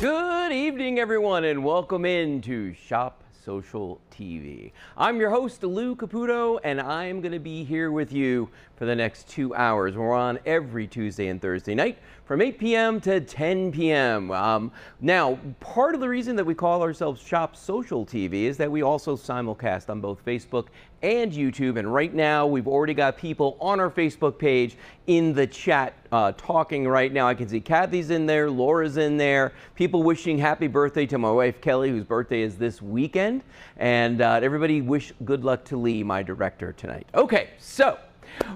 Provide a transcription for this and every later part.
Good evening, everyone, and welcome into Shop Social TV. I'm your host, Lou Caputo, and I'm going to be here with you for the next 2 hours. We're on every Tuesday and Thursday night from 8 p.m. to 10 p.m. Now, part of the reason that we call ourselves Shop Social TV is that we also simulcast on both Facebook and YouTube, and right now we've already got people on our Facebook page in the chat talking right now. I can see Kathy's in there, Laura's in there, people wishing happy birthday to my wife Kelly, whose birthday is this weekend, and everybody wish good luck to Lee, my director, tonight. Okay, so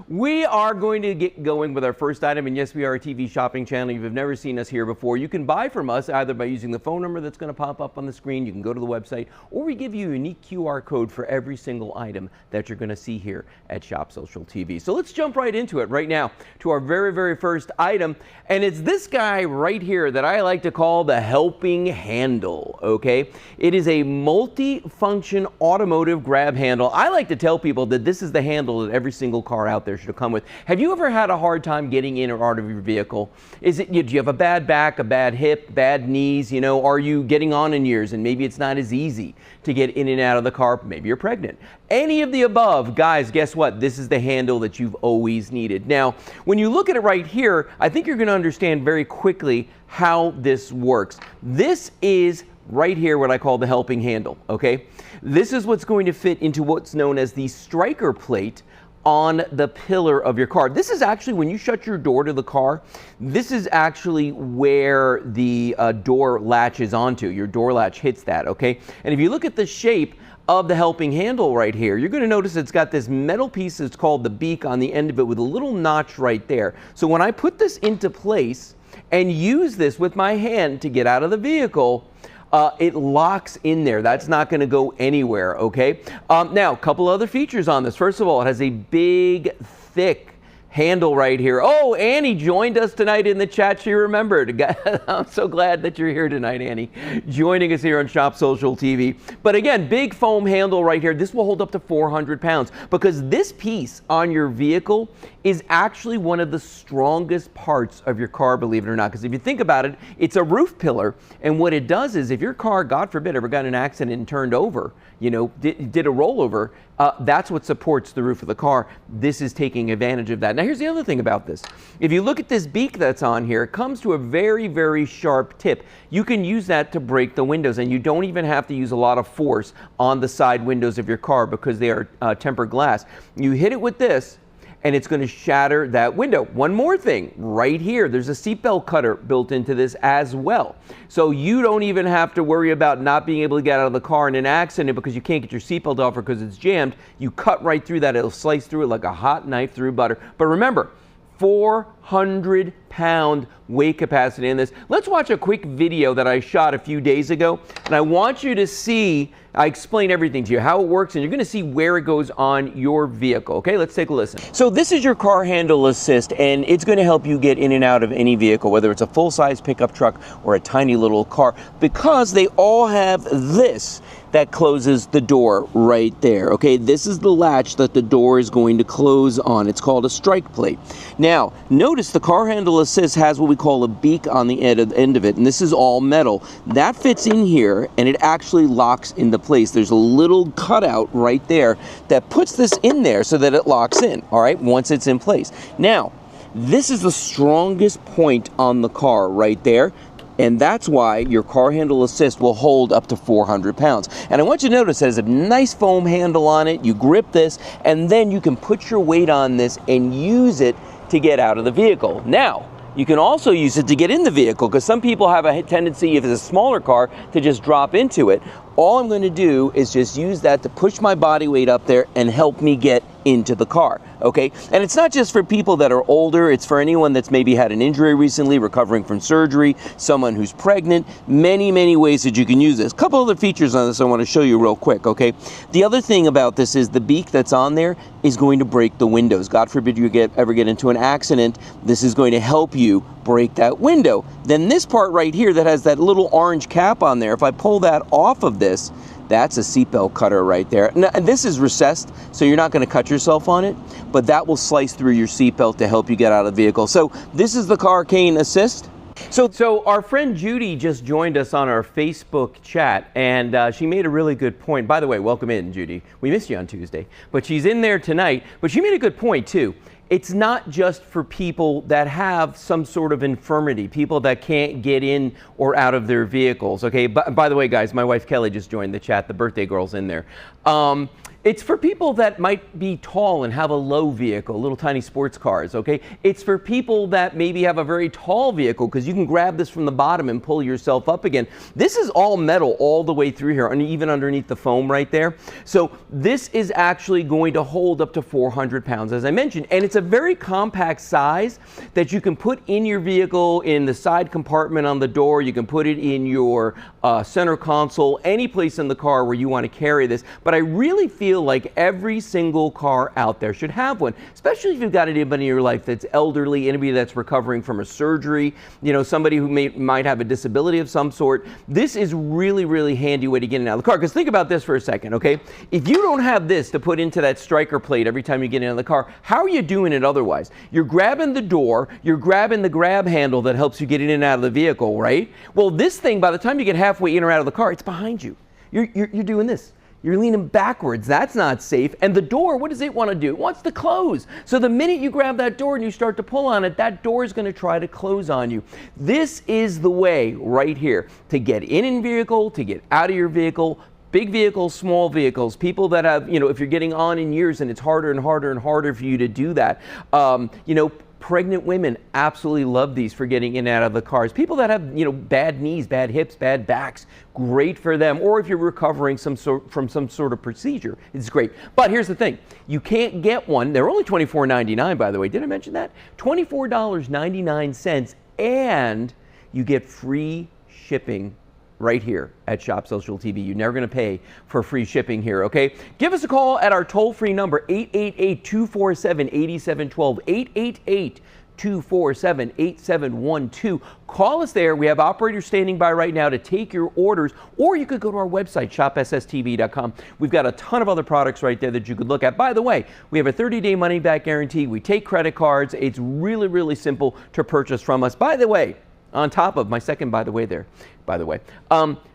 we are going to get going with our first item, and yes, we are a TV shopping channel. If you've never seen us here before, you can buy from us either by using the phone number that's going to pop up on the screen. You can go to the website, or we give you a unique QR code for every single item that you're going to see here at Shop Social TV. So let's jump right into it right now to our very first item, and it's this guy right here that I like to call the helping handle. Okay, it is a multi-function automotive grab handle. I like to tell people that this is the handle that every single car out there should have come with. Have you ever had a hard time getting in or out of your vehicle? Do you have a bad back, a bad hip, bad knees? You know, are you getting on in years and maybe it's not as easy to get in and out of the car? Maybe you're pregnant. Any of the above, guys, guess what? This is the handle that you've always needed. Now, when you look at it right here, I think you're going to understand very quickly how this works. This is right here what I call the helping handle, okay? This is what's going to fit into what's known as the striker plate on the pillar of your car. This is actually, when you shut your door to the car, this is actually where the door latches onto. Your door latch hits that, okay? And if you look at the shape of the helping handle right here, you're going to notice it's got this metal piece that's called the beak on the end of it with a little notch right there. So when I put this into place and use this with my hand to get out of the vehicle, it locks in there. That's not going to go anywhere, okay? Now, a couple other features on this. First of all, it has a big, thick handle right here. Oh, Annie joined us tonight in the chat. She remembered. I'm so glad that you're here tonight, Annie, joining us here on Shop Social TV. But again, big foam handle right here. This will hold up to 400 pounds because this piece on your vehicle is actually one of the strongest parts of your car, believe it or not. Because if you think about it, it's a roof pillar. And what it does is if your car, God forbid, ever got in an accident and turned over, you know, did a rollover, that's what supports the roof of the car. This is taking advantage of that. Now, here's the other thing about this. If you look at this beak that's on here, it comes to a very sharp tip. You can use that to break the windows, and you don't even have to use a lot of force on the side windows of your car because they are tempered glass. You hit it with this, and it's going to shatter that window. One more thing, right here, there's a seatbelt cutter built into this as well. So you don't even have to worry about not being able to get out of the car in an accident because you can't get your seatbelt off or because it's jammed. You cut right through that. It'll slice through it like a hot knife through butter. But remember, 400-pound weight capacity in this. Let's watch a quick video that I shot a few days ago, and I want you to see, I explain everything to you, how it works, and you're going to see where it goes on your vehicle. Okay, let's take a listen. So this is your car handle assist, and it's going to help you get in and out of any vehicle, whether it's a full-size pickup truck or a tiny little car, because they all have this that closes the door right there. Okay, this is the latch that the door is going to close on. It's called a strike plate. Now, notice the car handle assist has what we call a beak on the end of it, and this is all metal. That fits in here, and it actually locks into place. There's a little cutout right there that puts this in there so that it locks in, all right, once it's in place. Now, this is the strongest point on the car right there. And that's why your car handle assist will hold up to 400 pounds. And I want you to notice it has a nice foam handle on it. You grip this, and then you can put your weight on this and use it to get out of the vehicle. Now, you can also use it to get in the vehicle because some people have a tendency, if it's a smaller car, to just drop into it. All I'm going to do is just use that to push my body weight up there and help me get into the car, okay? And it's not just for people that are older, it's for anyone that's maybe had an injury recently, recovering from surgery, someone who's pregnant, many ways that you can use this. A couple other features on this I want to show you real quick, okay? The other thing about this is the beak that's on there is going to break the windows. God forbid you ever get into an accident, this is going to help you break that window. Then this part right here that has that little orange cap on there, if I pull that off of this, that's a seatbelt cutter right there. Now, this is recessed, so you're not going to cut yourself on it, but that will slice through your seatbelt to help you get out of the vehicle. So this is the Carcane Assist. So our friend Judy just joined us on our Facebook chat, and she made a really good point. By the way, welcome in, Judy. We missed you on Tuesday, but she's in there tonight. But she made a good point, too. It's not just for people that have some sort of infirmity, people that can't get in or out of their vehicles, okay? By the way, guys, my wife Kelly just joined the chat. The birthday girl's in there. It's for people that might be tall and have a low vehicle, little tiny sports cars, okay? It's for people that maybe have a very tall vehicle, because you can grab this from the bottom and pull yourself up again. This is all metal all the way through here, and even underneath the foam right there. So this is actually going to hold up to 400 pounds, as I mentioned, and it's a very compact size that you can put in your vehicle, in the side compartment on the door. You can put it in your center console, any place in the car where you want to carry this. But I really feel like every single car out there should have one, especially if you've got anybody in your life that's elderly, anybody that's recovering from a surgery, you know, somebody who might have a disability of some sort. This is really, really handy way to get in and out of the car. Because think about this for a second, okay? If you don't have this to put into that striker plate every time you get in the car, how are you doing it otherwise? You're grabbing the door, you're grabbing the grab handle that helps you get in and out of the vehicle, right? Well, this thing, by the time you get halfway in or out of the car, it's behind you. You're doing this. You're leaning backwards. That's not safe. And the door, what does it want to do? It wants to close. So the minute you grab that door and you start to pull on it, that door is going to try to close on you. This is the way right here to get in vehicle, to get out of your vehicle. Big vehicles, small vehicles, people that have, you know, if you're getting on in years and it's harder and harder and harder for you to do that, you know, pregnant women absolutely love these for getting in and out of the cars. People that have, you know, bad knees, bad hips, bad backs, great for them. Or if you're recovering from some sort of procedure, it's great. But here's the thing. You can't get one. They're only $24.99, by the way. Did I mention that? $24.99, and you get free shipping right here at Shop Social TV. You're never going to pay for free shipping here, okay? Give us a call at our toll-free number, 888-247-8712, 888-247-8712. Call us there. We have operators standing by right now to take your orders, or you could go to our website, shopsstv.com. We've got a ton of other products right there that you could look at. By the way, we have a 30-day money-back guarantee. We take credit cards. It's really, really simple to purchase from us. By the way, on top of my second by the way,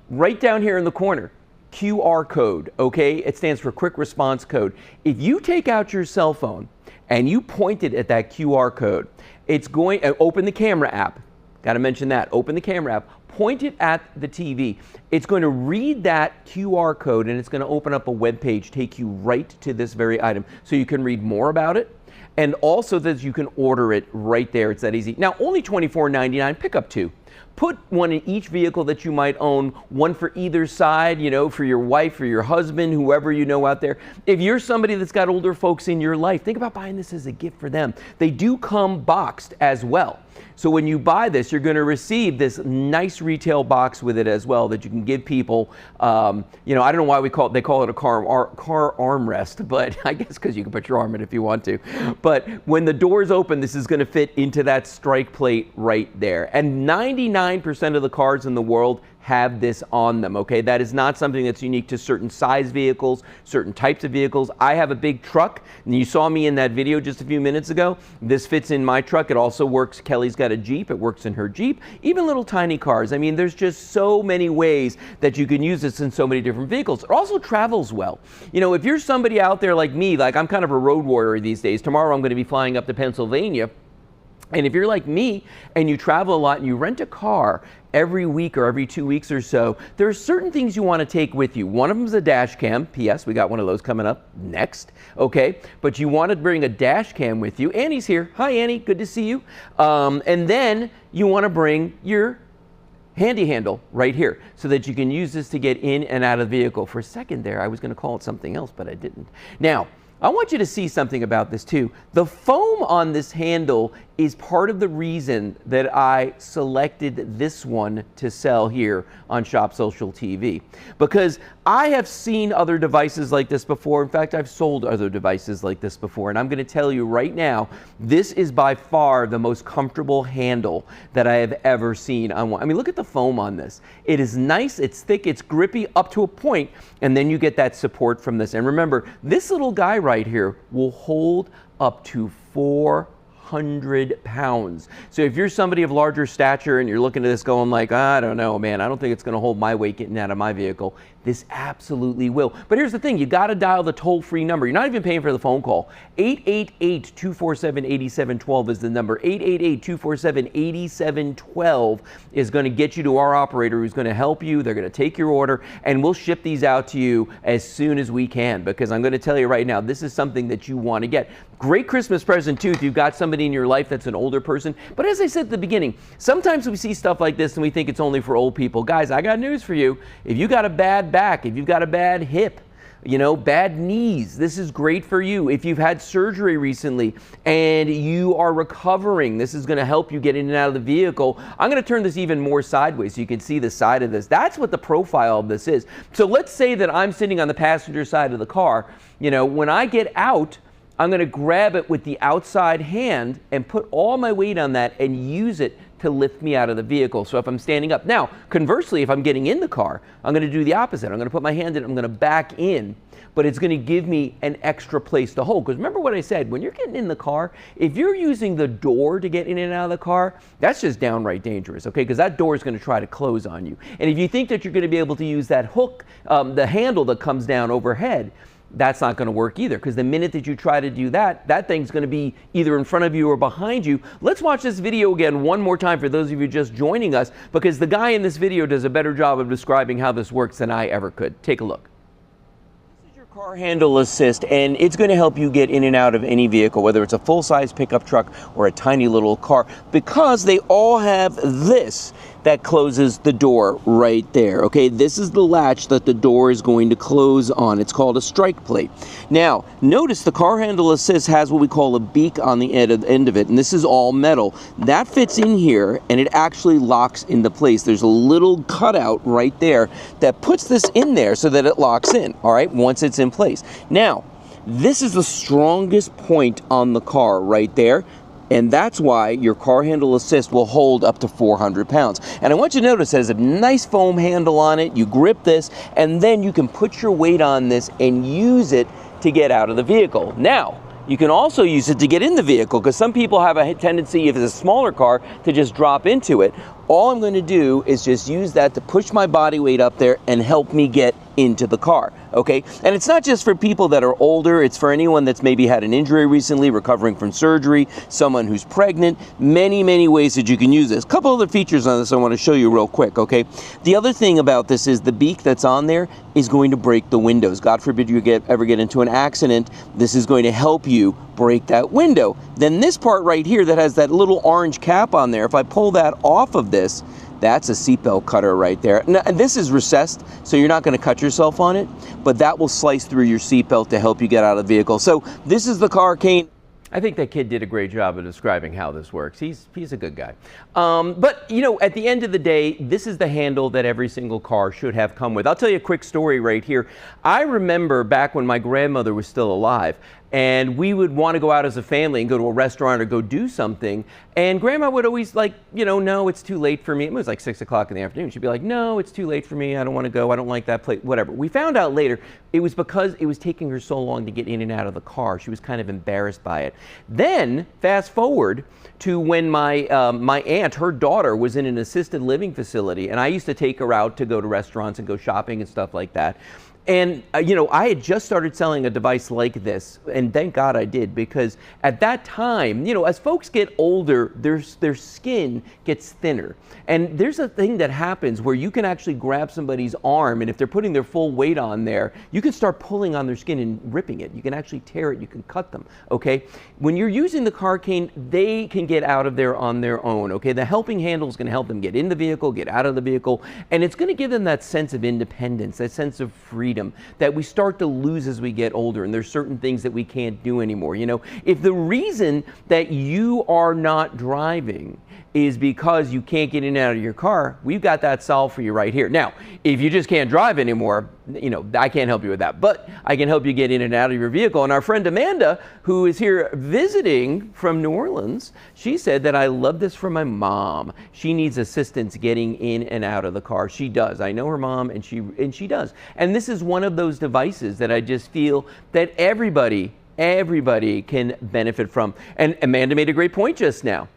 right down here in the corner, QR code, okay? It stands for quick response code. If you take out your cell phone and you point it at that QR code, it's going to open the camera app. Got to mention that. Open the camera app, point it at the TV. It's going to read that QR code, and it's going to open up a web page, take you right to this very item, so you can read more about it. And also that you can order it right there. It's that easy. Now, only $24.99. Pick up two. Put one in each vehicle that you might own, one for either side, you know, for your wife or your husband, whoever you know out there. If you're somebody that's got older folks in your life, think about buying this as a gift for them. They do come boxed as well. So when you buy this, you're going to receive this nice retail box with it as well that you can give people. You know, I don't know why they call it a car armrest, but I guess because you can put your arm in it if you want to. But when the doors open, this is going to fit into that strike plate right there. And 99% of the cars in the world have this on them, okay? That is not something that's unique to certain size vehicles, certain types of vehicles. I have a big truck, and you saw me in that video just a few minutes ago. This fits in my truck. It also works. Kelly's got a Jeep. It works in her Jeep. Even little tiny cars. I mean, there's just so many ways that you can use this in so many different vehicles. It also travels well. You know, if you're somebody out there like me, like I'm kind of a road warrior these days. Tomorrow I'm going to be flying up to Pennsylvania. And if you're like me and you travel a lot and you rent a car every week or every 2 weeks or so, there are certain things you want to take with you. One of them is a dash cam. P.S. We got one of those coming up next, okay? But you want to bring a dash cam with you. Annie's here. Hi, Annie. Good to see you. And then you want to bring your handy handle right here so that you can use this to get in and out of the vehicle. For a second there, I was going to call it something else, but I didn't. Now, I want you to see something about this too. The foam on this handle is part of the reason that I selected this one to sell here on Shop Social TV. Because I have seen other devices like this before. In fact, I've sold other devices like this before. And I'm going to tell you right now, this is by far the most comfortable handle that I have ever seen on one. I mean, look at the foam on this. It is nice, it's thick, it's grippy up to a point, and then you get that support from this. And remember, this little guy right here will hold up to 400 400 pounds. So if you're somebody of larger stature and you're looking at this going like, I don't know, man, I don't think it's going to hold my weight getting out of my vehicle, this absolutely will. But here's the thing, you got to dial the toll-free number. You're not even paying for the phone call. 888-247-8712 is the number. 888-247-8712 is going to get you to our operator who's going to help you. They're going to take your order, and we'll ship these out to you as soon as we can, because I'm going to tell you right now, this is something that you want to get. Great Christmas present too if you've got somebody in your life that's an older person. But as I said at the beginning, sometimes we see stuff like this and we think it's only for old people. Guys, I got news for you. If you got a bad back, if you've got a bad hip, you know, bad knees, this is great for you. If you've had surgery recently and you are recovering, this is going to help you get in and out of the vehicle. I'm going to turn this even more sideways so you can see the side of this. That's what the profile of this is. So let's say that I'm sitting on the passenger side of the car. You know, when I get out, I'm going to grab it with the outside hand and put all my weight on that and use it to lift me out of the vehicle. So if I'm standing up. Now, conversely, if I'm getting in the car, I'm going to do the opposite. I'm going to put my hand in, I'm going to back in, but it's going to give me an extra place to hold. Because remember what I said, when you're getting in the car, if you're using the door to get in and out of the car, that's just downright dangerous, okay? Because that door is going to try to close on you. And if you think that you're going to be able to use that hook, the handle that comes down overhead, that's not going to work either, because the minute that you try to do that, that thing's going to be either in front of you or behind you. Let's watch this video again one more time for those of you just joining us, because the guy in this video does a better job of describing how this works than I ever could. Take a look. This is your car handle assist, and it's going to help you get in and out of any vehicle, whether it's a full-size pickup truck or a tiny little car, because they all have this that closes the door right there. Okay, this is the latch that the door is going to close on. It's called a strike plate. Now, notice the car handle assist has what we call a beak on the end of it, and this is all metal. That fits in here, and it actually locks into place. There's a little cutout right there that puts this in there so that it locks in, all right, once it's in place. Now, this is the strongest point on the car right there. And that's why your car handle assist will hold up to 400 pounds. And I want you to notice it has a nice foam handle on it. You grip this, and then you can put your weight on this and use it to get out of the vehicle. Now, you can also use it to get in the vehicle, because some people have a tendency, if it's a smaller car, to just drop into it. All I'm going to do is just use that to push my body weight up there and help me get into the car, okay? And it's not just for people that are older, it's for anyone that's maybe had an injury recently, recovering from surgery, someone who's pregnant, many, many ways that you can use this. A couple other features on this I want to show you real quick, okay? The other thing about this is the beak that's on there is going to break the windows. God forbid you ever get into an accident, this is going to help you break that window. Then this part right here that has that little orange cap on there, if I pull that off of this, that's a seatbelt cutter right there. Now, and this is recessed, so you're not going to cut yourself on it, but that will slice through your seatbelt to help you get out of the vehicle. So this is the car cane. I think that kid did a great job of describing how this works. He's a good guy. But, you know, at the end of the day, this is the handle that every single car should have come with. I'll tell you a quick story right here. I remember back when my grandmother was still alive, and we would want to go out as a family and go to a restaurant or go do something. And Grandma would always like, you know, no, it's too late for me. It was like 6 o'clock in the afternoon. She'd be like, no, it's too late for me. I don't want to go. I don't like that place, whatever. We found out later it was because it was taking her so long to get in and out of the car. She was kind of embarrassed by it. Then fast forward to when my aunt, her daughter, was in an assisted living facility, and I used to take her out to go to restaurants and go shopping and stuff like that. And, you know, I had just started selling a device like this, and thank God I did, because at that time, you know, as folks get older, their skin gets thinner. And there's a thing that happens where you can actually grab somebody's arm, and if they're putting their full weight on there, you can start pulling on their skin and ripping it. You can actually tear it, you can cut them, okay? When you're using the car cane, they can get out of there on their own, okay? The helping handle is going to help them get in the vehicle, get out of the vehicle, and it's going to give them that sense of independence, that sense of freedom that we start to lose as we get older, and there's certain things that we can't do anymore. You know, if the reason that you are not driving is because you can't get in and out of your car, we've got that solved for you right here. Now, if you just can't drive anymore, you know, I can't help you with that, but I can help you get in and out of your vehicle. And our friend Amanda, who is here visiting from New Orleans, she said that I love this for my mom. She needs assistance getting in and out of the car. She does. I know her mom, and she does. And this is one of those devices that I just feel that everybody everybody can benefit from. And Amanda made a great point just now.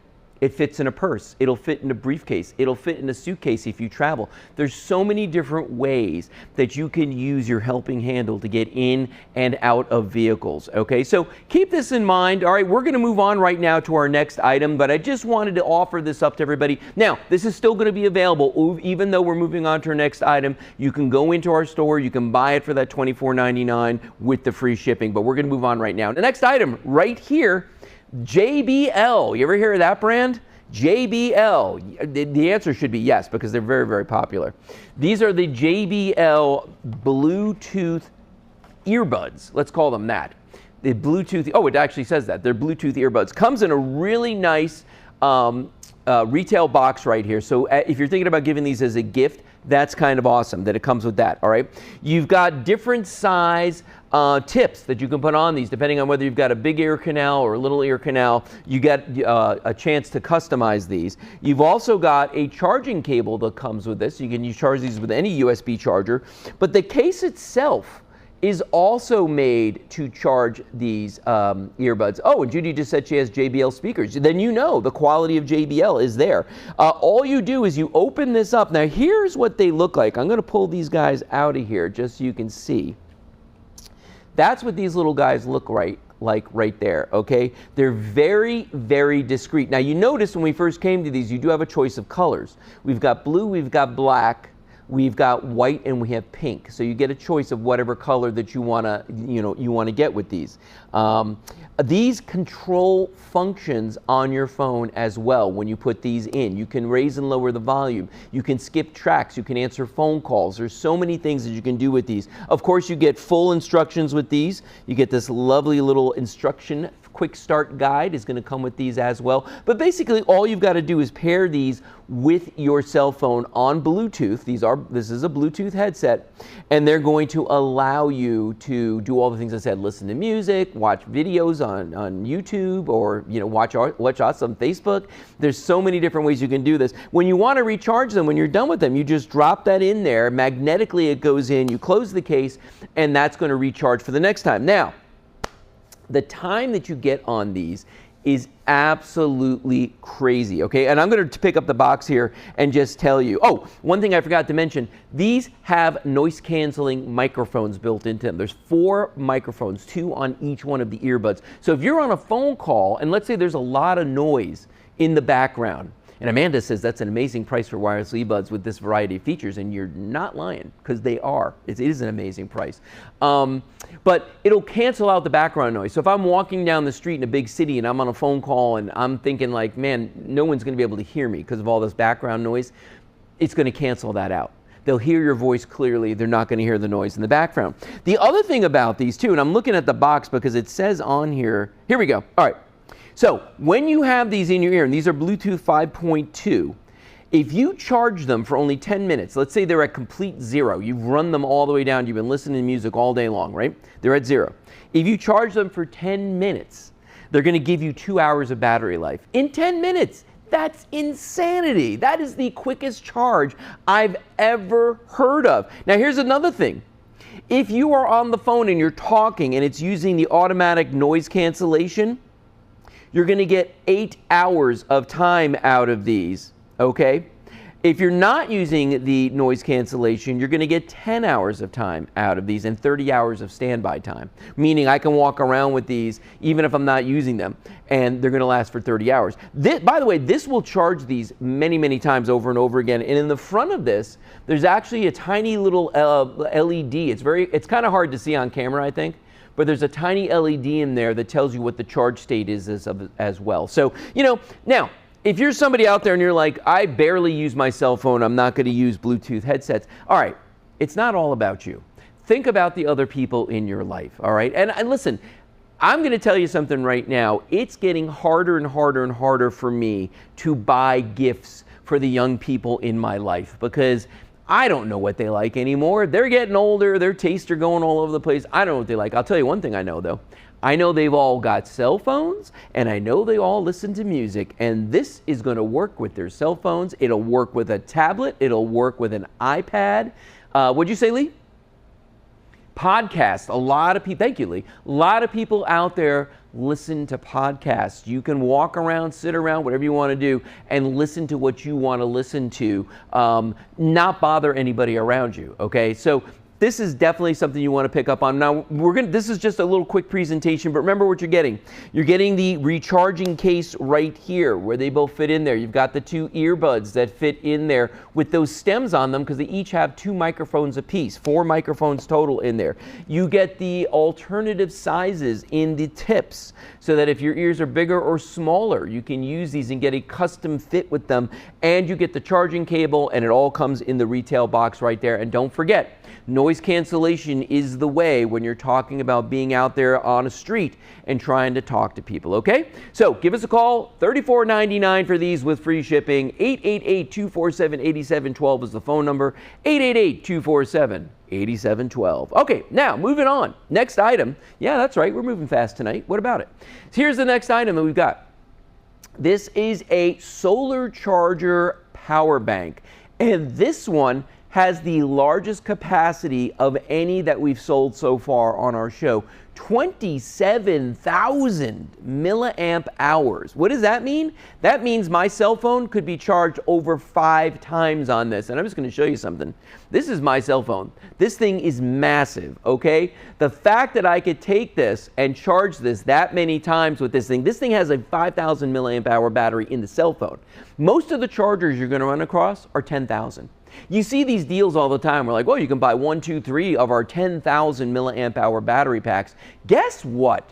It fits in a purse. It'll fit in a briefcase. It'll fit in a suitcase if you travel. There's so many different ways that you can use your helping handle to get in and out of vehicles. Okay, so keep this in mind. All right, we're going to move on right now to our next item, but I just wanted to offer this up to everybody. Now, this is still going to be available even though we're moving on to our next item. You can go into our store. You can buy it for that $24.99 with the free shipping, but we're going to move on right now. The next item right here, JBL. You ever hear of that brand? JBL. The answer should be yes, because they're very, very popular. These are the JBL Bluetooth earbuds. Let's call them that. The Bluetooth, oh, it actually says that. They're Bluetooth earbuds. Comes in a really nice retail box right here. So if you're thinking about giving these as a gift, that's kind of awesome that it comes with that, all right? You've got different size tips that you can put on these, depending on whether you've got a big ear canal or a little ear canal. You get a chance to customize these. You've also got a charging cable that comes with this. You can charge these with any USB charger, but the case itself is also made to charge these earbuds. Oh, and Judy just said she has JBL speakers. Then you know the quality of JBL is there. All you do is you open this up. Now here's what they look like. I'm going to pull these guys out of here just so you can see. That's what these little guys look like right there, okay? They're very, very discreet. Now you notice when we first came to these, you do have a choice of colors. We've got blue, we've got black, we've got white, and we have pink. So you get a choice of whatever color that you wanna, you wanna get with these. These control functions on your phone as well when you put these in. You can raise and lower the volume. You can skip tracks. You can answer phone calls. There's so many things that you can do with these. Of course, you get full instructions with these. You get this lovely little instruction quick start guide is going to come with these as well. But basically all you've got to do is pair these with your cell phone on Bluetooth. This is a Bluetooth headset, and they're going to allow you to do all the things I said: listen to music, watch videos on YouTube, or watch us on Facebook. There's so many different ways you can do this. When you want to recharge them, when you're done with them, you just drop that in there. Magnetically it goes in, you close the case, and that's going to recharge for the next time. Now, the time that you get on these is absolutely crazy, okay? And I'm going to pick up the box here and just tell you. Oh, one thing I forgot to mention, these have noise canceling microphones built into them. There's 4 microphones, 2 on each one of the earbuds. So if you're on a phone call and let's say there's a lot of noise in the background, and Amanda says that's an amazing price for wireless earbuds with this variety of features, and you're not lying, because they are. It is an amazing price. But it'll cancel out the background noise. So if I'm walking down the street in a big city and I'm on a phone call and I'm thinking like, man, no one's going to be able to hear me because of all this background noise, it's going to cancel that out. They'll hear your voice clearly. They're not going to hear the noise in the background. The other thing about these too, and I'm looking at the box because it says on here, here we go. All right. So when you have these in your ear, and these are Bluetooth 5.2, if you charge them for only 10 minutes, let's say they're at complete zero, you've run them all the way down, you've been listening to music all day long, right? They're at zero. If you charge them for 10 minutes, they're going to give you 2 hours of battery life. In 10 minutes! That's insanity. That is the quickest charge I've ever heard of. Now here's another thing. If you are on the phone and you're talking and it's using the automatic noise cancellation, you're going to get 8 hours of time out of these, okay? If you're not using the noise cancellation, you're going to get 10 hours of time out of these and 30 hours of standby time, meaning I can walk around with these even if I'm not using them, and they're going to last for 30 hours. By the way, this will charge these many, many times over and over again, and in the front of this, there's actually a tiny little LED. It's kind of hard to see on camera, I think, but there's a tiny LED in there that tells you what the charge state is as well. So, now, if you're somebody out there and you're like, I barely use my cell phone, I'm not going to use Bluetooth headsets. All right, it's not all about you. Think about the other people in your life, all right? And listen, I'm going to tell you something right now. It's getting harder and harder and harder for me to buy gifts for the young people in my life because I don't know what they like anymore. They're getting older. Their tastes are going all over the place. I don't know what they like. I'll tell you one thing I know, though. I know they've all got cell phones, and I know they all listen to music, and this is going to work with their cell phones. It'll work with a tablet. It'll work with an iPad. What'd you say, Lee? Podcasts, a lot of people, thank you, Lee, a lot of people out there listen to podcasts. You can walk around, sit around, whatever you want to do, and listen to what you want to listen to, not bother anybody around you, okay? So this is definitely something you want to pick up on. Now, this is just a little quick presentation, but remember what you're getting. You're getting the recharging case right here where they both fit in there. You've got the two earbuds that fit in there with those stems on them because they each have 2 microphones apiece, 4 microphones total in there. You get the alternative sizes in the tips so that if your ears are bigger or smaller, you can use these and get a custom fit with them. And you get the charging cable, and it all comes in the retail box right there. And don't forget, noise cancellation is the way when you're talking about being out there on a street and trying to talk to people, okay? So give us a call, $34.99 for these with free shipping. 888-247-8712 is the phone number, 888-247-8712. Okay, now moving on. Next item. Yeah, that's right, we're moving fast tonight. What about it? So here's the next item that we've got. This is a solar charger power bank, and this one has the largest capacity of any that we've sold so far on our show. 27,000 milliamp hours. What does that mean? That means my cell phone could be charged over 5 times on this. And I'm just going to show you something. This is my cell phone. This thing is massive, okay? The fact that I could take this and charge this that many times with this thing has a 5,000 milliamp hour battery in the cell phone. Most of the chargers you're going to run across are 10,000. You see these deals all the time. We're like, well, you can buy 1, 2, 3 of our 10,000 milliamp hour battery packs. Guess what?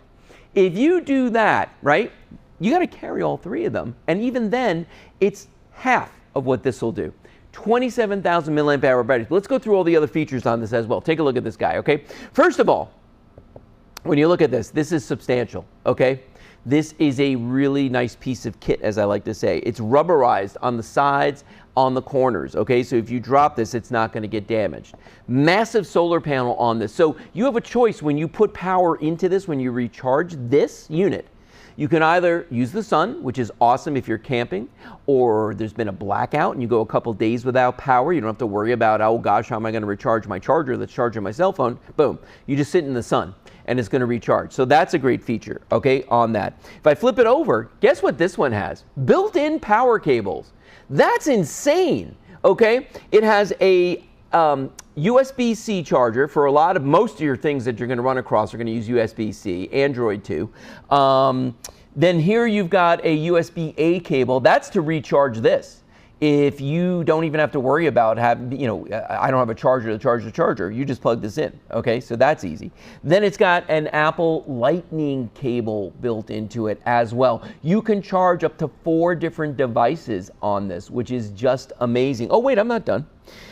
If you do that, right, you got to carry all 3 of them. And even then, it's half of what this will do. 27,000 milliamp hour batteries. Let's go through all the other features on this as well. Take a look at this guy, okay? First of all, when you look at this, this is substantial, okay? This is a really nice piece of kit, as I like to say. It's rubberized on the sides, on the corners, okay? So if you drop this, it's not going to get damaged. Massive solar panel on this. So you have a choice when you put power into this, when you recharge this unit. You can either use the sun, which is awesome if you're camping, or there's been a blackout and you go a couple days without power. You don't have to worry about, oh gosh, how am I going to recharge my charger that's charging my cell phone? Boom. You just sit in the sun and it's going to recharge. So that's a great feature, okay, on that. If I flip it over, guess what this one has? Built-in power cables. That's insane, okay? It has a USB-C charger for most of your things that you're going to run across are going to use USB-C, Android too. Then here you've got a USB-A cable. That's to recharge this. If you don't even have to worry about having, I don't have a charger to charge the charger. You just plug this in, okay? So that's easy. Then it's got an Apple Lightning cable built into it as well. You can charge up to 4 different devices on this, which is just amazing. Oh, wait, I'm not done.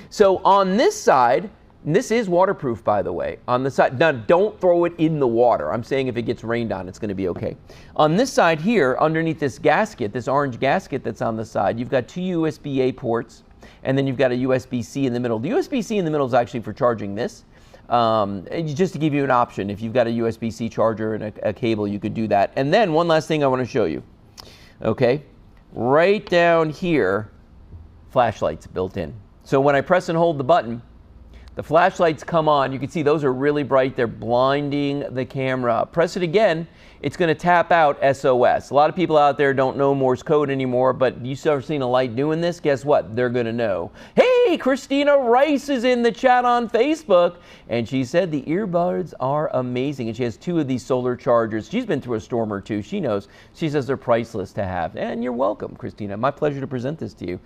So on this side, and this is waterproof, by the way, on the side. Now, don't throw it in the water. I'm saying if it gets rained on, it's going to be okay. On this side here, underneath this gasket, this orange gasket that's on the side, you've got 2 USB-A ports, and then you've got a USB-C in the middle. The USB-C in the middle is actually for charging this. Just to give you an option, if you've got a USB-C charger and a cable, you could do that. And then one last thing I want to show you. Okay, right down here, flashlights built in. So when I press and hold the button, the flashlights come on. You can see those are really bright. They're blinding the camera. Press it again. It's going to tap out SOS. A lot of people out there don't know Morse code anymore, but you start seeing a light doing this, guess what? They're going to know. Hey, Christina Rice is in the chat on Facebook, and she said the earbuds are amazing, and she has 2 of these solar chargers. She's been through a storm or 2. She knows. She says they're priceless to have, and you're welcome, Christina. My pleasure to present this to you.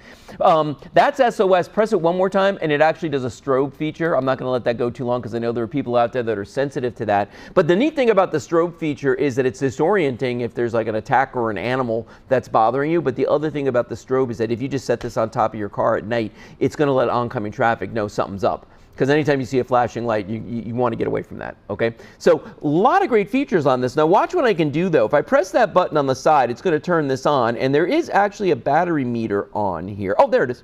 That's SOS. Press it one more time, and it actually does a strobe feature. I'm not going to let that go too long because I know there are people out there that are sensitive to that. But the neat thing about the strobe feature is that it's disorienting if there's like an attack or an animal that's bothering you. But the other thing about the strobe is that if you just set this on top of your car at night, it's going to let oncoming traffic know something's up. Because anytime you see a flashing light, you want to get away from that, okay? So a lot of great features on this. Now watch what I can do though. If I press that button on the side, it's going to turn this on, and there is actually a battery meter on here. Oh, there it is.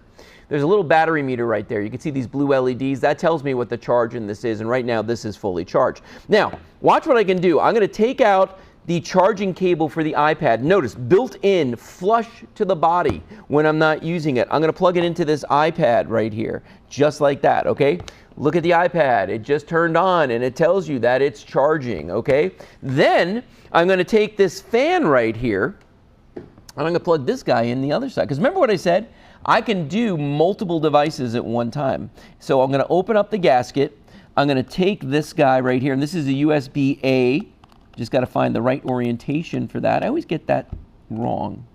There's a little battery meter right there. You can see these blue LEDs. That tells me what the charge in this is, and right now this is fully charged. Now, watch what I can do. I'm going to take out the charging cable for the iPad. Notice, built in, flush to the body when I'm not using it. I'm going to plug it into this iPad right here, just like that, okay? Look at the iPad. It just turned on, and it tells you that it's charging, okay? Then I'm going to take this fan right here, and I'm going to plug this guy in the other side. Because remember what I said? I can do multiple devices at one time. So I'm going to open up the gasket. I'm going to take this guy right here, and this is a USB-A. Just got to find the right orientation for that. I always get that wrong.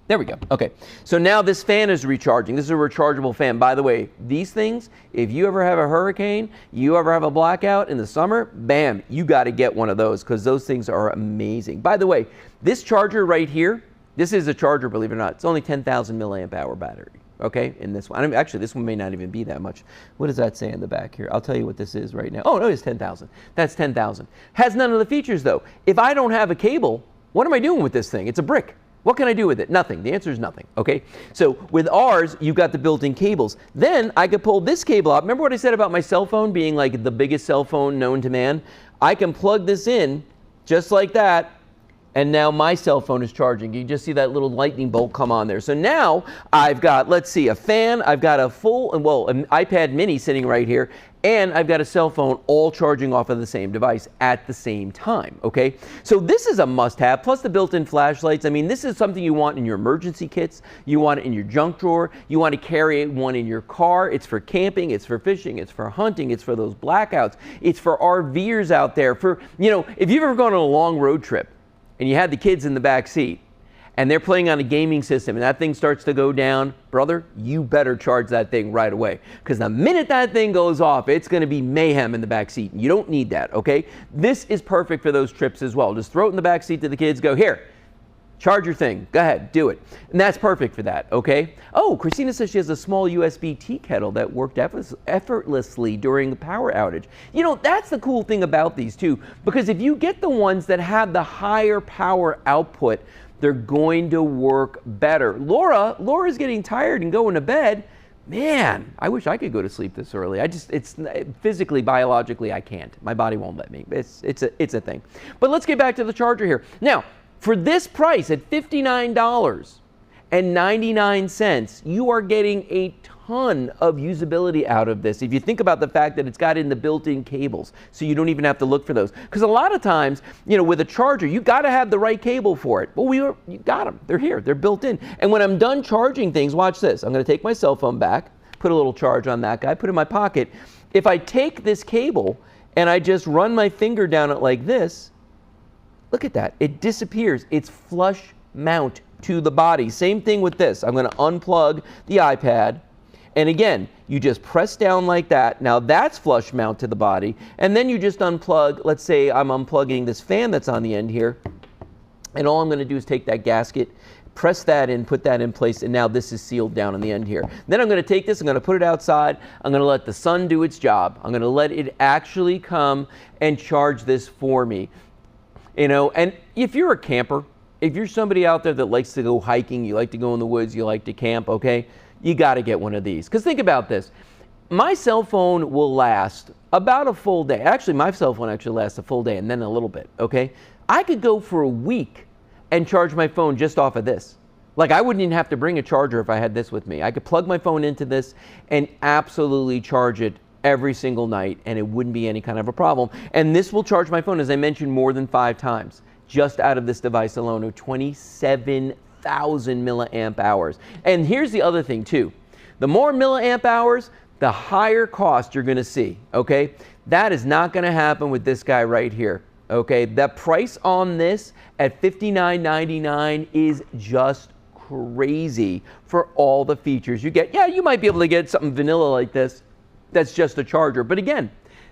There we go. Okay, so now this fan is recharging. This is a rechargeable fan. By the way, these things, if you ever have a hurricane, you ever have a blackout in the summer, bam, you got to get one of those because those things are amazing. By the way, this charger right here, this is a charger, believe it or not. It's only 10,000 milliamp hour battery. Okay, in this one. I mean, actually, this one may not even be that much. What does that say in the back here? I'll tell you what this is right now. Oh, no, it's 10,000. That's 10,000. Has none of the features, though. If I don't have a cable, what am I doing with this thing? It's a brick. What can I do with it? Nothing. The answer is nothing, okay? So with ours, you've got the built-in cables. Then I could pull this cable out. Remember what I said about my cell phone being like the biggest cell phone known to man? I can plug this in just like that. And now my cell phone is charging. You just see that little lightning bolt come on there. So now I've got, let's see, a fan. I've got a full, well, an iPad mini sitting right here. And I've got a cell phone all charging off of the same device at the same time, okay? So this is a must-have, plus the built-in flashlights. I mean, this is something you want in your emergency kits. You want it in your junk drawer. You want to carry one in your car. It's for camping. It's for fishing. It's for hunting. It's for those blackouts. It's for RVers out there. For, you know, if you've ever gone on a long road trip, and you had the kids in the back seat, and they're playing on a gaming system, and that thing starts to go down, brother, you better charge that thing right away. Because the minute that thing goes off, it's going to be mayhem in the back seat. You don't need that, okay? This is perfect for those trips as well. Just throw it in the back seat to the kids, go, here, charge your thing. Go ahead, do it. And that's perfect for that, okay? Oh, Christina says she has a small USB tea kettle that worked effortlessly during the power outage. You know, that's the cool thing about these too, because if you get the ones that have the higher power output, they're going to work better. Laura's getting tired and going to bed. Man, I wish I could go to sleep this early. It's physically, biologically, I can't. My body won't let me. It's a thing. But let's get back to the charger here. Now, for this price at $59.99, you are getting a ton of usability out of this. If you think about the fact that it's got in the built-in cables, so you don't even have to look for those. Because a lot of times, you know, with a charger, you got to have the right cable for it. Well, you got them. They're here. They're built in. And when I'm done charging things, watch this. I'm going to take my cell phone back, put a little charge on that guy, put it in my pocket. If I take this cable and I just run my finger down it like this, look at that. It disappears. It's flush mount to the body. Same thing with this. I'm going to unplug the iPad. And again, you just press down like that. Now that's flush mount to the body. And then you just unplug. Let's say I'm unplugging this fan that's on the end here. And all I'm going to do is take that gasket, press that in, put that in place, and now this is sealed down on the end here. Then I'm going to take this, I'm going to put it outside, I'm going to let the sun do its job. I'm going to let it actually come and charge this for me. You know, and if you're a camper, if you're somebody out there that likes to go hiking, you like to go in the woods, you like to camp, okay, you got to get one of these. Because think about this. My cell phone will last about a full day. Actually, my cell phone actually lasts a full day and then a little bit, okay? I could go for a week and charge my phone just off of this. Like, I wouldn't even have to bring a charger if I had this with me. I could plug my phone into this and absolutely charge it every single night, and it wouldn't be any kind of a problem. And this will charge my phone, as I mentioned, more than 5 times just out of this device alone, or 27,000 milliamp hours. And here's the other thing too. The more milliamp hours, the higher cost you're going to see, okay? That is not going to happen with this guy right here, okay? The price on this at $59.99 is just crazy for all the features you get. Yeah, you might be able to get something vanilla like this that's just a charger. But again,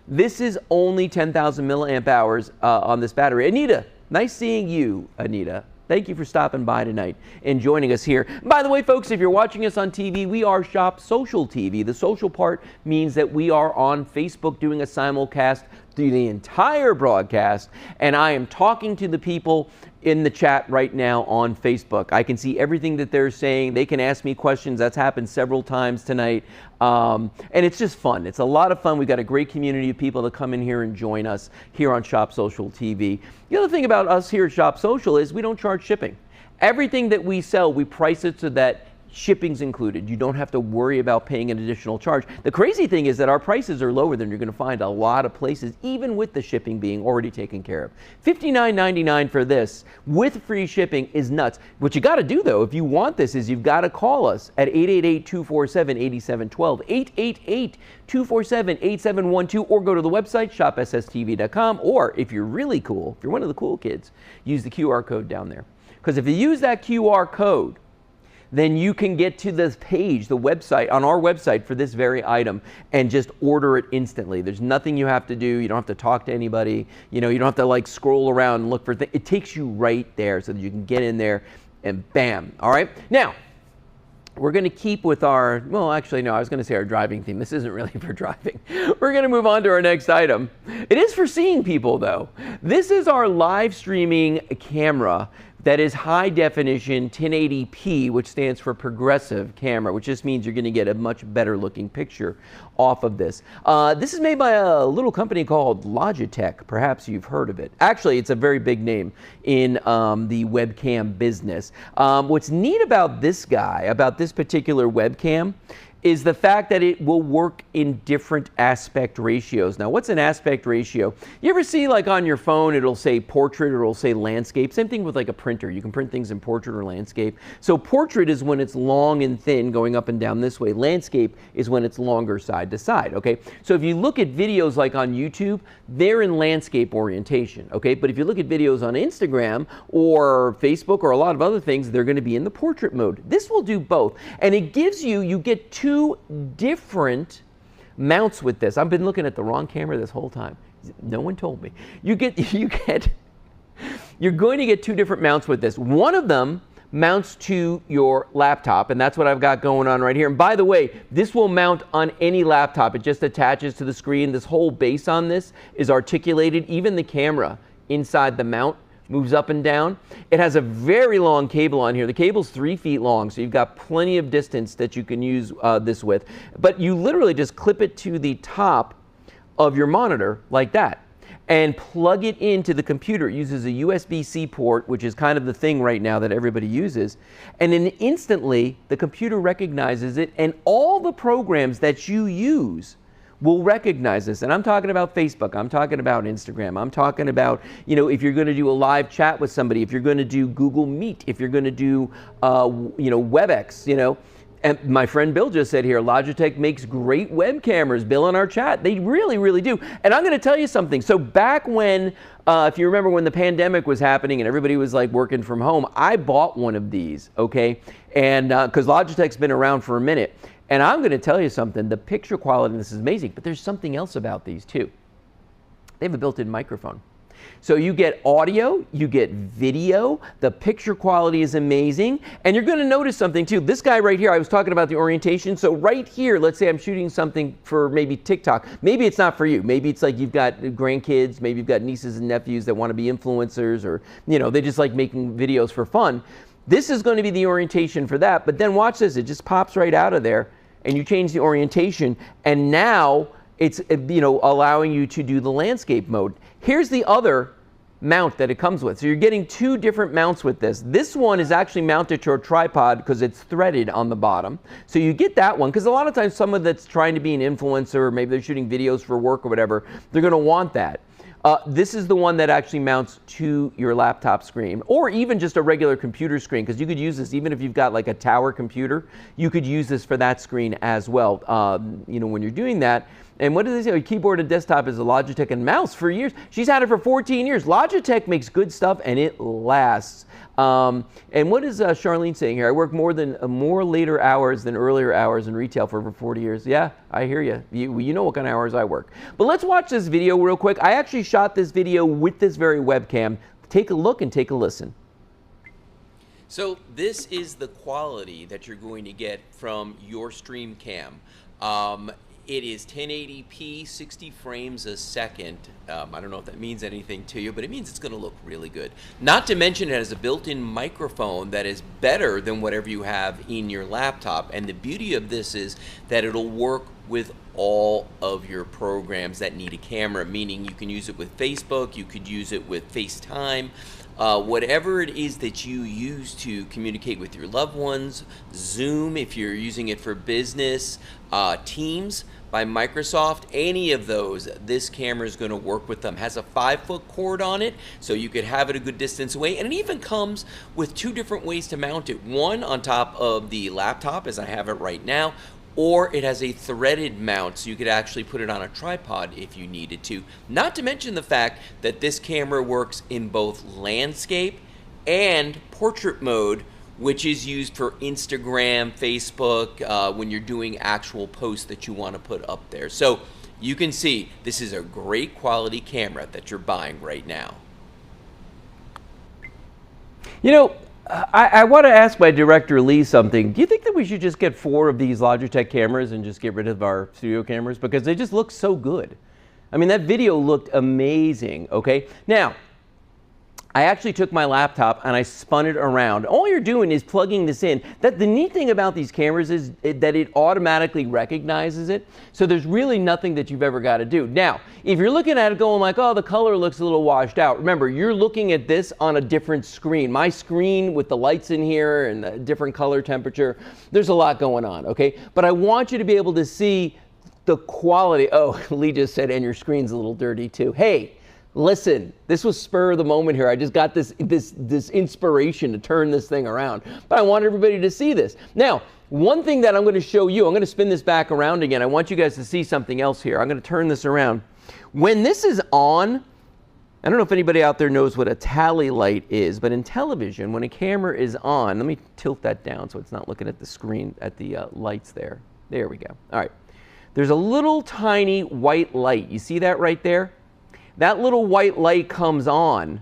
this is only 10,000 milliamp hours on this battery. Anita, nice seeing you, Anita. Thank you for stopping by tonight and joining us here. By the way, folks, if you're watching us on TV, we are Shop Social TV. The social part means that we are on Facebook doing a simulcast through the entire broadcast, and I am talking to the people in the chat right now on Facebook. I can see everything that they're saying. They can ask me questions. That's happened several times tonight. And it's just fun. It's a lot of fun. We've got a great community of people that come in here and join us here on Shop Social TV. The other thing about us here at Shop Social is we don't charge shipping. Everything that we sell, we price it so that shipping's included. You don't have to worry about paying an additional charge. The crazy thing is that our prices are lower than you're going to find a lot of places, even with the shipping being already taken care of. $59.99 for this with free shipping is nuts. What you got to do, though, if you want this, is you've got to call us at 888-247-8712, 888-247-8712, or go to the website, shopsstv.com, or if you're really cool, if you're one of the cool kids, use the QR code down there. Because if you use that QR code, then you can get to this page, the website, on our website for this very item and just order it instantly. There's nothing you have to do. You don't have to talk to anybody. You know, you don't have to like scroll around and look for things. It takes you right there so that you can get in there and bam. All right. Now, we're going to keep with our, well, actually, no, I was going to say our driving theme. This isn't really for driving. We're going to move on to our next item. It is for seeing people, though. This is our live streaming camera that is high definition 1080p, which stands for progressive camera, which just means you're going to get a much better looking picture off of this. This is made by a little company called Logitech. Perhaps you've heard of it. Actually, it's a very big name in the webcam business. What's neat about this guy, about this particular webcam, is the fact that it will work in different aspect ratios. Now, what's an aspect ratio? You ever see like on your phone, it'll say portrait or it'll say landscape? Same thing with like a printer. You can print things in portrait or landscape. So portrait is when it's long and thin going up and down this way. Landscape is when it's longer side to side, okay? So if you look at videos like on YouTube, they're in landscape orientation, okay? But if you look at videos on Instagram or Facebook or a lot of other things, they're gonna be in the portrait mode. This will do both. And it gives you get two different mounts with this. I've been looking at the wrong camera this whole time. No one told me. You're going to get two different mounts with this. One of them mounts to your laptop, and that's what I've got going on right here. And by the way, this will mount on any laptop. It just attaches to the screen. This whole base on this is articulated. Even the camera inside the mount moves up and down. It has a very long cable on here. The cable's 3 feet long, so you've got plenty of distance that you can use this with. But you literally just clip it to the top of your monitor like that and plug it into the computer. It uses a USB-C port, which is kind of the thing right now that everybody uses. And then instantly, the computer recognizes it, and all the programs that you use will recognize this. And I'm talking about Facebook, I'm talking about Instagram, I'm talking about, you know, if you're going to do a live chat with somebody, if you're going to do Google Meet, if you're going to do, you know, WebEx, you know. And my friend Bill just said here, Logitech makes great web cameras. Bill in our chat, they really, really do. And I'm going to tell you something. So back when, if you remember when the pandemic was happening and everybody was like working from home, I bought one of these, okay? And because Logitech's been around for a minute. And I'm going to tell you something, the picture quality in this is amazing, but there's something else about these too. They have a built-in microphone. So you get audio, you get video, the picture quality is amazing, and you're going to notice something too. This guy right here, I was talking about the orientation, so right here, let's say I'm shooting something for maybe TikTok. Maybe it's not for you. Maybe it's like you've got grandkids, maybe you've got nieces and nephews that want to be influencers, or, you know, they just like making videos for fun. This is going to be the orientation for that, but then watch this, it just pops right out of there, and you change the orientation, and now it's, you know, allowing you to do the landscape mode. Here's the other mount that it comes with. So you're getting two different mounts with this. This one is actually mounted to a tripod because it's threaded on the bottom. So you get that one, because a lot of times someone that's trying to be an influencer, maybe they're shooting videos for work or whatever, they're going to want that. This is the one that actually mounts to your laptop screen, or even just a regular computer screen, because you could use this even if you've got like a tower computer. You could use this for that screen as well, you know, when you're doing that. And what does it say? Keyboard and desktop is a Logitech, and mouse for years. She's had it for 14 years. Logitech makes good stuff, and it lasts. And what is Charlene saying here? I work more later hours than earlier hours in retail for over 40 years. Yeah, I hear you. You know what kind of hours I work. But let's watch this video real quick. I actually shot this video with this very webcam. Take a look and take a listen. So this is the quality that you're going to get from your stream cam. It is 1080p, 60 frames a second. I don't know if that means anything to you, but it means it's going to look really good. Not to mention it has a built-in microphone that is better than whatever you have in your laptop. And the beauty of this is that it'll work with all of your programs that need a camera, meaning you can use it with Facebook, you could use it with FaceTime, whatever it is that you use to communicate with your loved ones, Zoom if you're using it for business, Teams by Microsoft, any of those, this camera is going to work with them. Has a 5-foot cord on it, so you could have it a good distance away, and it even comes with 2 different ways to mount it. One on top of the laptop, as I have it right now, or it has a threaded mount, so you could actually put it on a tripod if you needed to. Not to mention the fact that this camera works in both landscape and portrait mode, which is used for Instagram, Facebook, when you're doing actual posts that you want to put up there. So you can see this is a great quality camera that you're buying right now. You know, I want to ask my director Lee something. Do you think that we should just get 4 of these Logitech cameras and just get rid of our studio cameras? Because they just look so good. I mean, that video looked amazing, okay? Now, I actually took my laptop and I spun it around. All you're doing is plugging this in. The neat thing about these cameras is that it automatically recognizes it. So there's really nothing that you've ever got to do. Now, if you're looking at it going like, oh, the color looks a little washed out. Remember, you're looking at this on a different screen. My screen with the lights in here and the different color temperature, there's a lot going on, okay? But I want you to be able to see the quality. Oh, Lee just said, and your screen's a little dirty too. Hey. Listen, this was spur of the moment here. I just got this inspiration to turn this thing around. But I want everybody to see this. Now, one thing that I'm going to show you, I'm going to spin this back around again. I want you guys to see something else here. I'm going to turn this around. When this is on, I don't know if anybody out there knows what a tally light is, but in television, when a camera is on, let me tilt that down so it's not looking at the screen, at the lights there. There we go. All right. There's a little tiny white light. You see that right there? That little white light comes on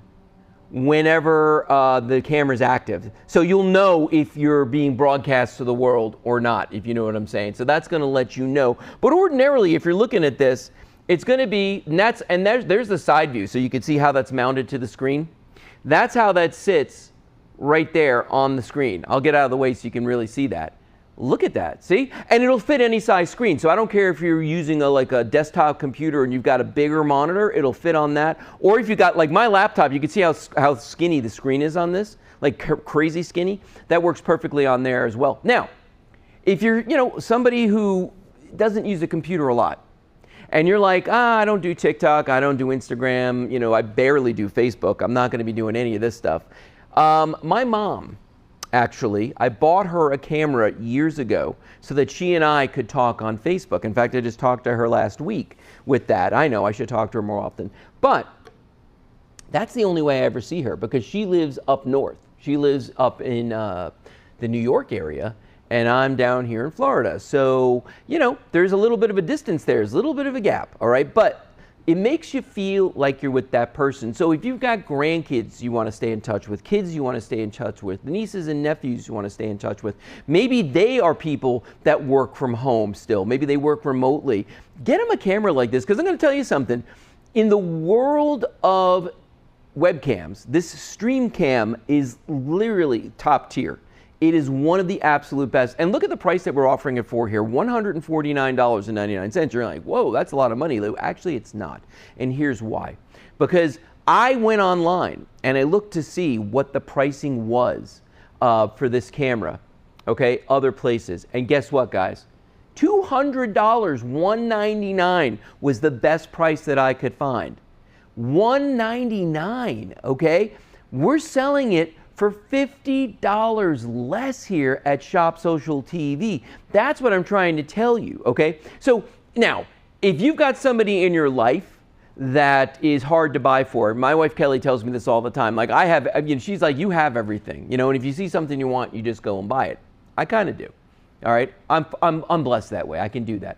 whenever the camera's active. So you'll know if you're being broadcast to the world or not, if you know what I'm saying. So that's going to let you know. But ordinarily, if you're looking at this, it's going to be, and there's the side view, so you can see how that's mounted to the screen. That's how that sits right there on the screen. I'll get out of the way so you can really see that. Look at that, see? And it'll fit any size screen. So I don't care if you're using like a desktop computer and you've got a bigger monitor, it'll fit on that. Or if you got, like my laptop, you can see how skinny the screen is on this, like crazy skinny. That works perfectly on there as well. Now, if you're, somebody who doesn't use a computer a lot, and you're like, I don't do TikTok, I don't do Instagram, I barely do Facebook, I'm not gonna be doing any of this stuff. My mom, actually, I bought her a camera years ago so that she and I could talk on Facebook. In fact, I just talked to her last week with that. I know I should talk to her more often. But that's the only way I ever see her because she lives up north. She lives up in the New York area, and I'm down here in Florida. So, there's a little bit of a distance there. There's a little bit of a gap, all right? But it makes you feel like you're with that person. So if you've got grandkids you want to stay in touch with, kids you want to stay in touch with, nieces and nephews you want to stay in touch with, maybe they are people that work from home still, maybe they work remotely, get them a camera like this, because I'm going to tell you something. In the world of webcams, this stream cam is literally top tier. It is one of the absolute best. And look at the price that we're offering it for here, $149.99. You're like, whoa, that's a lot of money, Lou. Actually, it's not. And here's why. Because I went online and I looked to see what the pricing was for this camera, okay, other places. And guess what, guys? $200, $199 was the best price that I could find. $199, okay? We're selling it for $50 less here at Shop Social TV. That's what I'm trying to tell you, okay? So now, if you've got somebody in your life that is hard to buy for, my wife Kelly tells me this all the time, like she's like, you have everything, and if you see something you want, you just go and buy it. I kind of do, all right? I'm blessed that way, I can do that,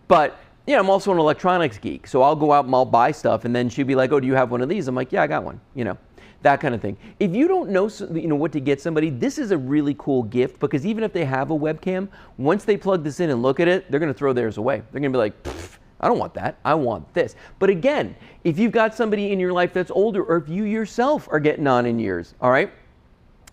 but I'm also an electronics geek, so I'll go out and I'll buy stuff, and then she'll be like, oh, do you have one of these? I'm like, yeah, I got one, that kind of thing. If you don't know, what to get somebody, this is a really cool gift, because even if they have a webcam, once they plug this in and look at it, they're going to throw theirs away. They're going to be like, I don't want that. I want this. But again, if you've got somebody in your life that's older, or if you yourself are getting on in years, all right,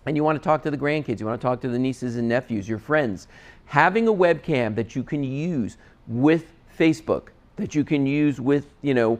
and you want to talk to the grandkids, you want to talk to the nieces and nephews, your friends, having a webcam that you can use with Facebook, that you can use with, a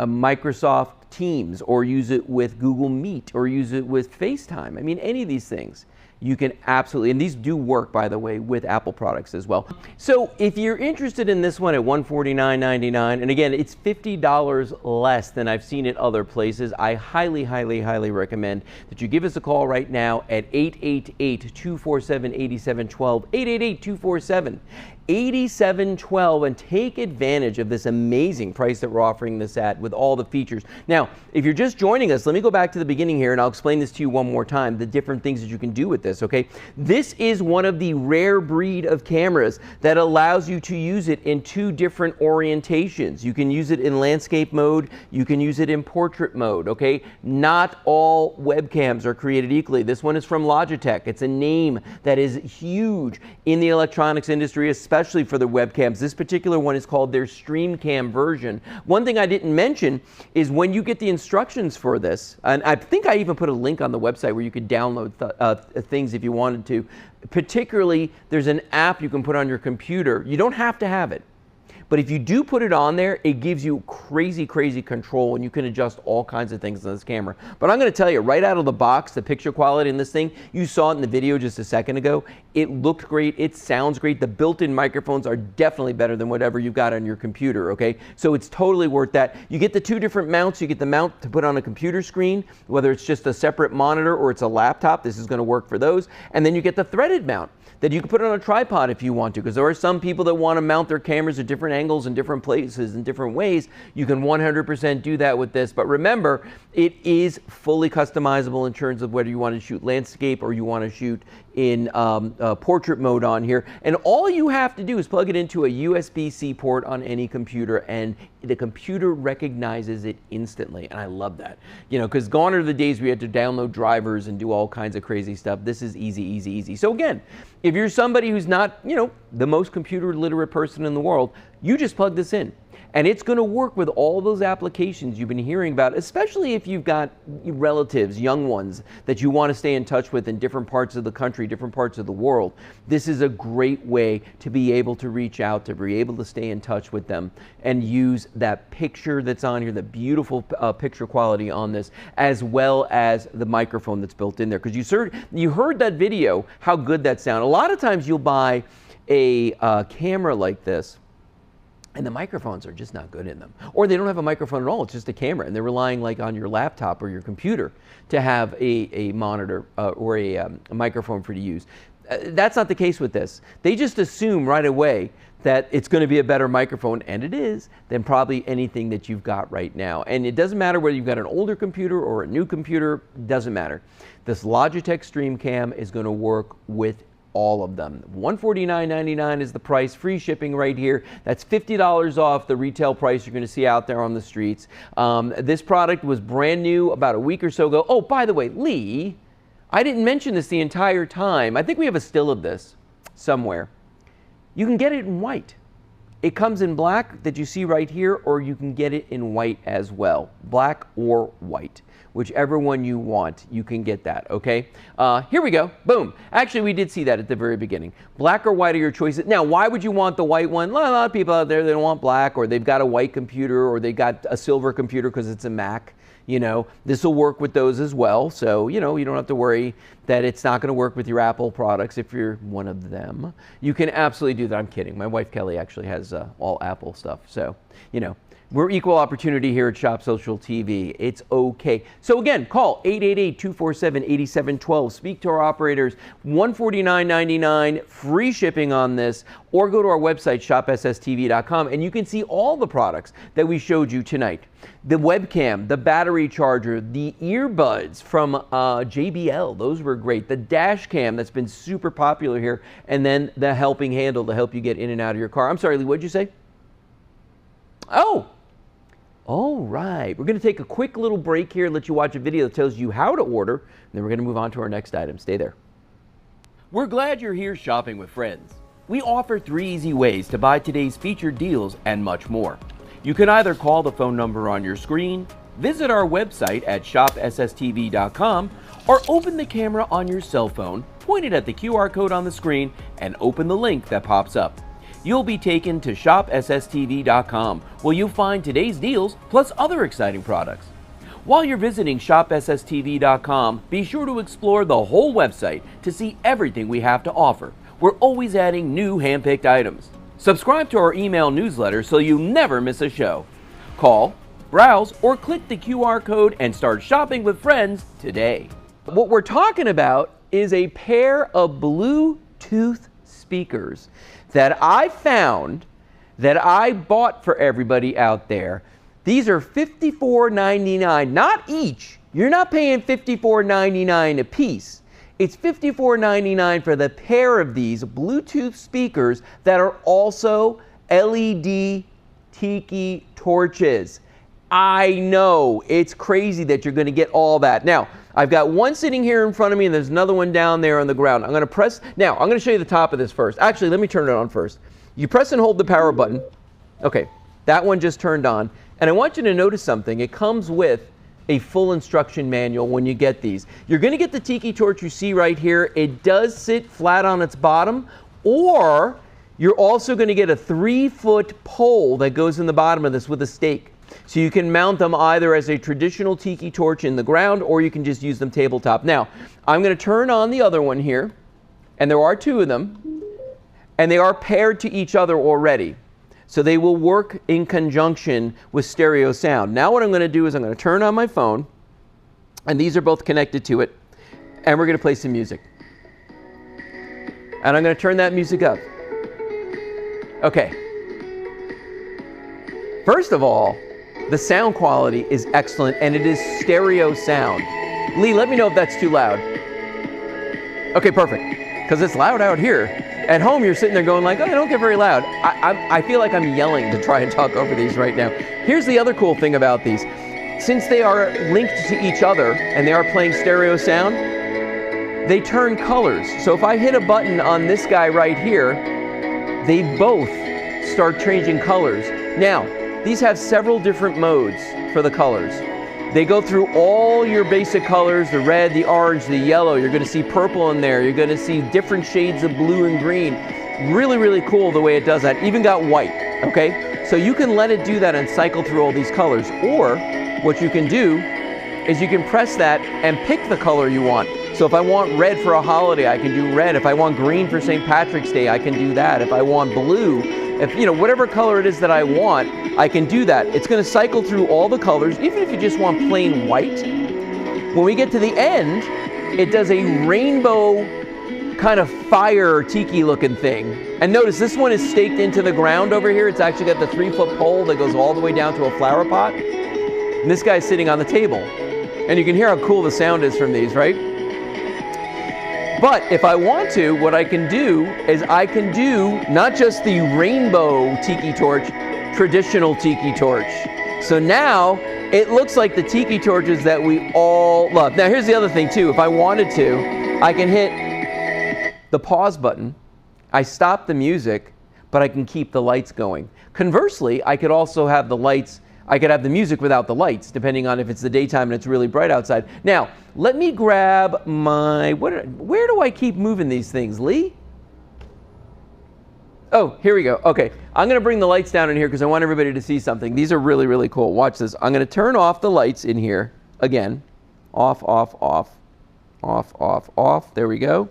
Microsoft Teams, or use it with Google Meet, or use it with FaceTime. I mean, any of these things. You can absolutely, and these do work, by the way, with Apple products as well. So if you're interested in this one at $149.99, and again, it's $50 less than I've seen at other places, I highly, highly, highly recommend that you give us a call right now at 888-247-8712, 888-247-8712, and take advantage of this amazing price that we're offering this at with all the features. Now, if you're just joining us, let me go back to the beginning here, and I'll explain this to you one more time, the different things that you can do with this, okay? This is one of the rare breed of cameras that allows you to use it in two different orientations. You can use it in landscape mode, you can use it in portrait mode, okay? Not all webcams are created equally. This one is from Logitech. It's a name that is huge in the electronics industry, especially for the webcams. This particular one is called their StreamCam version. One thing I didn't mention is when you get the instructions for this, and I think I even put a link on the website where you could download things if you wanted to. Particularly, there's an app you can put on your computer. You don't have to have it. But if you do put it on there, it gives you crazy, crazy control, and you can adjust all kinds of things on this camera. But I'm going to tell you, right out of the box, the picture quality in this thing, you saw it in the video just a second ago. It looked great. It sounds great. The built-in microphones are definitely better than whatever you've got on your computer, okay? So it's totally worth that. You get the two different mounts. You get the mount to put on a computer screen, whether it's just a separate monitor or it's a laptop. This is going to work for those. And then you get the threaded mount that you can put on a tripod if you want to, because there are some people that want to mount their cameras at different angles and different places in different ways. You can 100% do that with this. But remember, it is fully customizable in terms of whether you want to shoot landscape or you want to shoot in portrait mode on here. And all you have to do is plug it into a USB-C port on any computer, and the computer recognizes it instantly. And I love that, because gone are the days we had to download drivers and do all kinds of crazy stuff. This is easy, easy, easy. So again, if you're somebody who's not, the most computer literate person in the world, you just plug this in. And it's going to work with all those applications you've been hearing about, especially if you've got relatives, young ones, that you want to stay in touch with in different parts of the country, different parts of the world. This is a great way to be able to reach out, to be able to stay in touch with them and use that picture that's on here, the beautiful picture quality on this, as well as the microphone that's built in there. Because you heard that video, how good that sounded. A lot of times you'll buy a camera like this, and the microphones are just not good in them. Or they don't have a microphone at all, it's just a camera, and they're relying like on your laptop or your computer to have a monitor or a microphone for you to use. That's not the case with this. They just assume right away that it's going to be a better microphone, and it is, than probably anything that you've got right now. And it doesn't matter whether you've got an older computer or a new computer, doesn't matter. This Logitech StreamCam is going to work with all of them. $149.99 is the price, free shipping right here. That's $50 off the retail price you're going to see out there on the streets. This product was brand new about a week or so ago. Oh, by the way, Lee, I didn't mention this the entire time. I think we have a still of this somewhere. You can get it in white. It comes in black that you see right here, or you can get it in white as well. Black or white. Whichever one you want, you can get that, okay? Here we go, boom. Actually, we did see that at the very beginning. Black or white are your choices. Now, why would you want the white one? A lot of people out there, they don't want black, or they've got a white computer, or they got a silver computer because it's a Mac. This will work with those as well. So, you don't have to worry that it's not going to work with your Apple products if you're one of them. You can absolutely do that. I'm kidding. My wife, Kelly, actually has all Apple stuff. So, we're equal opportunity here at Shop Social TV. It's okay. So again, call 888-247-8712. Speak to our operators. $149.99, free shipping on this, or go to our website, shopsstv.com, and you can see all the products that we showed you tonight. The webcam, the battery charger, the earbuds from JBL, those were great. The dash cam that's been super popular here, and then the helping handle to help you get in and out of your car. I'm sorry, Lee, what'd you say? Oh! All right, we're going to take a quick little break here, let you watch a video that tells you how to order, and then we're going to move on to our next item. Stay there. We're glad you're here shopping with friends. We offer 3 easy ways to buy today's featured deals and much more. You can either call the phone number on your screen, visit our website at shopsstv.com, or open the camera on your cell phone, point it at the QR code on the screen, and open the link that pops up. You'll be taken to shopsstv.com, where you'll find today's deals plus other exciting products. While you're visiting shopsstv.com, be sure to explore the whole website to see everything we have to offer. We're always adding new hand-picked items. Subscribe to our email newsletter so you never miss a show. Call, browse, or click the QR code and start shopping with friends today. What we're talking about is a pair of Bluetooth speakers that I found that I bought for everybody out there. These are $54.99, not each. You're not paying $54.99 a piece. It's $54.99 for the pair of these Bluetooth speakers that are also LED tiki torches. I know, it's crazy that you're going to get all that. Now, I've got one sitting here in front of me and there's another one down there on the ground. I'm going to press, now I'm going to show you the top of this first. Actually, let me turn it on first. You press and hold the power button. Okay, that one just turned on. And I want you to notice something. It comes with a full instruction manual when you get these. You're going to get the tiki torch you see right here. It does sit flat on its bottom, or you're also going to get a 3-foot pole that goes in the bottom of this with a stake. So you can mount them either as a traditional tiki torch in the ground, or you can just use them tabletop. Now, I'm going to turn on the other one here, and there are 2 of them, and they are paired to each other already. So they will work in conjunction with stereo sound. Now what I'm going to do is I'm going to turn on my phone, and these are both connected to it, and we're going to play some music. And I'm going to turn that music up. Okay. First of all, the sound quality is excellent, and it is stereo sound. Lee, let me know if that's too loud. Okay, perfect, because it's loud out here. At home, you're sitting there going like, oh, they don't get very loud. I feel like I'm yelling to try and talk over these right now. Here's the other cool thing about these. Since they are linked to each other, and they are playing stereo sound, they turn colors. So if I hit a button on this guy right here, they both start changing colors. Now, these have several different modes for the colors. They go through all your basic colors, the red, the orange, the yellow. You're going to see purple in there. You're going to see different shades of blue and green. Really, really cool the way it does that. Even got white, okay? So you can let it do that and cycle through all these colors. Or what you can do is you can press that and pick the color you want. So if I want red for a holiday, I can do red. If I want green for St. Patrick's Day, I can do that. If I want blue, if whatever color it is that I want, I can do that. It's going to cycle through all the colors, even if you just want plain white. When we get to the end, it does a rainbow kind of fire tiki looking thing. And notice this one is staked into the ground over here. It's actually got the 3-foot pole that goes all the way down to a flower pot. And this guy's sitting on the table. And you can hear how cool the sound is from these, right? But if I want to, what I can do is I can do not just the rainbow tiki torch, traditional tiki torch. So now it looks like the tiki torches that we all love. Now here's the other thing too. If I wanted to, I can hit the pause button. I stop the music, but I can keep the lights going. Conversely, I could also have the lights, I could have the music without the lights, depending on if it's the daytime and it's really bright outside. Now, let me grab my, where do I keep moving these things, Lee? Oh, here we go. Okay, I'm going to bring the lights down in here because I want everybody to see something. These are really, really cool. Watch this. I'm going to turn off the lights in here again. Off, off, off, off, off, off. There we go.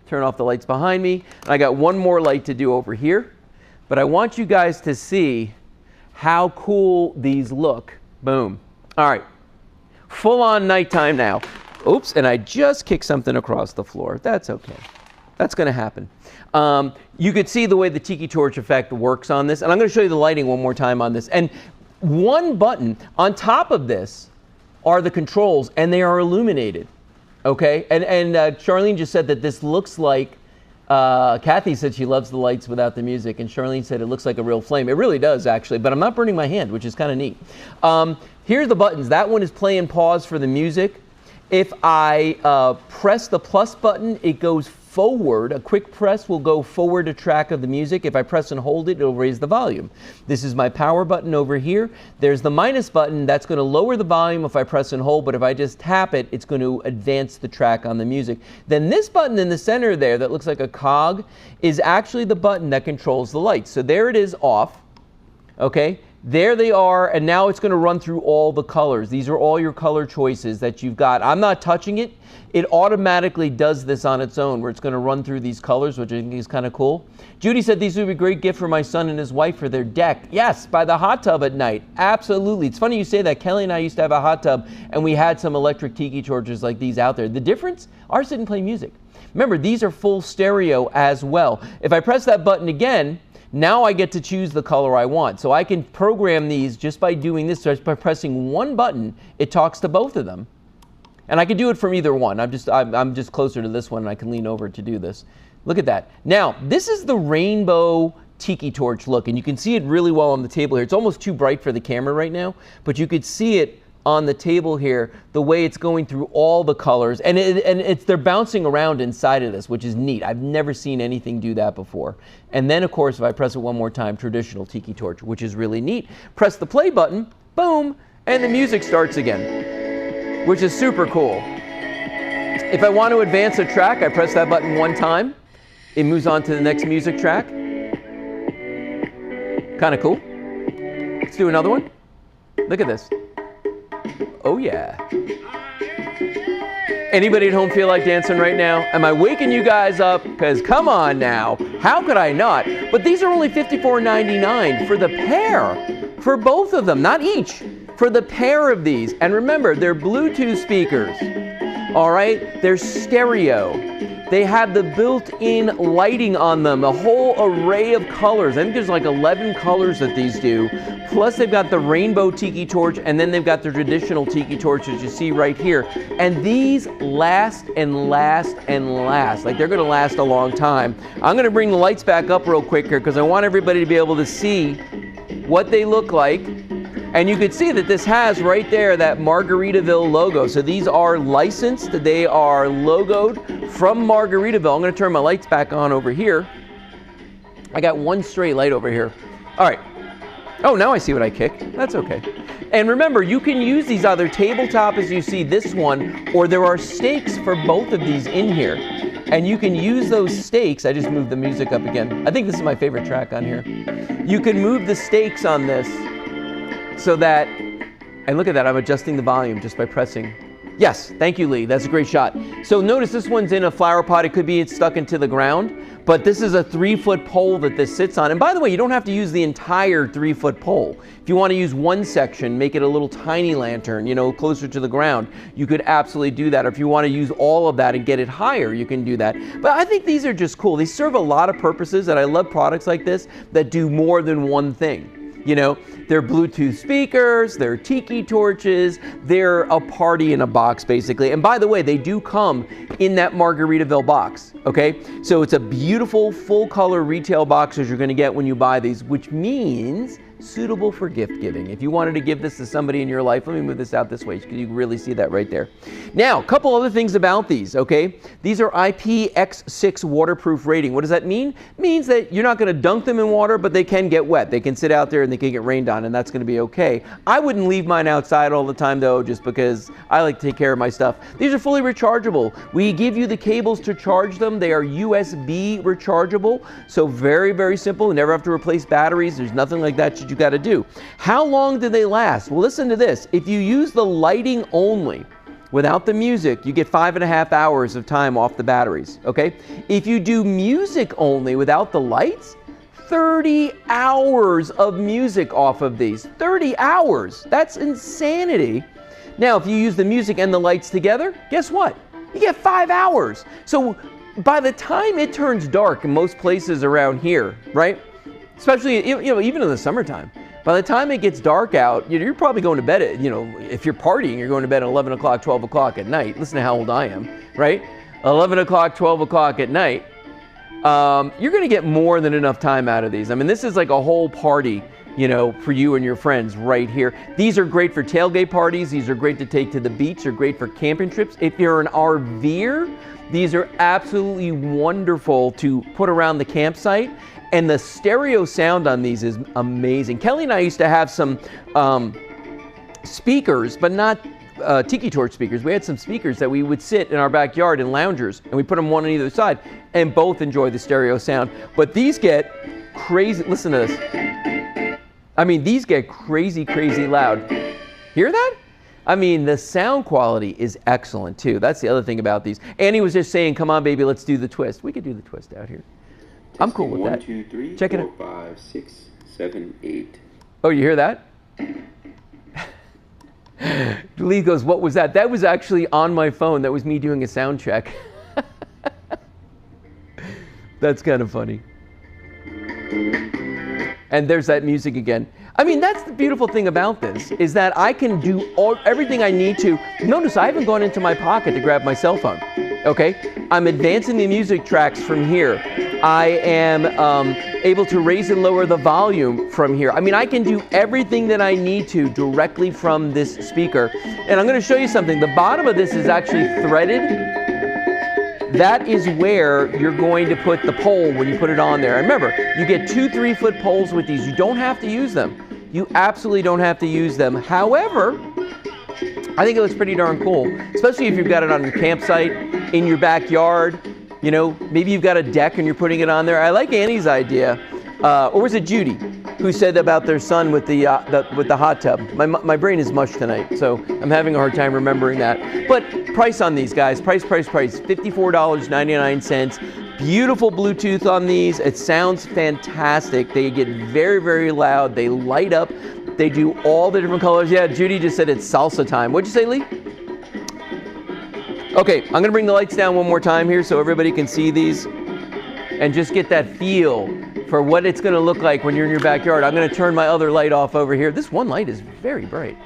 Turn off the lights behind me. And I got one more light to do over here. But I want you guys to see how cool these look. Boom. All right. Full on nighttime now. Oops, and I just kicked something across the floor. That's okay. That's going to happen. You could see the way the tiki torch effect works on this. And I'm going to show you the lighting one more time on this. And one button on top of this are the controls, and they are illuminated. Okay? And Charlene just said that this looks like Kathy said she loves the lights without the music, and Charlene said it looks like a real flame. It really does, actually, but I'm not burning my hand, which is kind of neat. Here's the buttons. That one is play and pause for the music. If I press the plus button, it goes forward. A quick press will go forward a track of the music. If I press and hold it, it'll raise the volume. This is my power button over here. There's the minus button. That's going to lower the volume if I press and hold, but if I just tap it, it's going to advance the track on the music. Then this button in the center there that looks like a cog is actually the button that controls the lights. So there it is off. Okay. There they are, and now it's going to run through all the colors. These are all your color choices that you've got. I'm not touching it. It automatically does this on its own, where it's going to run through these colors, which I think is kind of cool. Judy said these would be a great gift for my son and his wife for their deck. Yes, by the hot tub at night. Absolutely. It's funny you say that. Kelly and I used to have a hot tub, and we had some electric tiki torches like these out there. The difference? Ours didn't play music. Remember, these are full stereo as well. If I press that button again, now I get to choose the color I want. So I can program these just by doing this. Just by pressing one button, it talks to both of them. And I can do it from either one. I'm just closer to this one, and I can lean over to do this. Look at that. Now, this is the rainbow tiki torch look, and you can see it really well on the table here. It's almost too bright for the camera right now, but you could see it on the table here, the way it's going through all the colors, and they're bouncing around inside of this, which is neat. I've never seen anything do that before. And then, of course, if I press it one more time, traditional tiki torch, which is really neat. Press the play button, boom, and the music starts again, which is super cool. If I want to advance a track, I press that button one time. It moves on to the next music track. Kind of cool. Let's do another one. Look at this. Oh yeah. Anybody at home feel like dancing right now? Am I waking you guys up? Because come on now, how could I not? But these are only $54.99 for the pair, for both of them, not each, for the pair of these. And remember, they're Bluetooth speakers, all right? They're stereo. They have the built-in lighting on them, a whole array of colors. I think there's like 11 colors that these do. Plus they've got the rainbow tiki torch, and then they've got the traditional tiki torch as you see right here. And these last and last and last. Like, they're gonna last a long time. I'm gonna bring the lights back up real quick here because I want everybody to be able to see what they look like. And you can see that this has right there that Margaritaville logo. So these are licensed, they are logoed from Margaritaville. I'm gonna turn my lights back on over here. I got one straight light over here. All right. Oh, now I see what I kicked. That's okay. And remember, you can use these either tabletop as you see this one, or there are stakes for both of these in here. And you can use those stakes. I just moved the music up again. I think this is my favorite track on here. You can move the stakes on this so that, and look at that, I'm adjusting the volume just by pressing. Yes, thank you, Lee. That's a great shot. So notice this one's in a flower pot. It could be it's stuck into the ground, but this is a 3-foot pole that this sits on. And by the way, you don't have to use the entire 3-foot pole. If you want to use one section, make it a little tiny lantern, you know, closer to the ground, you could absolutely do that. Or if you want to use all of that and get it higher, you can do that. But I think these are just cool. They serve a lot of purposes, and I love products like this that do more than one thing. You know, they're Bluetooth speakers, they're tiki torches, they're a party in a box, basically. And by the way, they do come in that Margaritaville box, okay? So it's a beautiful, full-color retail box as you're going to get when you buy these, which means suitable for gift giving. If you wanted to give this to somebody in your life, let me move this out this way because you can really see that right there. Now, a couple other things about these, okay? These are IPX6 waterproof rating. What does that mean? It means that you're not going to dunk them in water, but they can get wet. They can sit out there and they can get rained on, and that's going to be okay. I wouldn't leave mine outside all the time, though, just because I like to take care of my stuff. These are fully rechargeable. We give you the cables to charge them. They are USB rechargeable, so very, very simple. You never have to replace batteries. There's nothing like that you got to do. How long do they last? Well, listen to this. If you use the lighting only, without the music, you get 5.5 hours of time off the batteries, okay? If you do music only without the lights, 30 hours of music off of these. 30 hours. That's insanity. Now, if you use the music and the lights together, guess what? You get 5 hours. So by the time it turns dark in most places around here, right? Especially, you know, even in the summertime. By the time it gets dark out, you're probably going to bed at, you know, if you're partying, you're going to bed at 11 o'clock, 12 o'clock at night. Listen to how old I am, right? 11 o'clock, 12 o'clock at night. you're going to get more than enough time out of these. I mean, this is like a whole party, you know, for you and your friends right here. These are great for tailgate parties. These are great to take to the beach. They're great for camping trips. If you're an RVer, these are absolutely wonderful to put around the campsite. And the stereo sound on these is amazing. Kelly and I used to have some speakers, but not tiki torch speakers. We had some speakers that we would sit in our backyard in loungers, and we put them one on either side, and both enjoy the stereo sound. But these get crazy. Listen to this. I mean, these get crazy, crazy loud. Hear that? I mean, the sound quality is excellent too. That's the other thing about these. Annie was just saying, "Come on, baby, let's do the twist." We could do the twist out here. I'm cool with that. 1, 2, 3, Check 4, it out. 5, 6, 7, 8. Oh, you hear that? Lee goes, "What was that?" That was actually on my phone. That was me doing a sound check. That's kind of funny. And there's that music again. I mean, that's the beautiful thing about this, is that I can do everything I need to. Notice I haven't gone into my pocket to grab my cell phone, okay? I'm advancing the music tracks from here. I am able to raise and lower the volume from here. I mean, I can do everything that I need to directly from this speaker. And I'm going to show you something. The bottom of this is actually threaded. That is where you're going to put the pole when you put it on there. And remember, you get 2 3-foot poles with these. You don't have to use them. You absolutely don't have to use them. However, I think it looks pretty darn cool, especially if you've got it on your campsite, in your backyard. You know, maybe you've got a deck and you're putting it on there. I like Annie's idea. Or was it Judy who said about their son with the hot tub? My brain is mush tonight, so I'm having a hard time remembering that. But price on these, guys. Price. $54.99. Beautiful Bluetooth on these. It sounds fantastic. They get very, very loud. They light up. They do all the different colors. Yeah, Judy just said it's salsa time. What'd you say, Lee? Okay, I'm going to bring the lights down one more time here so everybody can see these and just get that feel for what it's going to look like when you're in your backyard. I'm going to turn my other light off over here. This one light is very bright.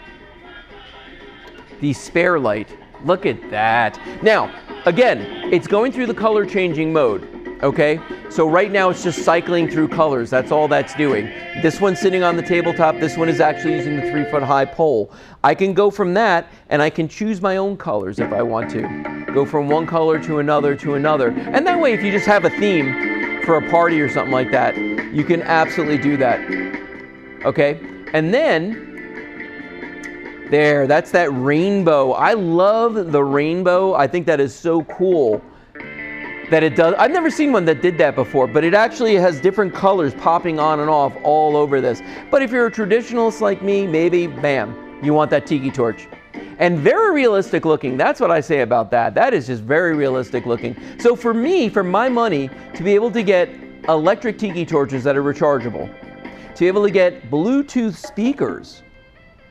The spare light. Look at that. Now, again, it's going through the color changing mode, okay? So right now it's just cycling through colors. That's all that's doing. This one's sitting on the tabletop. This one is actually using the 3-foot high pole. I can go from that and I can choose my own colors if I want to. Go from one color to another to another. And that way, if you just have a theme for a party or something like that, you can absolutely do that. Okay? And then, there, that's that rainbow. I love the rainbow. I think that is so cool that it does. I've never seen one that did that before, but it actually has different colors popping on and off all over this. But if you're a traditionalist like me, maybe, bam, you want that tiki torch. And very realistic looking. That's what I say about that. That is just very realistic looking. So for me, for my money, to be able to get electric tiki torches that are rechargeable, to be able to get Bluetooth speakers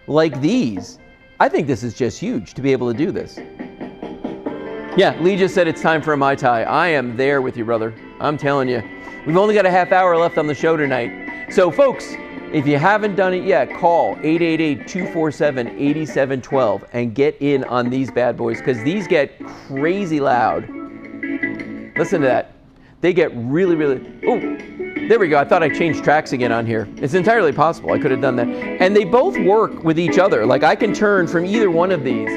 like these, I think this is just huge to be able to do this. Yeah, Lee just said it's time for a Mai Tai. I am there with you, brother. I'm telling you. We've only got a half hour left on the show tonight. So folks, if you haven't done it yet, call 888-247-8712 and get in on these bad boys, because these get crazy loud. Listen to that. They get really, really... Oh, there we go. I thought I changed tracks again on here. It's entirely possible. I could have done that. And they both work with each other. Like, I can turn from either one of these.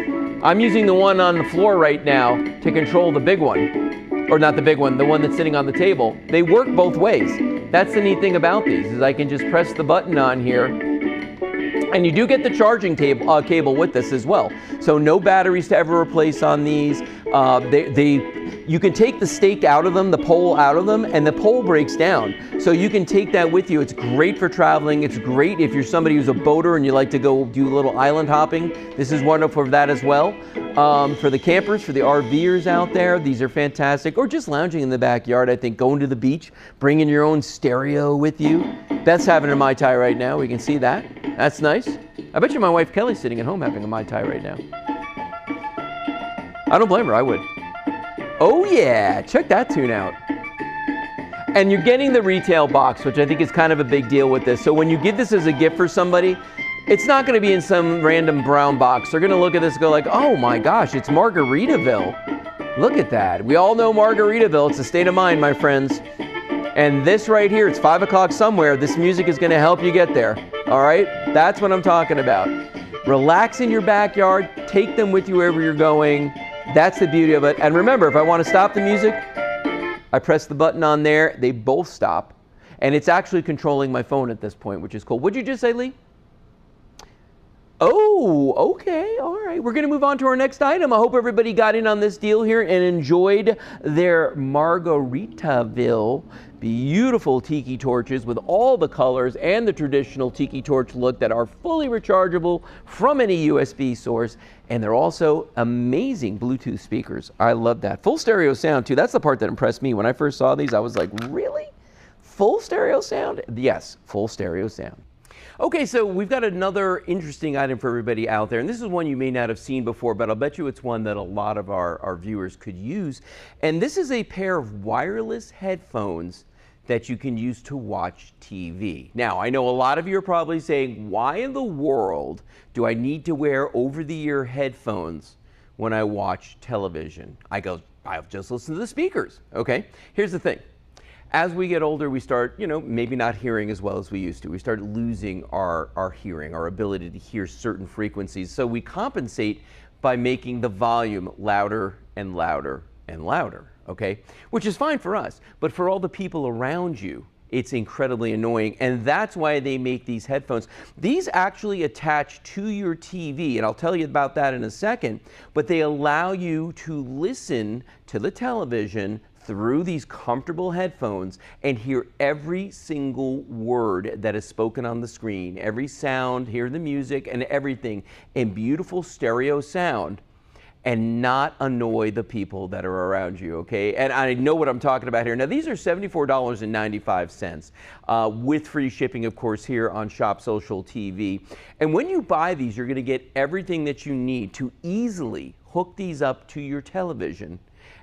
I'm using the one on the floor right now to control the big one. Or not the big one, the one that's sitting on the table. They work both ways. That's the neat thing about these, is I can just press the button on here. And you do get the charging cable with this as well. So no batteries to ever replace on these. You can take the stake out of them, the pole out of them, and the pole breaks down. So you can take that with you. It's great for traveling. It's great if you're somebody who's a boater and you like to go do a little island hopping. This is wonderful for that as well. For the campers, for the RVers out there, these are fantastic. Or just lounging in the backyard, I think, going to the beach, bringing your own stereo with you. Beth's having a Mai Tai right now. We can see that. That's nice. I bet you my wife Kelly's sitting at home having a Mai Tai right now. I don't blame her. I would. Oh yeah, check that tune out. And you're getting the retail box, which I think is kind of a big deal with this. So when you give this as a gift for somebody, it's not going to be in some random brown box. They're going to look at this and go like, oh my gosh, it's Margaritaville. Look at that. We all know Margaritaville. It's a state of mind, my friends. And this right here, it's 5 o'clock somewhere. This music is going to help you get there. All right? That's what I'm talking about. Relax in your backyard. Take them with you wherever you're going. That's the beauty of it. And remember, if I want to stop the music, I press the button on there. They both stop. And it's actually controlling my phone at this point, which is cool. What'd you just say, Lee? Oh, okay. All right. We're going to move on to our next item. I hope everybody got in on this deal here and enjoyed their Margaritaville beautiful tiki torches with all the colors and the traditional tiki torch look that are fully rechargeable from any USB source. And they're also amazing Bluetooth speakers. I love that. Full stereo sound, too. That's the part that impressed me. When I first saw these, I was like, really? Full stereo sound? Yes, full stereo sound. Okay, so we've got another interesting item for everybody out there, and this is one you may not have seen before, but I'll bet you it's one that a lot of our viewers could use. And this is a pair of wireless headphones that you can use to watch TV. Now, I know a lot of you are probably saying, why in the world do I need to wear over-the-ear headphones when I watch television? I go, I'll just listen to the speakers, okay? Here's the thing. As we get older, we start, maybe not hearing as well as we used to. We start losing our hearing, our ability to hear certain frequencies. So we compensate by making the volume louder and louder and louder, okay? Which is fine for us, but for all the people around you, it's incredibly annoying, and that's why they make these headphones. These actually attach to your TV, and I'll tell you about that in a second, but they allow you to listen to the television through these comfortable headphones and hear every single word that is spoken on the screen, every sound, hear the music and everything in beautiful stereo sound, and not annoy the people that are around you, okay? And I know what I'm talking about here. Now, these are $74.95 with free shipping, of course, here on Shop Social TV. And when you buy these, you're gonna get everything that you need to easily hook these up to your television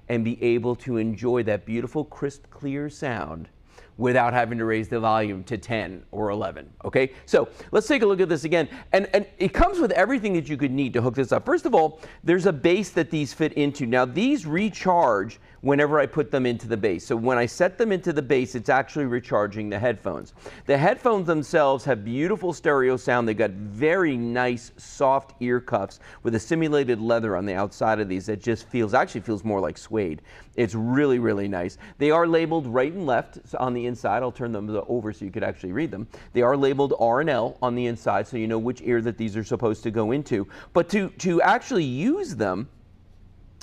and be able to enjoy that beautiful, crisp, clear sound without having to raise the volume to 10 or 11, okay? So let's take a look at this again. And it comes with everything that you could need to hook this up. First of all, there's a base that these fit into. Now, these recharge whenever I put them into the base. So when I set them into the base, it's actually recharging the headphones. The headphones themselves have beautiful stereo sound. They've got very nice, soft ear cuffs with a simulated leather on the outside of these that just actually feels more like suede. It's really, really nice. They are labeled right and left on the inside. I'll turn them over so you could actually read them. They are labeled R and L on the inside, so you know which ear that these are supposed to go into. But to actually use them,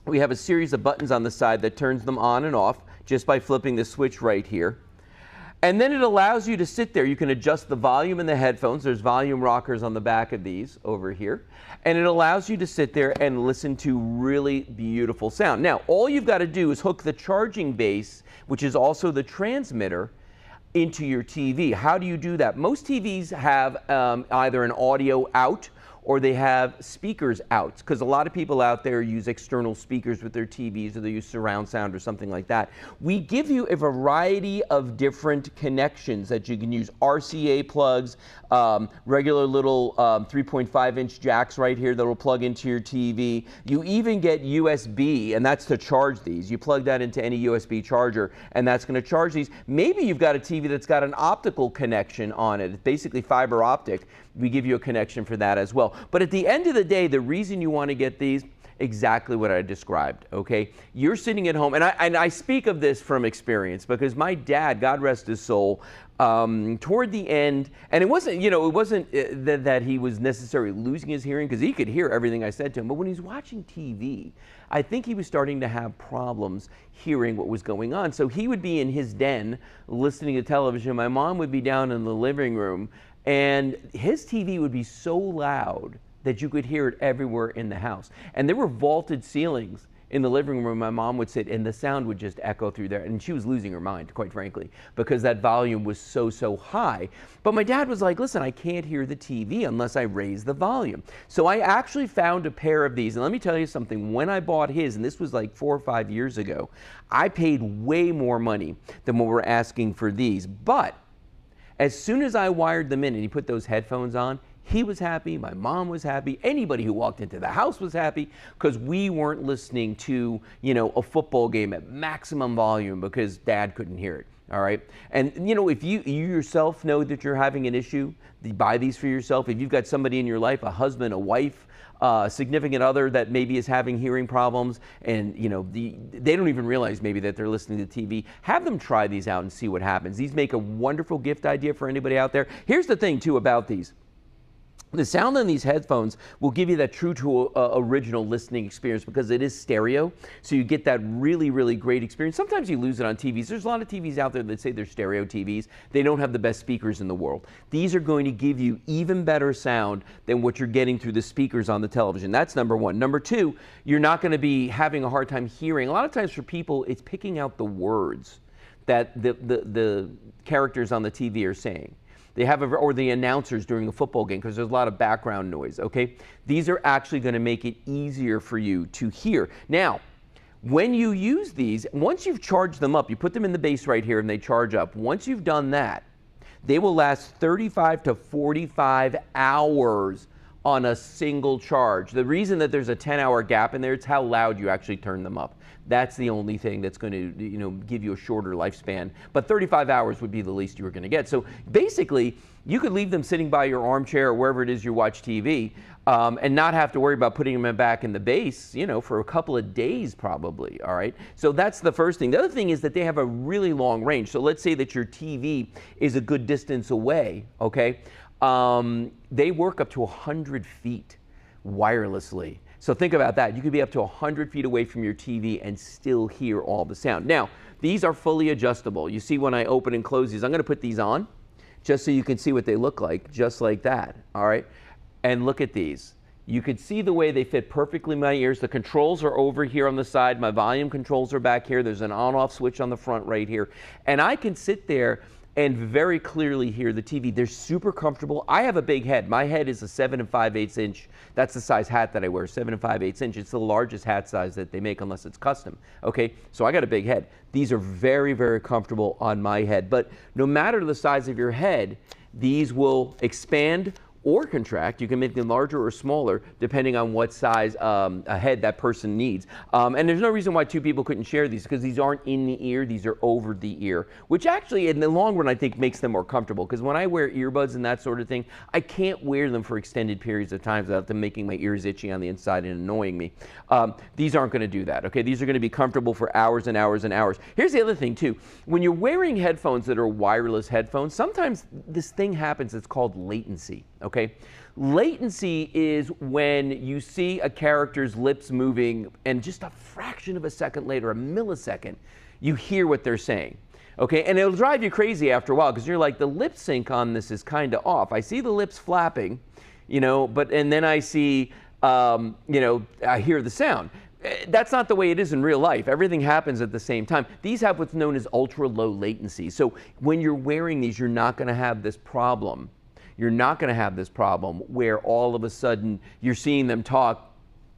we have a series of buttons on the side that turns them on and off just by flipping the switch right here. And then it allows you to sit there. You can adjust the volume in the headphones. There's volume rockers on the back of these over here. And it allows you to sit there and listen to really beautiful sound. Now, all you've got to do is hook the charging base, which is also the transmitter, into your TV. How do you do that? Most TVs have either an audio out or they have speakers out, because a lot of people out there use external speakers with their TVs, or they use surround sound or something like that. We give you a variety of different connections that you can use. RCA plugs, regular little 3.5-inch jacks right here that will plug into your TV. You even get USB, and that's to charge these. You plug that into any USB charger, and that's going to charge these. Maybe you've got a TV that's got an optical connection on it. It's basically fiber optic. We give you a connection for that as well. But at the end of the day, the reason you want to get these, exactly what I described, okay? You're sitting at home, and I speak of this from experience because my dad, God rest his soul, toward the end, and it wasn't, that he was necessarily losing his hearing, because he could hear everything I said to him, but when he's watching TV, I think he was starting to have problems hearing what was going on. So he would be in his den listening to television. My mom would be down in the living room, and his TV would be so loud that you could hear it everywhere in the house. And there were vaulted ceilings in the living room. My mom would sit, and the sound would just echo through there. And she was losing her mind, quite frankly, because that volume was so high. But my dad was like, listen, I can't hear the TV unless I raise the volume. So I actually found a pair of these. And let me tell you something, when I bought his, and this was like 4 or 5 years ago, I paid way more money than what we're asking for these. But As soon as I wired them in and he put those headphones on, he was happy, my mom was happy, anybody who walked into the house was happy, because we weren't listening to, a football game at maximum volume because Dad couldn't hear it. All right. And if you yourself know that you're having an issue, buy these for yourself. If you've got somebody in your life, a husband, a wife, significant other that maybe is having hearing problems, and they don't even realize maybe that they're listening to TV, have them try these out and see what happens. These make a wonderful gift idea for anybody out there. Here's the thing too about these. The sound on these headphones will give you that true to original listening experience because it is stereo, so you get that really, really great experience. Sometimes you lose it on TVs. There's a lot of TVs out there that say they're stereo TVs. They don't have the best speakers in the world. These are going to give you even better sound than what you're getting through the speakers on the television. That's number one. Number two, you're not going to be having a hard time hearing. A lot of times for people, it's picking out the words that the characters on the TV are saying. They have, or the announcers during a football game, because there's a lot of background noise, okay? These are actually going to make it easier for you to hear. Now, when you use these, once you've charged them up, you put them in the base right here and they charge up. Once you've done that, they will last 35 to 45 hours on a single charge. The reason that there's a 10-hour gap in there, it's how loud you actually turn them up. That's the only thing that's going to give you a shorter lifespan. But 35 hours would be the least you were going to get. So basically, you could leave them sitting by your armchair or wherever it is you watch TV and not have to worry about putting them back in the base, for a couple of days probably, all right? So that's the first thing. The other thing is that they have a really long range. So let's say that your TV is a good distance away, okay? They work up to 100 feet wirelessly. So think about that. You could be up to 100 feet away from your TV and still hear all the sound. Now, these are fully adjustable. You see when I open and close these, I'm going to put these on just so you can see what they look like, just like that, all right? And look at these. You can see the way they fit perfectly in my ears. The controls are over here on the side. My volume controls are back here. There's an on-off switch on the front right here. And I can sit there and very clearly hear the TV. They're super comfortable. I have a big head. My head is a 7 5/8 inch. That's the size hat that I wear, 7 5/8 inch. It's the largest hat size that they make unless it's custom. Okay, so I got a big head. These are very, very comfortable on my head. But no matter the size of your head, these will expand or contract. You can make them larger or smaller depending on what size a head that person needs. And there's no reason why two people couldn't share these, because these aren't in the ear, these are over the ear, which actually in the long run I think makes them more comfortable, because when I wear earbuds and that sort of thing, I can't wear them for extended periods of time without them making my ears itchy on the inside and annoying me. These aren't going to do that, okay? These are going to be comfortable for hours and hours and hours. Here's the other thing too. When you're wearing headphones that are wireless headphones, sometimes this thing happens, it's called latency. Okay, latency is when you see a character's lips moving and just a fraction of a second later, a millisecond, you hear what they're saying. Okay, and it'll drive you crazy after a while because you're like, the lip sync on this is kind of off. I see the lips flapping, and then I see, I hear the sound. That's not the way it is in real life. Everything happens at the same time. These have what's known as ultra low latency. So when you're wearing these, you're not going to have this problem. You're not going to have this problem where all of a sudden you're seeing them talk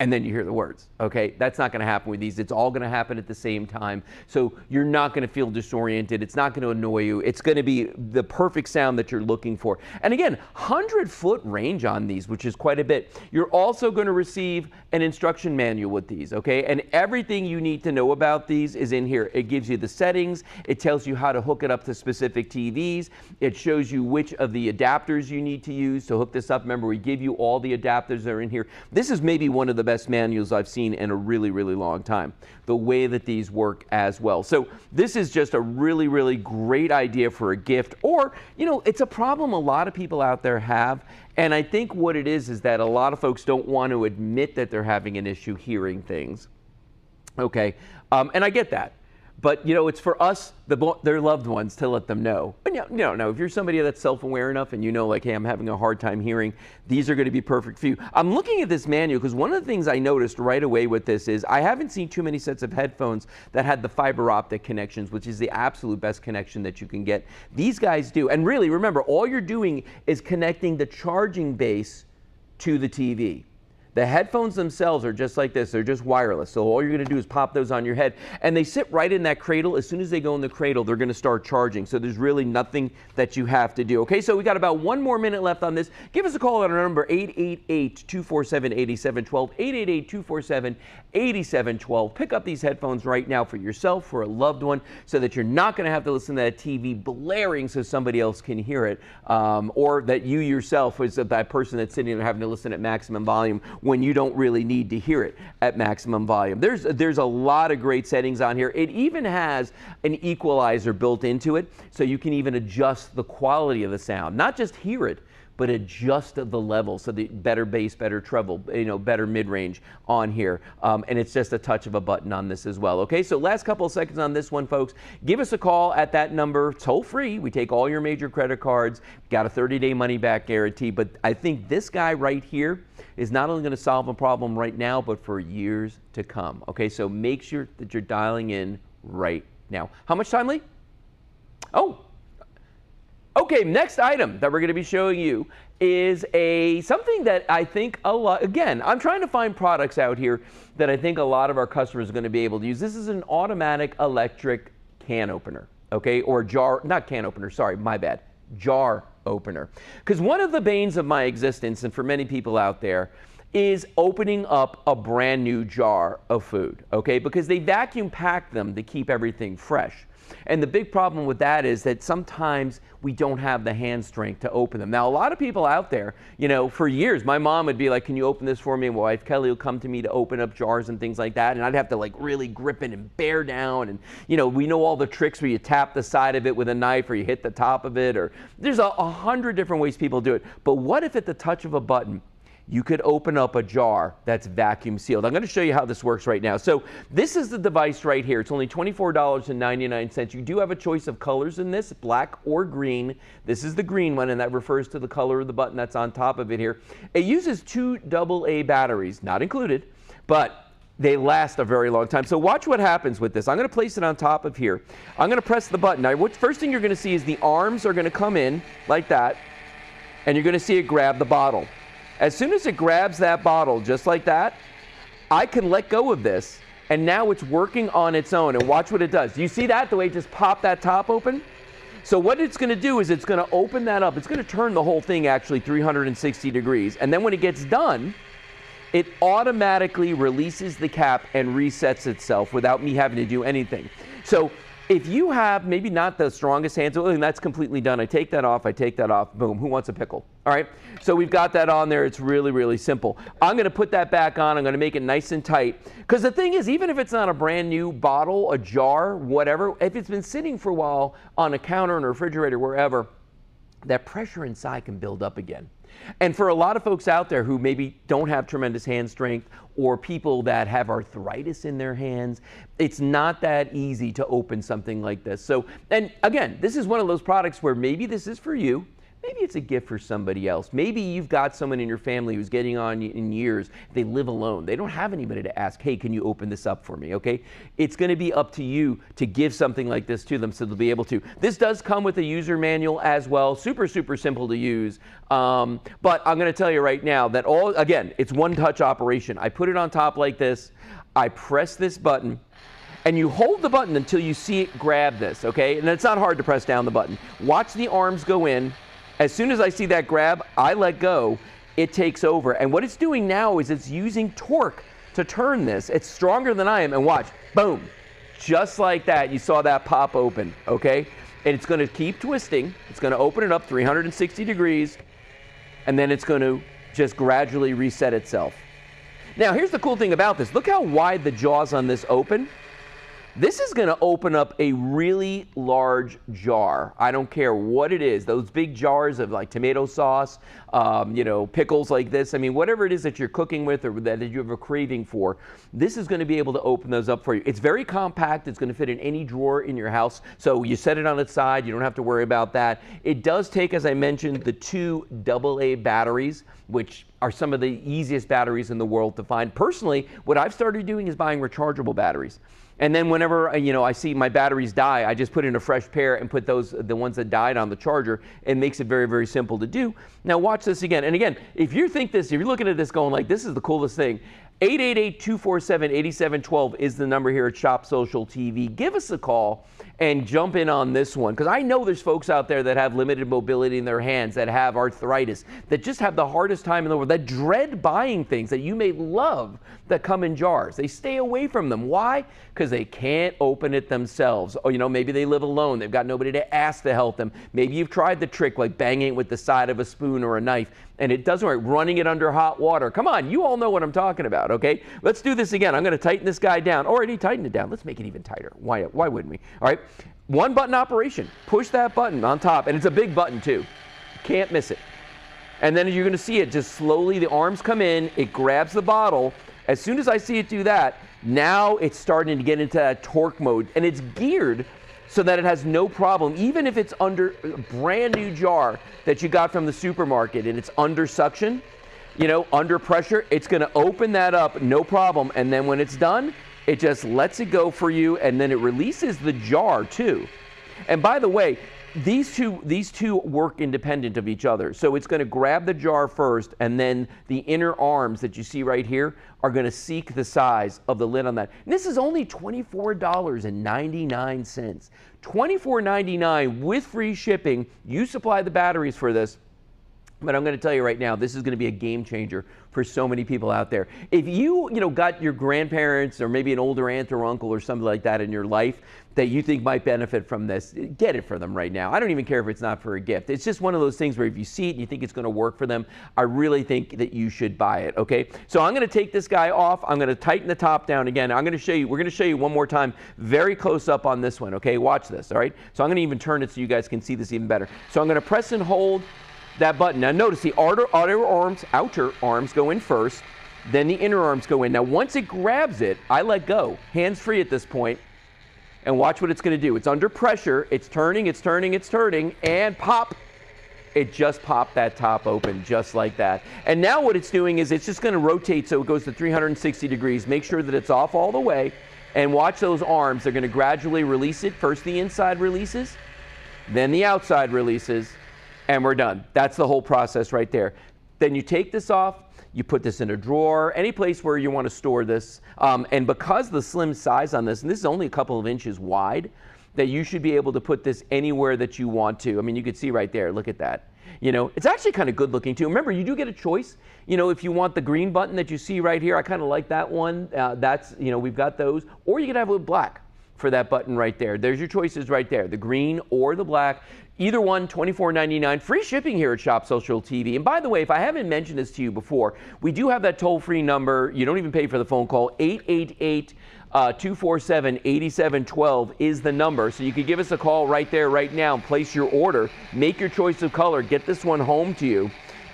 and then you hear the words, okay? That's not going to happen with these. It's all going to happen at the same time. So you're not going to feel disoriented. It's not going to annoy you. It's going to be the perfect sound that you're looking for. And again, 100-foot range on these, which is quite a bit. You're also going to receive an instruction manual with these, okay? And everything you need to know about these is in here. It gives you the settings. It tells you how to hook it up to specific TVs. It shows you which of the adapters you need to use to hook this up. Remember, we give you all the adapters that are in here. This is maybe one of the best manuals I've seen in a really, really long time, the way that these work as well. So this is just a really, really great idea for a gift, or, it's a problem a lot of people out there have. And I think what it is that a lot of folks don't want to admit that they're having an issue hearing things. Okay. And I get that. But, it's for us, their loved ones, to let them know. But no, if you're somebody that's self-aware enough and like, hey, I'm having a hard time hearing, these are going to be perfect for you. I'm looking at this manual because one of the things I noticed right away with this is I haven't seen too many sets of headphones that had the fiber optic connections, which is the absolute best connection that you can get. These guys do. And really, remember, all you're doing is connecting the charging base to the TV. The headphones themselves are just like this. They're just wireless. So all you're going to do is pop those on your head, and they sit right in that cradle. As soon as they go in the cradle, they're going to start charging. So there's really nothing that you have to do. Okay, so we got about 1 more minute left on this. Give us a call at our number 888-247-8712, 888-247-8712. Pick up these headphones right now for yourself, for a loved one, so that you're not going to have to listen to that TV blaring so somebody else can hear it, or that you yourself is that person that's sitting there having to listen at maximum volume when you don't really need to hear it at maximum volume. There's a lot of great settings on here. It even has an equalizer built into it, so you can even adjust the quality of the sound. Not just hear it, but adjust the level, so the better bass, better treble, better mid-range on here. And it's just a touch of a button on this as well. Okay, so last couple of seconds on this one, folks. Give us a call at that number, toll free. We take all your major credit cards, got a 30-day money-back guarantee. But I think this guy right here is not only going to solve a problem right now, but for years to come. Okay, so make sure that you're dialing in right now. How much time, Lee? Oh. Okay, next item that we're going to be showing you is something that I think a lot, again, I'm trying to find products out here that I think a lot of our customers are going to be able to use. This is an automatic electric can opener, okay, or jar, not can opener, sorry, my bad, jar opener. Because one of the banes of my existence, and for many people out there, is opening up a brand new jar of food, okay, because they vacuum pack them to keep everything fresh. And the big problem with that is that sometimes we don't have the hand strength to open them. Now, a lot of people out there, for years, my mom would be like, can you open this for me? And my wife, Kelly, will come to me to open up jars and things like that. And I'd have to like really grip it and bear down. And, we know all the tricks where you tap the side of it with a knife or you hit the top of it, or there's 100 different ways people do it. But what if at the touch of a button, you could open up a jar that's vacuum sealed? I'm going to show you how this works right now. So this is the device right here. It's only $24.99. You do have a choice of colors in this, black or green. This is the green one, and that refers to the color of the button that's on top of it here. It uses 2 AA batteries, not included, but they last a very long time. So watch what happens with this. I'm going to place it on top of here. I'm going to press the button. Now, first thing you're going to see is the arms are going to come in like that, and you're going to see it grab the bottle. As soon as it grabs that bottle, just like that, I can let go of this, and now it's working on its own. And watch what it does. Do you see that, the way it just popped that top open? So what it's going to do is it's going to open that up. It's going to turn the whole thing actually 360 degrees. And then when it gets done, it automatically releases the cap and resets itself without me having to do anything. So if you have maybe not the strongest hands, and that's completely done. I take that off, boom, who wants a pickle? All right, so we've got that on there. It's really, really simple. I'm going to put that back on. I'm going to make it nice and tight. Because the thing is, even if it's not a brand new bottle, a jar, whatever, if it's been sitting for a while on a counter, in a refrigerator, wherever, that pressure inside can build up again. And for a lot of folks out there who maybe don't have tremendous hand strength, or people that have arthritis in their hands, it's not that easy to open something like this. So, and again, this is one of those products where maybe this is for you. Maybe it's a gift for somebody else. Maybe you've got someone in your family who's getting on in years. They live alone. They don't have anybody to ask, hey, can you open this up for me, okay? It's going to be up to you to give something like this to them so they'll be able to. This does come with a user manual as well. Super, super simple to use. But I'm going to tell you right now that again, it's one-touch operation. I put it on top like this. I press this button. And you hold the button until you see it grab this, okay? And it's not hard to press down the button. Watch the arms go in. As soon as I see that grab, I let go, it takes over. And what it's doing now is it's using torque to turn this. It's stronger than I am. And watch, boom, just like that, you saw that pop open, okay? And it's going to keep twisting. It's going to open it up 360 degrees, and then it's going to just gradually reset itself. Now, here's the cool thing about this. Look how wide the jaws on this open. This is going to open up a really large jar. I don't care what it is. Those big jars of like tomato sauce, pickles like this. I mean, whatever it is that you're cooking with or that you have a craving for, this is going to be able to open those up for you. It's very compact. It's going to fit in any drawer in your house. So you set it on its side. You don't have to worry about that. It does take, as I mentioned, the 2 AA batteries, which are some of the easiest batteries in the world to find. Personally, what I've started doing is buying rechargeable batteries. And then whenever I see my batteries die, I just put in a fresh pair and put the ones that died on the charger. It makes it very, very simple to do. Now watch this again. And again, if you're looking at this going like, this is the coolest thing, 888-247-8712 is the number here at Shop Social TV. Give us a call and jump in on this one, because I know there's folks out there that have limited mobility in their hands, that have arthritis, that just have the hardest time in the world, that dread buying things that you may love that come in jars. They stay away from them. Why? Because they can't open it themselves. Or maybe they live alone. They've got nobody to ask to help them. Maybe you've tried the trick like banging it with the side of a spoon or a knife, and it doesn't work. Running it under hot water. Come on, you all know what I'm talking about, okay? Let's do this again. I'm going to tighten this guy down. Already tightened it down. Let's make it even tighter. Why wouldn't we? All right, one button operation. Push that button on top, and it's a big button too. Can't miss it. And then you're going to see it just slowly, the arms come in, it grabs the bottle. As soon as I see it do that, now it's starting to get into that torque mode, and it's geared so that it has no problem, even if it's under a brand new jar that you got from the supermarket and it's under suction, under pressure, it's going to open that up, no problem. And then when it's done, it just lets it go for you, and then it releases the jar too. And by the way, these two work independent of each other. So it's going to grab the jar first, and then the inner arms that you see right here are going to seek the size of the lid on that. And this is only $24.99. $24.99 with free shipping. You supply the batteries for this. But I'm going to tell you right now, this is going to be a game changer for so many people out there. If you got your grandparents or maybe an older aunt or uncle or something like that in your life that you think might benefit from this, get it for them right now. I don't even care if it's not for a gift. It's just one of those things where if you see it and you think it's going to work for them, I really think that you should buy it, okay? So I'm going to take this guy off. I'm going to tighten the top down again. We're going to show you one more time, very close up on this one, okay? Watch this, all right? So I'm going to even turn it so you guys can see this even better. So I'm going to press and hold that button. Now notice the outer arms go in first, then the inner arms go in. Now once it grabs it, I let go, hands free at this point, and watch what it's going to do. It's under pressure, it's turning, and pop! It just popped that top open just like that. And now what it's doing is it's just going to rotate so it goes to 360 degrees. Make sure that it's off all the way, and watch those arms. They're going to gradually release it. First the inside releases, then the outside releases, and we're done. That's the whole process right there. Then you take this off, you put this in a drawer, any place where you want to store this. And because the slim size on this, and this is only a couple of inches wide, that you should be able to put this anywhere that you want to. I mean, you can see right there, look at that. It's actually kind of good looking too. Remember, you do get a choice. If you want the green button that you see right here, I kind of like that one. We've got those. Or you could have it with black for that button right there. There's your choices right there, the green or the black. Either one, $24.99. Free shipping here at Shop Social TV. And by the way, if I haven't mentioned this to you before, we do have that toll-free number. You don't even pay for the phone call. 888-247-8712 is the number. So you could give us a call right there, right now, place your order, make your choice of color, get this one home to you.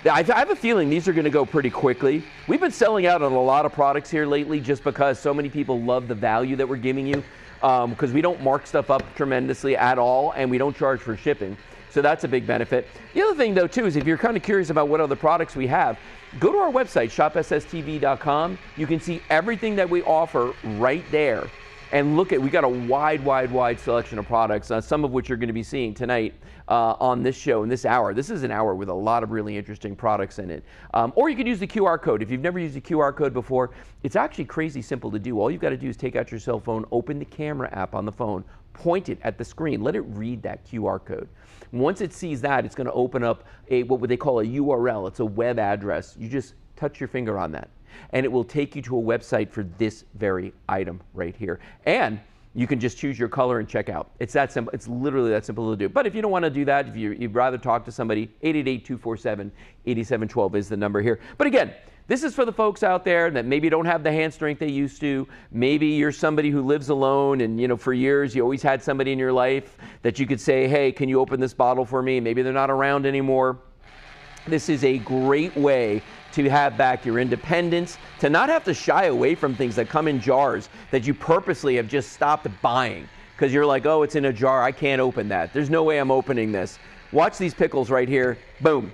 I have a feeling these are going to go pretty quickly. We've been selling out on a lot of products here lately just because so many people love the value that we're giving you. Because we don't mark stuff up tremendously at all, and we don't charge for shipping. So that's a big benefit. The other thing, though, too, is if you're kind of curious about what other products we have, go to our website, shopsstv.com. You can see everything that we offer right there. And look we got a wide selection of products, some of which you're going to be seeing tonight on this show in this hour. This is an hour with a lot of really interesting products in it. Or you could use the QR code. If you've never used the QR code before, it's actually crazy simple to do. All you've got to do is take out your cell phone, open the camera app on the phone, point it at the screen, let it read that QR code. Once it sees that, it's going to open up what would they call a URL. It's a web address. You just touch your finger on that, and it will take you to a website for this very item right here. And you can just choose your color and check out. It's that simple. It's literally that simple to do. But if you don't want to do that, if you'd rather talk to somebody, 888-247-8712 is the number here. But again, this is for the folks out there that maybe don't have the hand strength they used to. Maybe you're somebody who lives alone and, for years you always had somebody in your life that you could say, hey, can you open this bottle for me? Maybe they're not around anymore. This is a great way to have back your independence, to not have to shy away from things that come in jars that you purposely have just stopped buying because you're like, oh, it's in a jar, I can't open that. There's no way I'm opening this. Watch these pickles right here. Boom.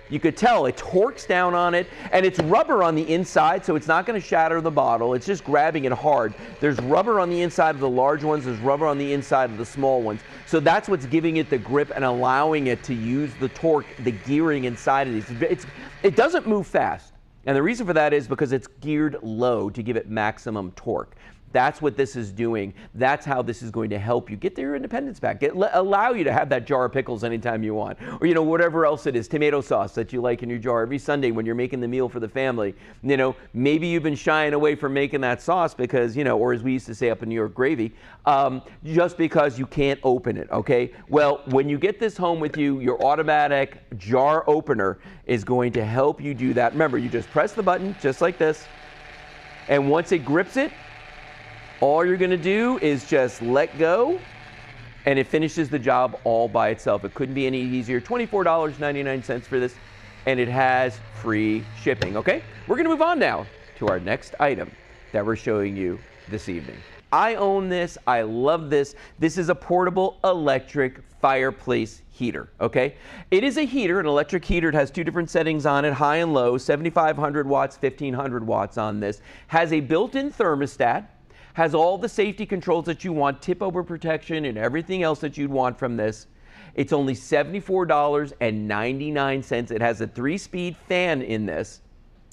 You could tell it torques down on it, and it's rubber on the inside, so it's not going to shatter the bottle. It's just grabbing it hard. There's rubber on the inside of the large ones. There's rubber on the inside of the small ones. So that's what's giving it the grip and allowing it to use the torque, the gearing inside of these. It doesn't move fast, and the reason for that is because it's geared low to give it maximum torque. That's what this is doing. That's how this is going to help you get your independence back. Allow you to have that jar of pickles anytime you want. Or, whatever else it is, tomato sauce that you like in your jar every Sunday when you're making the meal for the family. Maybe you've been shying away from making that sauce because, or as we used to say up in New York, gravy, just because you can't open it, okay? Well, when you get this home with you, your automatic jar opener is going to help you do that. Remember, you just press the button just like this, and once it grips it, all you're going to do is just let go, and it finishes the job all by itself. It couldn't be any easier. $24.99 for this, and it has free shipping, okay? We're going to move on now to our next item that we're showing you this evening. I own this. I love this. This is a portable electric fireplace heater, okay? It is a heater, an electric heater. It has two different settings on it, high and low, 7,500 watts, 1,500 watts on this. Has a built-in thermostat. Has all the safety controls that you want, tip over protection and everything else that you'd want from this. It's only $74.99. It has a 3-speed fan in this,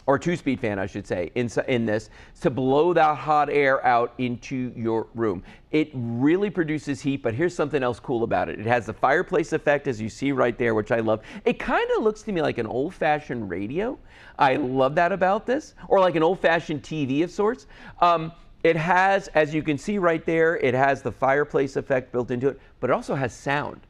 or 2-speed fan, I should say, in this, to blow that hot air out into your room. It really produces heat, but here's something else cool about it. It has the fireplace effect, as you see right there, which I love. It kind of looks to me like an old-fashioned radio. I love that about this, or like an old-fashioned TV of sorts. It has, as you can see right there, it has the fireplace effect built into it, but it also has sound.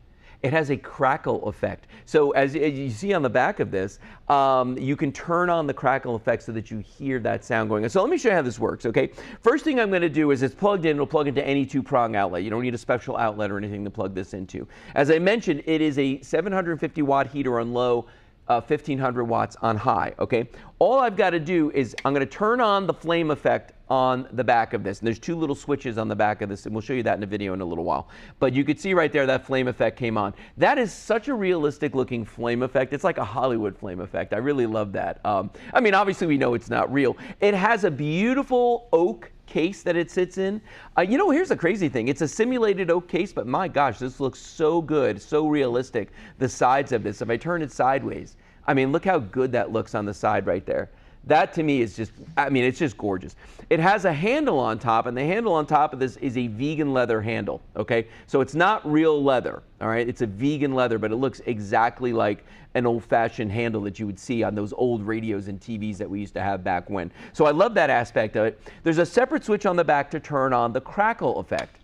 It has a crackle effect. So as you see on the back of this, you can turn on the crackle effect so that you hear that sound going on. So let me show you how this works, okay? First thing I'm going to do is it's plugged in. It'll plug into any 2-prong outlet. You don't need a special outlet or anything to plug this into. As I mentioned, it is a 750-watt heater on low, 1,500 watts on high, okay? All I've got to do is I'm going to turn on the flame effect on the back of this. And there's 2 little switches on the back of this, and we'll show you that in a video in a little while. But you could see right there that flame effect came on. That is such a realistic looking flame effect. It's like a Hollywood flame effect. I really love that. I mean, obviously we know it's not real. It has a beautiful oak case that it sits in. Here's the crazy thing. It's a simulated oak case, but my gosh, this looks so good, so realistic. The sides of this, if I turn it sideways, I mean, look how good that looks on the side right there. That to me is just, it's just gorgeous. It has a handle on top, and the handle on top of this is a vegan leather handle, okay? So it's not real leather, all right? It's a vegan leather, but it looks exactly like an old-fashioned handle that you would see on those old radios and TVs that we used to have back when. So I love that aspect of it. There's a separate switch on the back to turn on the crackle effect.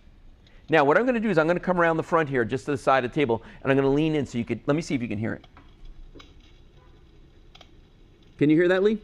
Now, what I'm going to do is I'm going to come around the front here, just to the side of the table, and I'm going to lean in so you could, let me see if you can hear it. Can you hear that, Lee?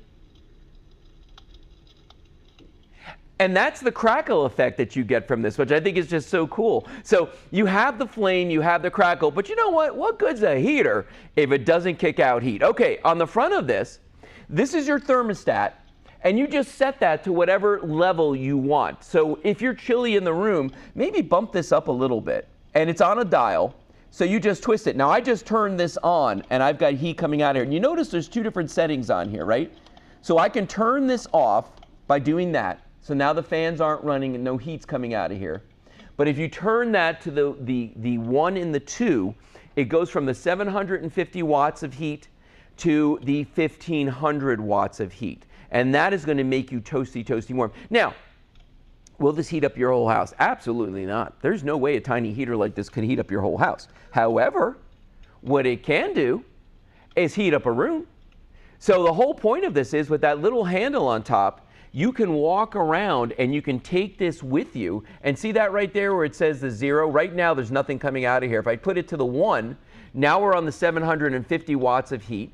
And that's the crackle effect that you get from this, which I think is just so cool. So you have the flame, you have the crackle, but you know what? What good's a heater if it doesn't kick out heat? Okay, on the front of this, this is your thermostat, and you just set that to whatever level you want. So if you're chilly in the room, maybe bump this up a little bit. And it's on a dial, so you just twist it. Now I just turned this on, and I've got heat coming out here. And you notice there's 2 different settings on here, right? So I can turn this off by doing that. So now the fans aren't running and no heat's coming out of here. But if you turn that to the 1 and the 2, it goes from the 750 watts of heat to the 1,500 watts of heat. And that is going to make you toasty, toasty warm. Now, will this heat up your whole house? Absolutely not. There's no way a tiny heater like this can heat up your whole house. However, what it can do is heat up a room. So the whole point of this is with that little handle on top, you can walk around and you can take this with you, and see that right there where it says the 0? Right now there's nothing coming out of here. If I put it to the 1, now we're on the 750 watts of heat,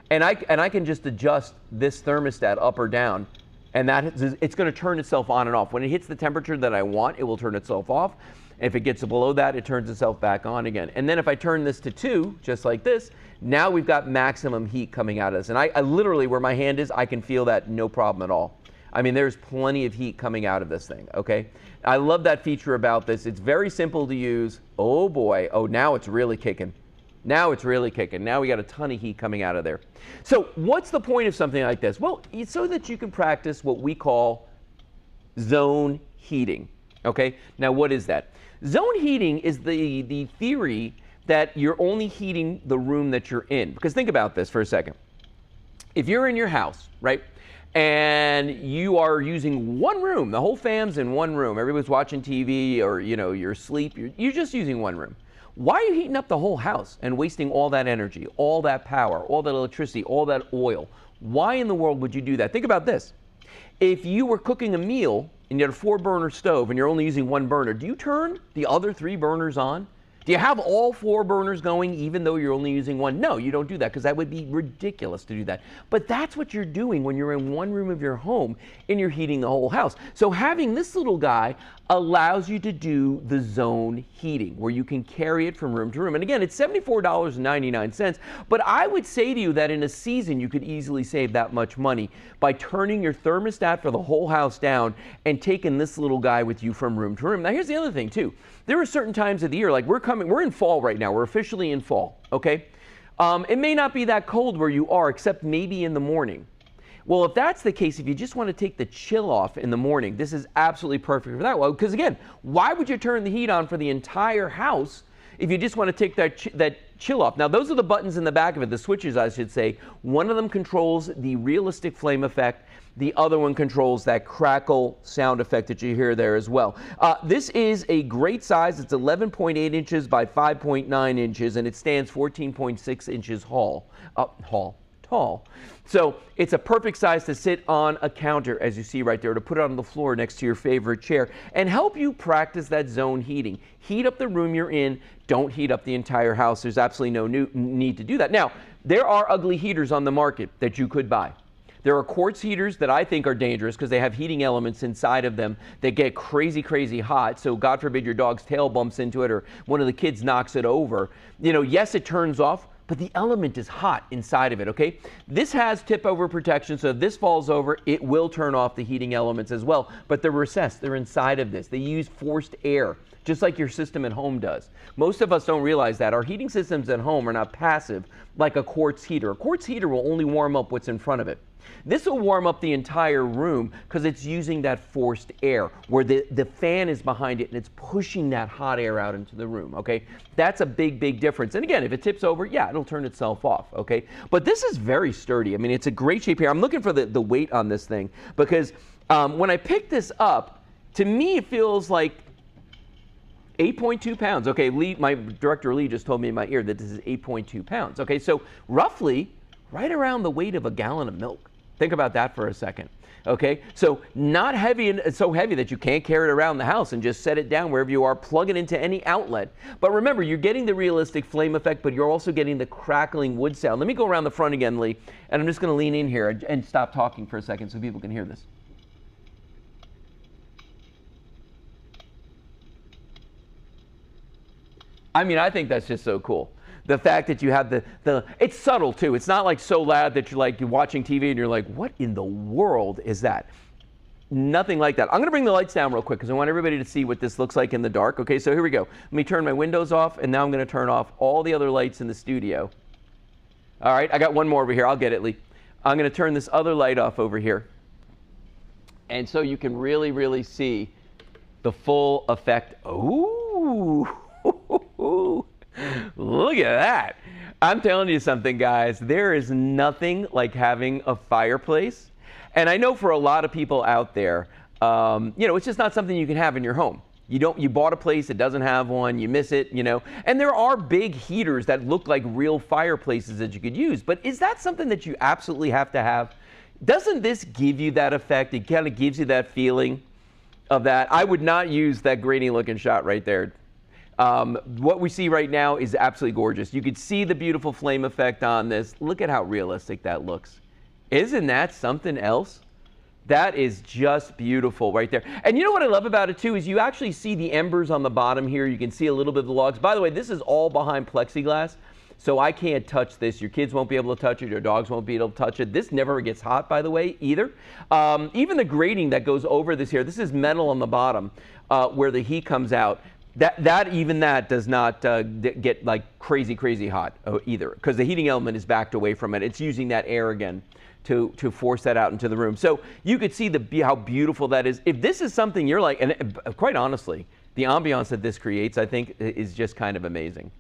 and I can just adjust this thermostat up or down, and it's going to turn itself on and off. When it hits the temperature that I want, it will turn itself off. If it gets below that, it turns itself back on again. And then if I turn this to 2, just like this, now we've got maximum heat coming out of this. And I literally, where my hand is, I can feel that no problem at all. I mean, there's plenty of heat coming out of this thing, okay? I love that feature about this. It's very simple to use. Oh boy, oh, now it's really kicking. Now it's really kicking. Now we got a ton of heat coming out of there. So what's the point of something like this? Well, it's so that you can practice what we call zone heating. Okay, now what is that? Zone heating is the theory that you're only heating the room that you're in. Because think about this for a second. If you're in your house, right, and you are using one room, the whole fam's in one room, everybody's watching TV, or you're asleep, you're just using one room. Why are you heating up the whole house and wasting all that energy, all that power, all that electricity, all that oil? Why in the world would you do that? Think about this. If you were cooking a meal and you had a 4-burner stove and you're only using one burner, do you turn the other 3 burners on? Do you have all 4 burners going even though you're only using one? No, you don't do that, because that would be ridiculous to do that. But that's what you're doing when you're in one room of your home and you're heating the whole house. So having this little guy allows you to do the zone heating, where you can carry it from room to room. And again, it's $74.99, but I would say to you that in a season you could easily save that much money by turning your thermostat for the whole house down and taking this little guy with you from room to room. Now here's the other thing too. There are certain times of the year, like we're in fall right now. We're officially in fall, okay? It may not be that cold where you are, except maybe in the morning. Well, if that's the case, if you just want to take the chill off in the morning, this is absolutely perfect for that. Well, because again, why would you turn the heat on for the entire house if you just want to take that chill off? Now, those are the buttons in the back of it, the switches, I should say. One of them controls the realistic flame effect. The other one controls that crackle sound effect that you hear there as well. This is a great size. It's 11.8 inches by 5.9 inches, and it stands 14.6 inches tall. So it's a perfect size to sit on a counter, as you see right there, to put it on the floor next to your favorite chair and help you practice that zone heating. Heat up the room you're in. Don't heat up the entire house. There's absolutely no need to do that. Now, there are ugly heaters on the market that you could buy. There are quartz heaters that I think are dangerous because they have heating elements inside of them that get crazy, crazy hot. So God forbid your dog's tail bumps into it or one of the kids knocks it over. Yes, it turns off, but the element is hot inside of it, okay? This has tip over protection, so if this falls over, it will turn off the heating elements as well. But they're recessed, they're inside of this. They use forced air, just like your system at home does. Most of us don't realize that. Our heating systems at home are not passive like a quartz heater. A quartz heater will only warm up what's in front of it. This will warm up the entire room because it's using that forced air where the fan is behind it and it's pushing that hot air out into the room, okay? That's a big, big difference. And again, if it tips over, yeah, it'll turn itself off, okay? But this is very sturdy. I mean, it's a great shape here. I'm looking for the weight on this thing because when I pick this up, to me it feels like 8.2 pounds. Okay, Lee, my director Lee just told me in my ear that this is 8.2 pounds. Okay, so roughly right around the weight of a gallon of milk. Think about that for a second. Okay, so not heavy, and so heavy that you can't carry it around the house and just set it down wherever you are, plug it into any outlet. But remember, you're getting the realistic flame effect, but you're also getting the crackling wood sound. Let me go around the front again, Lee, and I'm just going to lean in here and stop talking for a second so people can hear this. I mean, I think that's just so cool. The fact that you have it's subtle too. It's not like so loud that you're watching TV and you're like, what in the world is that? Nothing like that. I'm gonna bring the lights down real quick because I want everybody to see what this looks like in the dark. Okay, so here we go. Let me turn my windows off, and now I'm gonna turn off all the other lights in the studio. All right, I got one more over here. I'll get it, Lee. I'm gonna turn this other light off over here. And so you can really, really see the full effect. Ooh. Look at that. I'm telling you something, guys. There is nothing like having a fireplace. And I know for a lot of people out there, it's just not something you can have in your home. You bought a place that doesn't have one, you miss it, And there are big heaters that look like real fireplaces that you could use. But is that something that you absolutely have to have? Doesn't this give you that effect? It kind of gives you that feeling of that. I would not use that grainy looking shot right there. What we see right now is absolutely gorgeous. You could see the beautiful flame effect on this. Look at how realistic that looks. Isn't that something else? That is just beautiful right there. And you know what I love about it too is you actually see the embers on the bottom here. You can see a little bit of the logs. By the way, this is all behind plexiglass, so I can't touch this. Your kids won't be able to touch it. Your dogs won't be able to touch it. This never gets hot, by the way, either. Even the grating that goes over this here, this is metal on the bottom where the heat comes out. Even that does not get like crazy hot either, because the heating element is backed away from it. It's using that air again to force that out into the room. So you could see how beautiful that is. If this is something you're like, and quite honestly, the ambiance that this creates, I think, is just kind of amazing.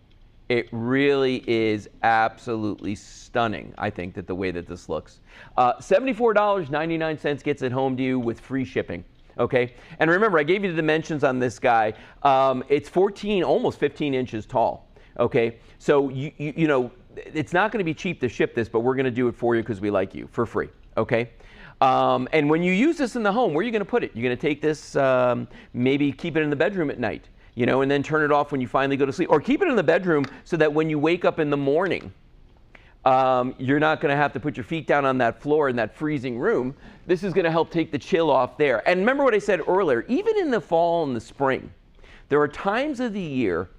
It really is absolutely stunning, I think, that the way that this looks. $74.99 gets it home to you with free shipping. Okay, and remember, I gave you the dimensions on this guy. It's 14, almost 15 inches tall. Okay, so you know, it's not going to be cheap to ship this, but we're going to do it for you because we like you, for free. Okay, and when you use this in the home, where are you going to put it? You're going to take this, maybe keep it in the bedroom at night, you know, and then turn it off when you finally go to sleep, or keep it in the bedroom so that when you wake up in the morning, you're not going to have to put your feet down on that floor in that freezing room. This is going to help take the chill off there. And remember what I said earlier, even in the fall and the spring, there are times of the year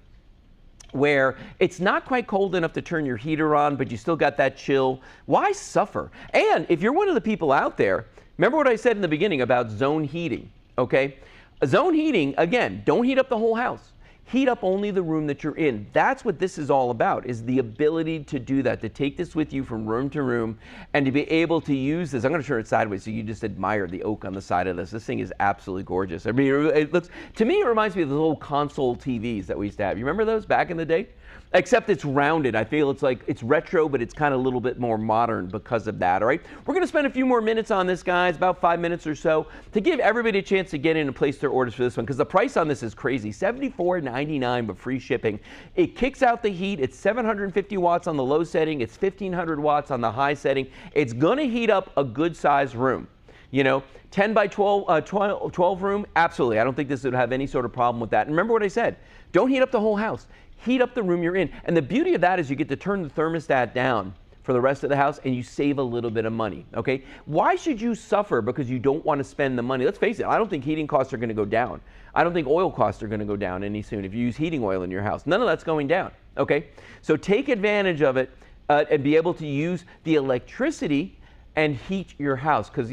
where it's not quite cold enough to turn your heater on, but you still got that chill. Why suffer? And if you're one of the people out there, remember what I said in the beginning about zone heating, okay? Zone heating, again, don't heat up the whole house. Heat up only the room that you're in. That's what this is all about, is the ability to do that, to take this with you from room to room and to be able to use this. I'm going to turn it sideways so you just admire the oak on the side of this. This thing is absolutely gorgeous. I mean, it looks, to me, it reminds me of the little console TVs that we used to have. You remember those back in the day? Except it's rounded. I feel it's like, it's retro, but it's kind of a little bit more modern because of that, all right? We're going to spend a few more minutes on this, guys, about 5 minutes or so, to give everybody a chance to get in and place their orders for this one, because the price on this is crazy. $74.99, but free shipping. It kicks out the heat. It's 750 watts on the low setting. It's 1,500 watts on the high setting. It's going to heat up a good-sized room. You know, 10 by 12 room, absolutely. I don't think this would have any sort of problem with that. And remember what I said, don't heat up the whole house. Heat up the room you're in. And the beauty of that is you get to turn the thermostat down for the rest of the house and you save a little bit of money, okay? Why should you suffer because you don't want to spend the money? Let's face it, I don't think heating costs are going to go down. I don't think oil costs are going to go down any soon if you use heating oil in your house. None of that's going down, okay? So take advantage of it and be able to use the electricity and heat your house, because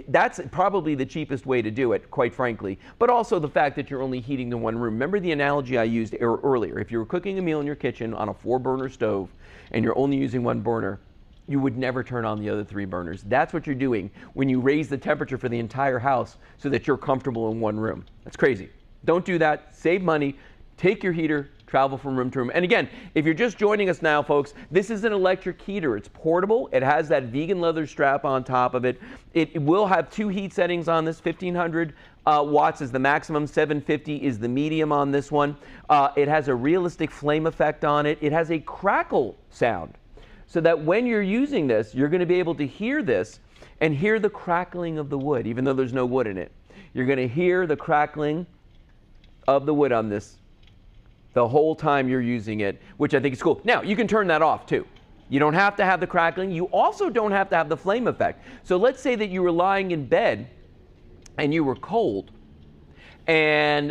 that's probably the cheapest way to do it, quite frankly. But also the fact that you're only heating the one room. Remember the analogy I used earlier. If you were cooking a meal in your kitchen on a 4-burner stove and you're only using one burner, you would never turn on the other 3 burners. That's what you're doing when you raise the temperature for the entire house so that you're comfortable in one room. That's crazy. Don't do that. Save money. Take your heater, travel from room to room. And again, if you're just joining us now, folks, this is an electric heater. It's portable. It has that vegan leather strap on top of it. It will have 2 heat settings on this. 1,500 watts is the maximum. 750 is the medium on this one. It has a realistic flame effect on it. It has a crackle sound, so that when you're using this, you're going to be able to hear this and hear the crackling of the wood, even though there's no wood in it. You're going to hear the crackling of the wood on this the whole time you're using it, which I think is cool. Now, you can turn that off too. You don't have to have the crackling. You also don't have to have the flame effect. So let's say that you were lying in bed and you were cold and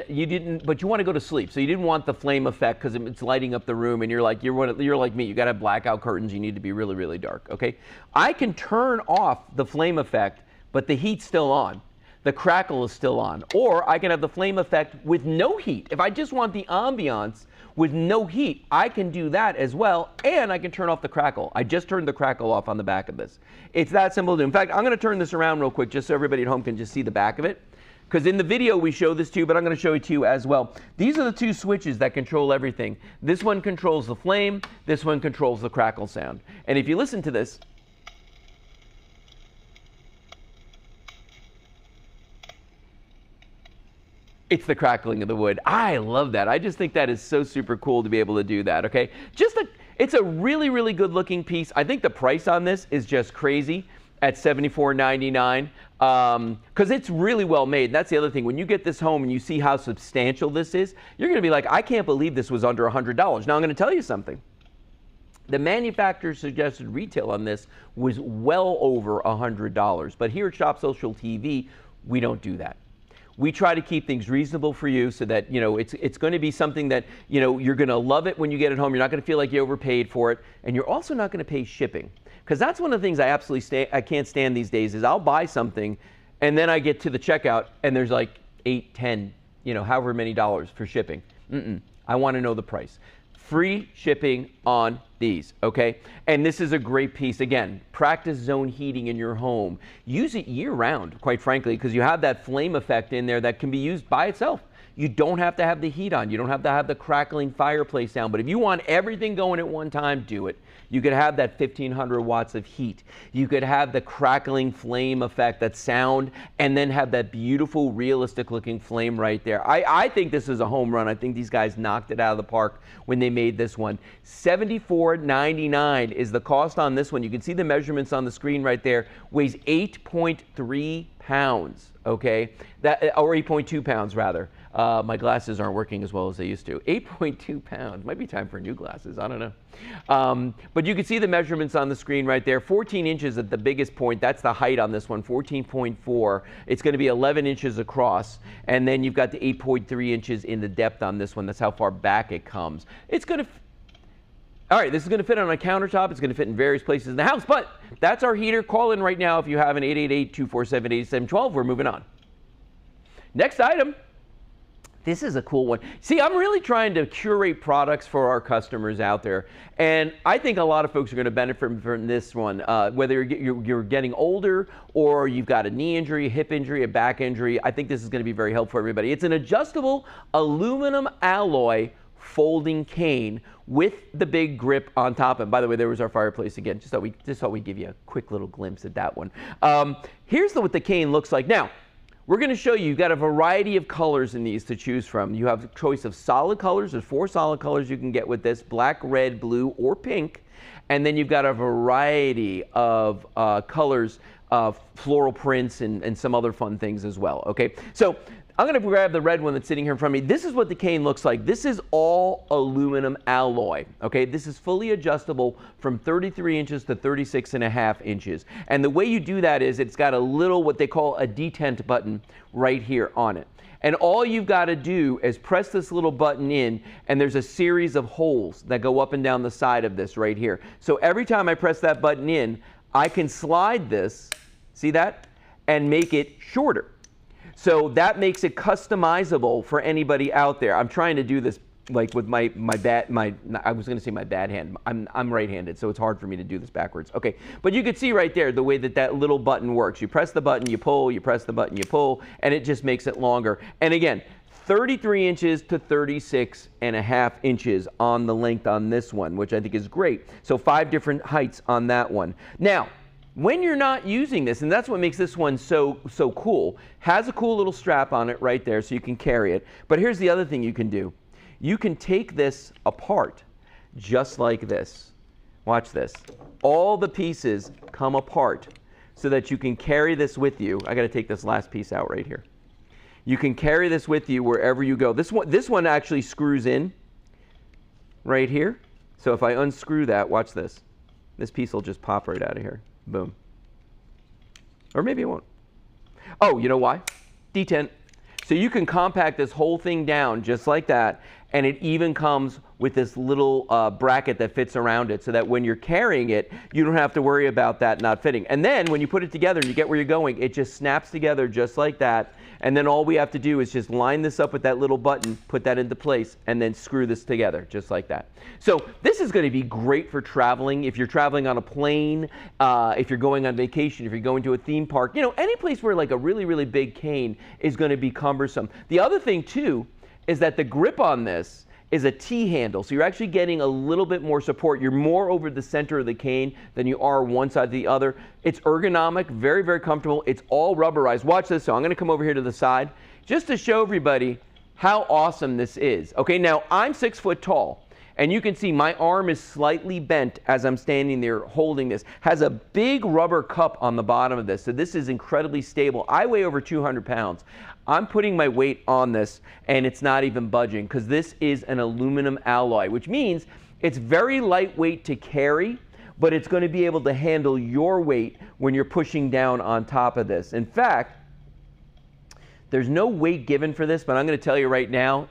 but you want to go to sleep. So you didn't want the flame effect because it's lighting up the room, and you're like me. You got to have blackout curtains. You need to be really, really dark, okay? I can turn off the flame effect, but the heat's still on. The crackle is still on. Or I can have the flame effect with no heat. If I just want the ambiance with no heat, I can do that as well, and I can turn off the crackle. I just turned the crackle off on the back of this. It's that simple to do. In fact, I'm going to turn this around real quick just so everybody at home can just see the back of it. Because in the video we show this to you, but I'm going to show it to you as well. These are the 2 switches that control everything. This one controls the flame. This one controls the crackle sound. And if you listen to this, it's the crackling of the wood. I love that. I just think that is so super cool to be able to do that, okay? It's a really, really good looking piece. I think the price on this is just crazy at $74.99 because it's really well made. That's the other thing. When you get this home and you see how substantial this is, you're going to be like, I can't believe this was under $100. Now, I'm going to tell you something. The manufacturer's suggested retail on this was well over $100. But here at Shop Social TV, we don't do that. We try to keep things reasonable for you so that, it's going to be something that, you're going to love it when you get it home. You're not going to feel like you overpaid for it. And you're also not going to pay shipping. Because that's one of the things I can't stand these days is I'll buy something and then I get to the checkout and there's like 8, 10, you know, however many dollars for shipping. I want to know the price. Free shipping on these, okay? And this is a great piece. Again, practice zone heating in your home. Use it year round, quite frankly, because you have that flame effect in there that can be used by itself. You don't have to have the heat on. You don't have to have the crackling fireplace down. But if you want everything going at one time, do it. You could have that 1500 watts of heat. You could have the crackling flame effect, that sound, and then have that beautiful, realistic looking flame right there. I think this is a home run. I think these guys knocked it out of the park when they made this one. $74.99 is the cost on this one. You can see the measurements on the screen right there. Weighs 8.3 pounds, okay? Or 8.2 pounds rather. My glasses aren't working as well as they used to. 8.2 pounds. Might be time for new glasses. I don't know. But you can see the measurements on the screen right there. 14 inches at the biggest point. That's the height on this one, 14.4. It's going to be 11 inches across. And then you've got the 8.3 inches in the depth on this one. That's how far back it comes. It's going to... All right, this is going to fit on a countertop. It's going to fit in various places in the house. But that's our heater. Call in right now if you have an 888-247-8712. We're moving on. Next item. This is a cool one. See, I'm really trying to curate products for our customers out there. And I think a lot of folks are going to benefit from this one, whether you're getting older or you've got a knee injury, a hip injury, a back injury. I think this is going to be very helpful for everybody. It's an adjustable aluminum alloy folding cane with the big grip on top. And by the way, there was our fireplace again. Just thought we'd give you a quick little glimpse at that one. Here's what the cane looks like. Now, we're going to show you've got a variety of colors in these to choose from. You have a choice of solid colors. There's 4 solid colors you can get with this: black, red, blue, or pink. And then you've got a variety of colors, floral prints, and some other fun things as well. Okay, so I'm going to grab the red one that's sitting here in front of me. This is what the cane looks like. This is all aluminum alloy. Okay, this is fully adjustable from 33 inches to 36.5 inches. And the way you do that is it's got a little, what they call a detent button right here on it. And all you've got to do is press this little button in, and there's a series of holes that go up and down the side of this right here. So every time I press that button in, I can slide this, see that, and make it shorter. So that makes it customizable for anybody out there. I'm trying to do this like with I was going to say my bad hand. I'm right-handed, so it's hard for me to do this backwards. Okay, but you can see right there the way that little button works. You press the button, you pull, you press the button, you pull, and it just makes it longer. And again, 33 inches to 36.5 inches on the length on this one, which I think is great. So 5 different heights on that one. Now, when you're not using this, and that's what makes this one so cool, has a cool little strap on it right there so you can carry it. But here's the other thing you can do. You can take this apart just like this. Watch this. All the pieces come apart so that you can carry this with you. I got to take this last piece out right here. You can carry this with you wherever you go. This one actually screws in right here. So if I unscrew that, watch this. This piece will just pop right out of here. Boom. Or maybe it won't. Oh, you know why? Detent. So you can compact this whole thing down just like that, and it even comes with this little bracket that fits around it so that when you're carrying it, you don't have to worry about that not fitting. And then when you put it together and you get where you're going, it just snaps together just like that. And then all we have to do is just line this up with that little button, put that into place, and then screw this together just like that. So this is going to be great for traveling. If you're traveling on a plane, if you're going on vacation, if you're going to a theme park, you know, any place where like a really, really big cane is going to be cumbersome. The other thing too is that the grip on this is a T handle. So you're actually getting a little bit more support. You're more over the center of the cane than you are one side to the other. It's ergonomic, very, very comfortable. It's all rubberized. Watch this. So I'm going to come over here to the side just to show everybody how awesome this is. Okay, now I'm 6 foot tall. And you can see my arm is slightly bent as I'm standing there holding this. Has a big rubber cup on the bottom of this. So this is incredibly stable. I weigh over 200 pounds. I'm putting my weight on this and it's not even budging because this is an aluminum alloy, which means it's very lightweight to carry, but it's going to be able to handle your weight when you're pushing down on top of this. In fact, there's no weight given for this, but I'm going to tell you right now,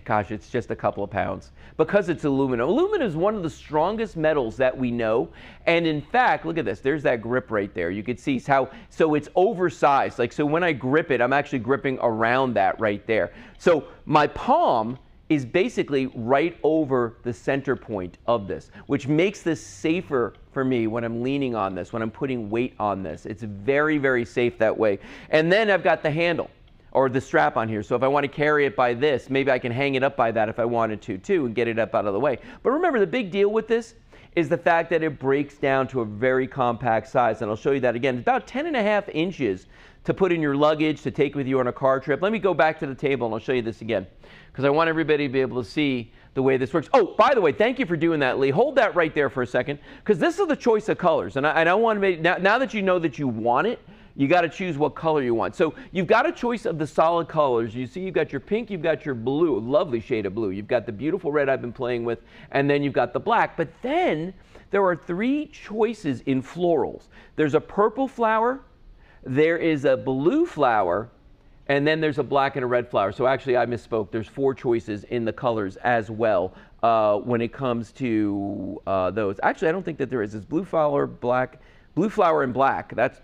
Gosh, it's just a couple of pounds because it's aluminum. Aluminum is one of the strongest metals that we know. And in fact, look at this. There's that grip right there. You can see how, so it's oversized. Like, so when I grip it, I'm actually gripping around that right there. So my palm is basically right over the center point of this, which makes this safer for me when I'm leaning on this, when I'm putting weight on this. It's very, very safe that way. And then I've got the handle, or the strap on here. So if I want to carry it by this, maybe I can hang it up by that if I wanted to too and get it up out of the way. But remember, the big deal with this is the fact that it breaks down to a very compact size. And I'll show you that again. It's about 10.5 inches to put in your luggage, to take with you on a car trip. Let me go back to the table and I'll show you this again, because I want everybody to be able to see the way this works. Oh, by the way, thank you for doing that, Lee. Hold that right there for a second, because this is the choice of colors. And I want to make, now that you know that you want it, you got to choose what color you want. So you've got a choice of the solid colors. You see, you've got your pink, you've got your blue, lovely shade of blue. You've got the beautiful red I've been playing with, and then you've got the black. But then there are 3 choices in florals. There's a purple flower, there is a blue flower, and then there's a black and a red flower. So actually, I misspoke. There's 4 choices in the colors as well when it comes to those. Actually, I don't think that there is. It's blue flower, and black. That's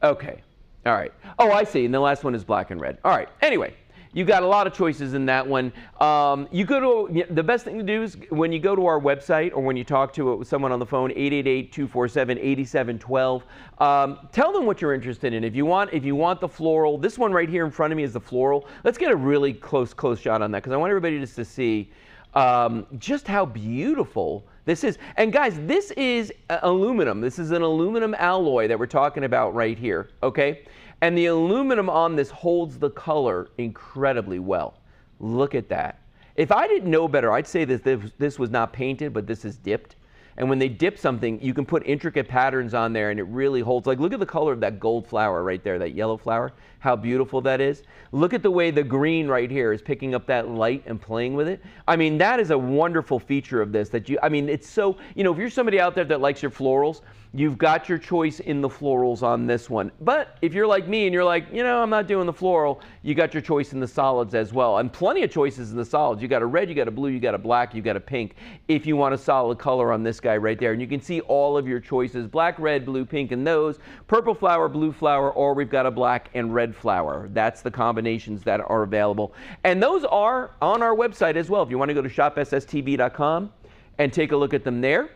okay. All right. Oh, I see. And the last one is black and red. All right. Anyway, you got a lot of choices in that one. You go to, the best thing to do is when you go to our website or when you talk to someone on the phone, 888-247-8712, tell them what you're interested in. If you want the floral, this one right here in front of me is the floral. Let's get a really close shot on that, because I want everybody just to see just how beautiful this is. And guys, this is aluminum. This is an aluminum alloy that we're talking about right here, okay? And the aluminum on this holds the color incredibly well. Look at that. If I didn't know better, I'd say that this was not painted, but this is dipped. And when they dip something, you can put intricate patterns on there and it really holds. Like, look at the color of that gold flower right there, that yellow flower, how beautiful that is. Look at the way the green right here is picking up that light and playing with it. I mean, that is a wonderful feature of this, it's so, if you're somebody out there that likes your florals, you've got your choice in the florals on this one. But if you're like me and you're like, I'm not doing the floral, you got your choice in the solids as well. And plenty of choices in the solids. You got a red, you got a blue, you got a black, you got a pink, if you want a solid color on this guy right there. And you can see all of your choices: black, red, blue, pink, and those. Purple flower, blue flower, or we've got a black and red flower. That's the combinations that are available. And those are on our website as well. If you want to go to shopsstv.com and take a look at them there,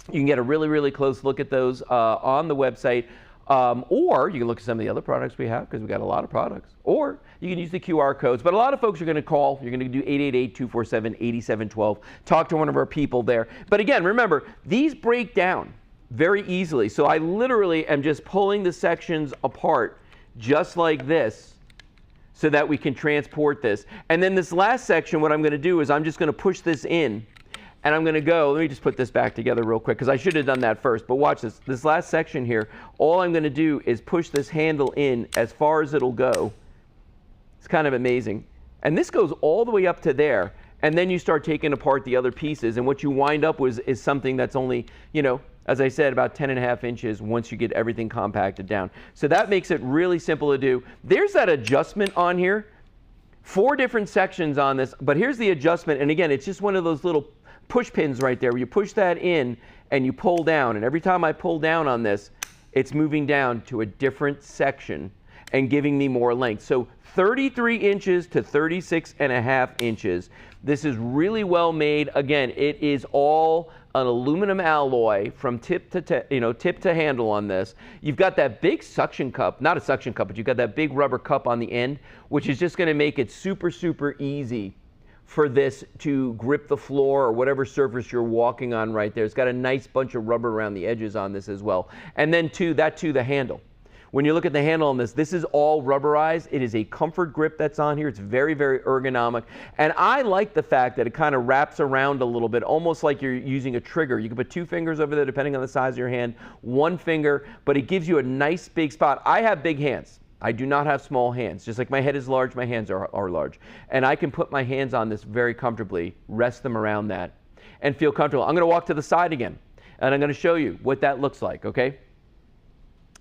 you can get a really, really close look at those on the website. Or you can look at some of the other products we have, because we've got a lot of products. Or you can use the QR codes. But a lot of folks are going to call. You're going to do 888-247-8712. Talk to one of our people there. But again, remember, these break down very easily. So I literally am just pulling the sections apart just like this so that we can transport this. And then this last section, what I'm going to do is I'm just going to push this in. And I'm going to go, let me just put this back together real quick, because I should have done that first. But watch this. This last section here, all I'm going to do is push this handle in as far as it'll go. It's kind of amazing. And this goes all the way up to there. And then you start taking apart the other pieces. And what you wind up with is something that's only, as I said, about 10.5 inches once you get everything compacted down. So that makes it really simple to do. There's that adjustment on here. 4 different sections on this. But here's the adjustment. And again, it's just one of those little push pins right there where you push that in and you pull down, and every time I pull down on this, it's moving down to a different section and giving me more length. So 33 inches to 36.5 inches. This is really well made. Again, it is all an aluminum alloy from tip to handle on this. You've got that big suction cup, not a suction cup, but you've got that big rubber cup on the end, which is just going to make it super, super easy for this to grip the floor or whatever surface you're walking on right there. It's got a nice bunch of rubber around the edges on this as well. And then the handle. When you look at the handle on this is all rubberized. It is a comfort grip that's on here. It's very, very ergonomic. And I like the fact that it kind of wraps around a little bit, almost like you're using a trigger. You can put 2 fingers over there depending on the size of your hand, 1 finger, but it gives you a nice big spot. I have big hands. I do not have small hands. Just like my head is large, my hands are large. And I can put my hands on this very comfortably, rest them around that, and feel comfortable. I'm going to walk to the side again, and I'm going to show you what that looks like, okay?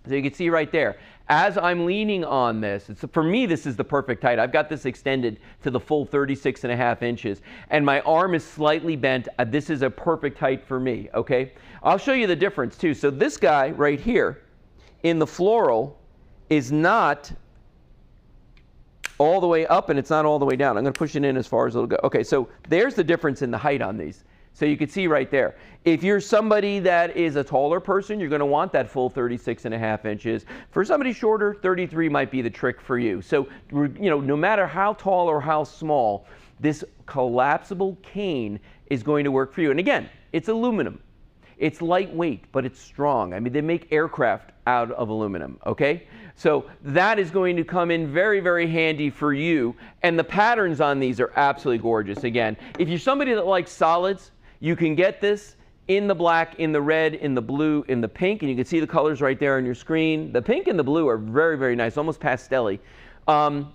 So you can see right there, as I'm leaning on this, for me, this is the perfect height. I've got this extended to the full 36.5 inches, and my arm is slightly bent. This is a perfect height for me, okay? I'll show you the difference too. So this guy right here in the floral is not all the way up and it's not all the way down. I'm going to push it in as far as it'll go. Okay, so there's the difference in the height on these. So you can see right there. If you're somebody that is a taller person, you're going to want that full 36.5 inches. For somebody shorter, 33 might be the trick for you. So, no matter how tall or how small, this collapsible cane is going to work for you. And again, it's aluminum. It's lightweight, but it's strong. I mean, they make aircraft out of aluminum, okay? So that is going to come in very, very handy for you. And the patterns on these are absolutely gorgeous. Again, if you're somebody that likes solids, you can get this in the black, in the red, in the blue, in the pink, and you can see the colors right there on your screen. The pink and the blue are very, very nice, almost pastel-y.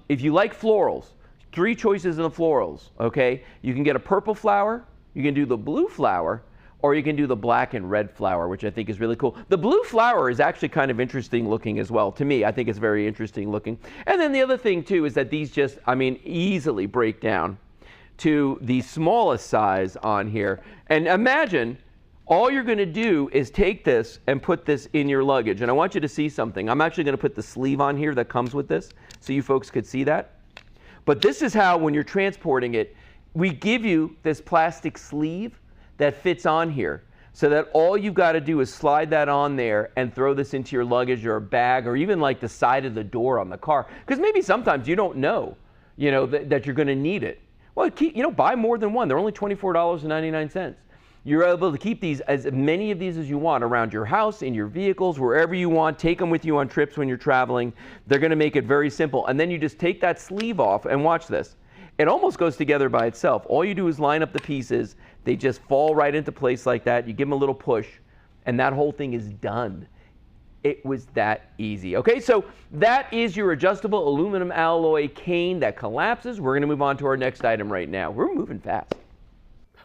If you like florals, 3 choices in the florals, okay? You can get a purple flower, you can do the blue flower, or you can do the black and red flower, which I think is really cool. The blue flower is actually kind of interesting looking as well. To me, I think it's very interesting looking. And then the other thing too is that these just, easily break down to the smallest size on here. And imagine all you're going to do is take this and put this in your luggage. And I want you to see something. I'm actually going to put the sleeve on here that comes with this so you folks could see that. But this is how, when you're transporting it, we give you this plastic sleeve that fits on here so that all you've got to do is slide that on there and throw this into your luggage or a bag or even like the side of the door on the car. Because maybe sometimes you don't know, that you're going to need it. Well, buy more than one. They're only $24.99. You're able to keep these, as many of these as you want, around your house, in your vehicles, wherever you want. Take them with you on trips when you're traveling. They're going to make it very simple. And then you just take that sleeve off and watch this. It almost goes together by itself. All you do is line up the pieces. They just fall right into place like that. You give them a little push, and that whole thing is done. It was that easy. Okay, so that is your adjustable aluminum alloy cane that collapses. We're going to move on to our next item right now. We're moving fast.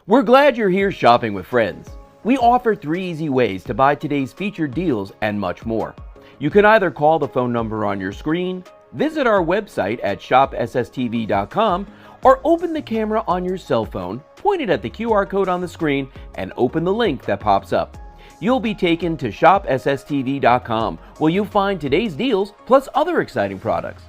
We're glad you're here shopping with friends. We offer 3 easy ways to buy today's featured deals and much more. You can either call the phone number on your screen, visit our website at shopsstv.com, or open the camera on your cell phone, point it at the QR code on the screen, and open the link that pops up. You'll be taken to shopsstv.com, where you'll find today's deals plus other exciting products.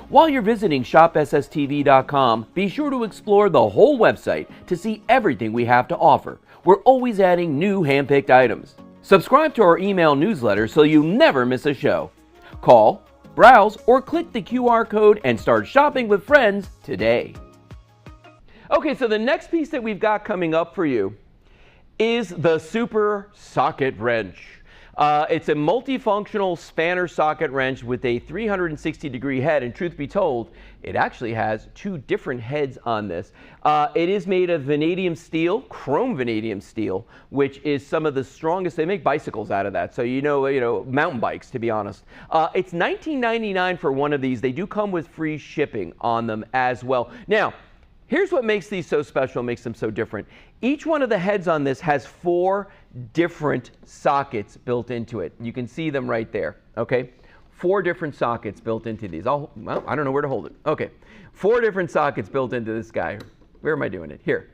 While you're visiting shopsstv.com, be sure to explore the whole website to see everything we have to offer. We're always adding new hand-picked items. Subscribe to our email newsletter so you never miss a show. Call, browse, or click the QR code and start shopping with friends today. Okay, so the next piece that we've got coming up for you is the Super Socket Wrench. It's a multifunctional spanner socket wrench with a 360-degree head, and truth be told, it actually has 2 different heads on this. It is made of vanadium steel, chrome vanadium steel, which is some of the strongest. They make bicycles out of that, so mountain bikes, to be honest. It's $19.99 for one of these. They do come with free shipping on them as well. Now, here's what makes these so special, makes them so different. Each one of the heads on this has 4 different sockets built into it. You can see them right there, okay? 4 different sockets built into these. Well, I don't know where to hold it. Okay, 4 different sockets built into this guy. Where am I doing it? Here.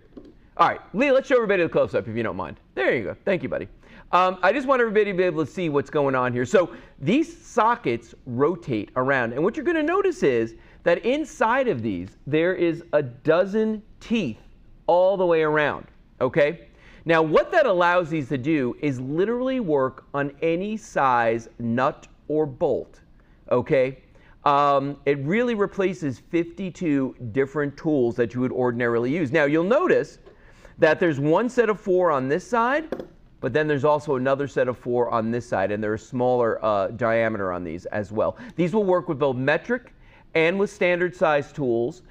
All right, Lee, let's show everybody the close-up if you don't mind. There you go. Thank you, buddy. I just want everybody to be able to see what's going on here. So these sockets rotate around, and what you're going to notice is that inside of these, there is a dozen teeth all the way around, okay? Now, what that allows these to do is literally work on any size nut or bolt, okay? It really replaces 52 different tools that you would ordinarily use. Now, you'll notice that there's one set of 4 on this side, but then there's also another set of 4 on this side, and there's a smaller diameter on these as well. These will work with both metric and with standard size tools.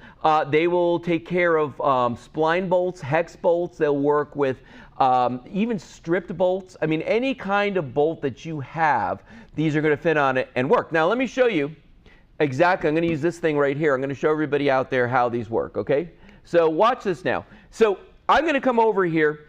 They will take care of spline bolts, hex bolts. They'll work with even stripped bolts. I mean, any kind of bolt that you have, these are going to fit on it and work. Now, let me show you exactly. I'm going to use this thing right here. I'm going to show everybody out there how these work, okay? So watch this now. So I'm going to come over here,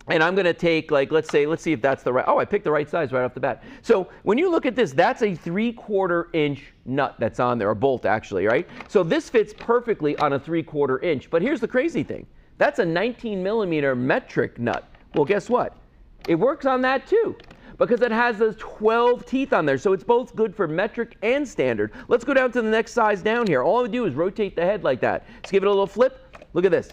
And I'm going to take, like, let's see if that's the right, oh, I picked the right size right off the bat. So when you look at this, that's a 3/4 inch nut that's on there, a bolt actually, right? So this fits perfectly on a 3/4 inch. But here's the crazy thing. That's a 19 millimeter metric nut. Well, guess what? It works on that too, because it has those 12 teeth on there. So it's both good for metric and standard. Let's go down to the next size down here. All I do is rotate the head like that. Let's give it a little flip. Look at this.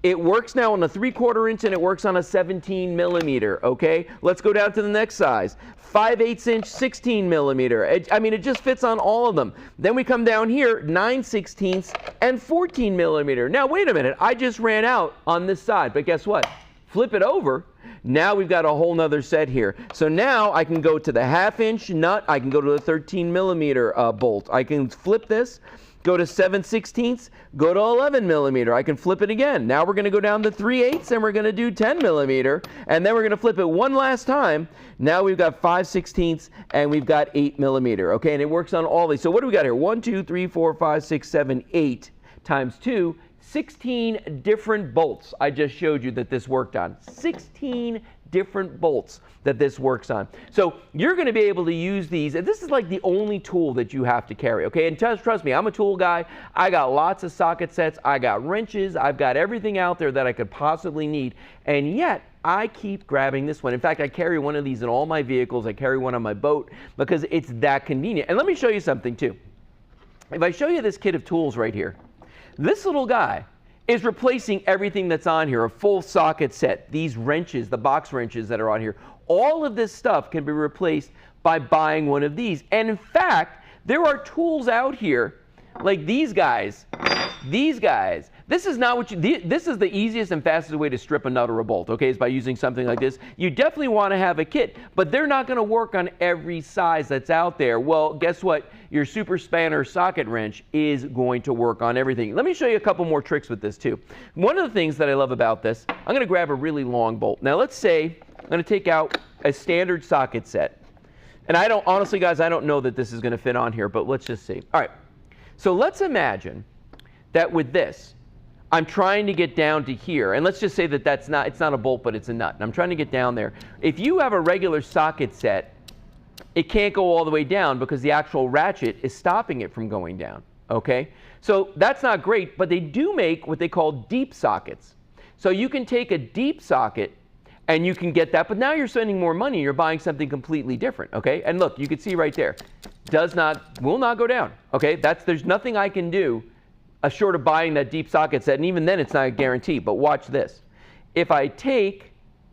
It works now on a 3/4 inch and it works on a 17 millimeter, okay? Let's go down to the next size. 5/8 inch, 16 millimeter. I mean, it just fits on all of them. Then we come down here, 9/16 and 14 millimeter. Now, wait a minute. I just ran out on this side, but guess what? Flip it over. Now we've got a whole nother set here. So now I can go to the 1/2 inch nut. I can go to the 13 millimeter bolt. I can flip this. Go to 7/16, go to 11 millimeter. I can flip it again. Now we're going to go down to 3/8 and we're going to do 10 millimeter. And then we're going to flip it one last time. Now we've got 5/16 and we've got 8 millimeter. Okay, and it works on all these. So what do we got here? 1, 2, 3, 4, 5, 6, 7, 8 times 2. 16 different bolts I just showed you that this worked on. 16 different bolts that this works on. So you're going to be able to use these, and this is like the only tool that you have to carry, okay? And trust me, I'm a tool guy. I got lots of socket sets. I got wrenches. I've got everything out there that I could possibly need, and yet I keep grabbing this one. In fact, I carry one of these in all my vehicles. I carry one on my boat because it's that convenient. And let me show you something too. If I show you this kit of tools right here, this little guy is replacing everything that's on here, a full socket set, these wrenches, the box wrenches that are on here. All of this stuff can be replaced by buying one of these. And in fact, there are tools out here like these guys. This is not what this is the easiest and fastest way to strip a nut or a bolt, okay, is by using something like this. You definitely want to have a kit, but they're not going to work on every size that's out there. Well, guess what? Your super spanner socket wrench is going to work on everything. Let me show you a couple more tricks with this too. One of the things that I love about this, I'm going to grab a really long bolt. Now let's say I'm going to take out a standard socket set. And honestly guys, I don't know that this is going to fit on here, but let's just see. All right. So let's imagine that with this, I'm trying to get down to here, and let's just say that it's not a bolt, but it's a nut, and I'm trying to get down there. If you have a regular socket set, it can't go all the way down because the actual ratchet is stopping it from going down, okay? So that's not great, but they do make what they call deep sockets. So you can take a deep socket and you can get that, but now you're spending more money, you're buying something completely different, okay? And look, you can see right there, will not go down, okay? There's nothing I can do short of buying that deep socket set, and even then it's not a guarantee. But watch this. If I take,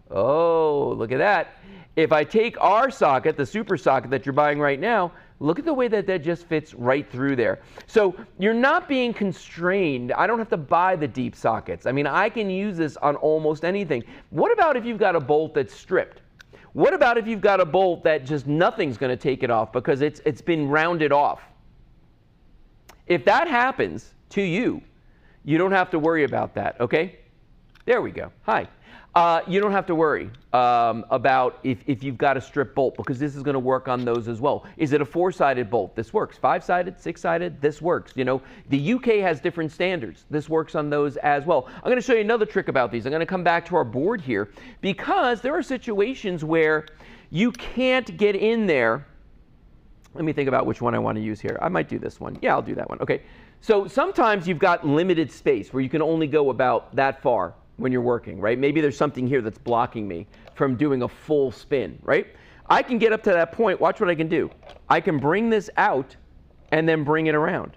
oh, look at that. If I take our socket, the super socket that you're buying right now, look at the way that just fits right through there. So you're not being constrained. I don't have to buy the deep sockets. I mean, I can use this on almost anything. What about if you've got a bolt that's stripped? What about if you've got a bolt that just nothing's going to take it off because it's been rounded off? If that happens to you, you don't have to worry about that, okay? There we go. Hi. You don't have to worry about if you've got a strip bolt, because this is going to work on those as well. Is it a 4-sided bolt? This works. 5-sided, 6-sided, this works. You know, the UK has different standards. This works on those as well. I'm going to show you another trick about these. I'm going to come back to our board here because there are situations where you can't get in there. Let me think about which one I want to use here. I might do this one. Yeah, I'll do that one. Okay. So sometimes you've got limited space where you can only go about that far when you're working, right? Maybe there's something here that's blocking me from doing a full spin, right? I can get up to that point. Watch what I can do. I can bring this out and then bring it around.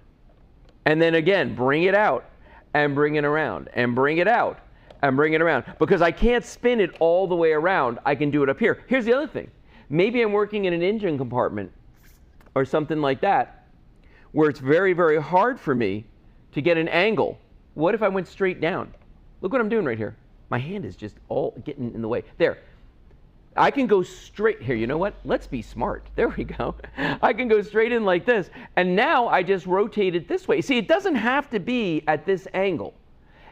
And then again, bring it out and bring it around and bring it out and bring it around. Because I can't spin it all the way around, I can do it up here. Here's the other thing. Maybe I'm working in an engine compartment or something like that, where it's very, very hard for me to get an angle. What if I went straight down? Look what I'm doing right here. My hand is just all getting in the way. There. I can go straight here. You know what? Let's be smart. There we go. I can go straight in like this. And now I just rotate it this way. See, it doesn't have to be at this angle.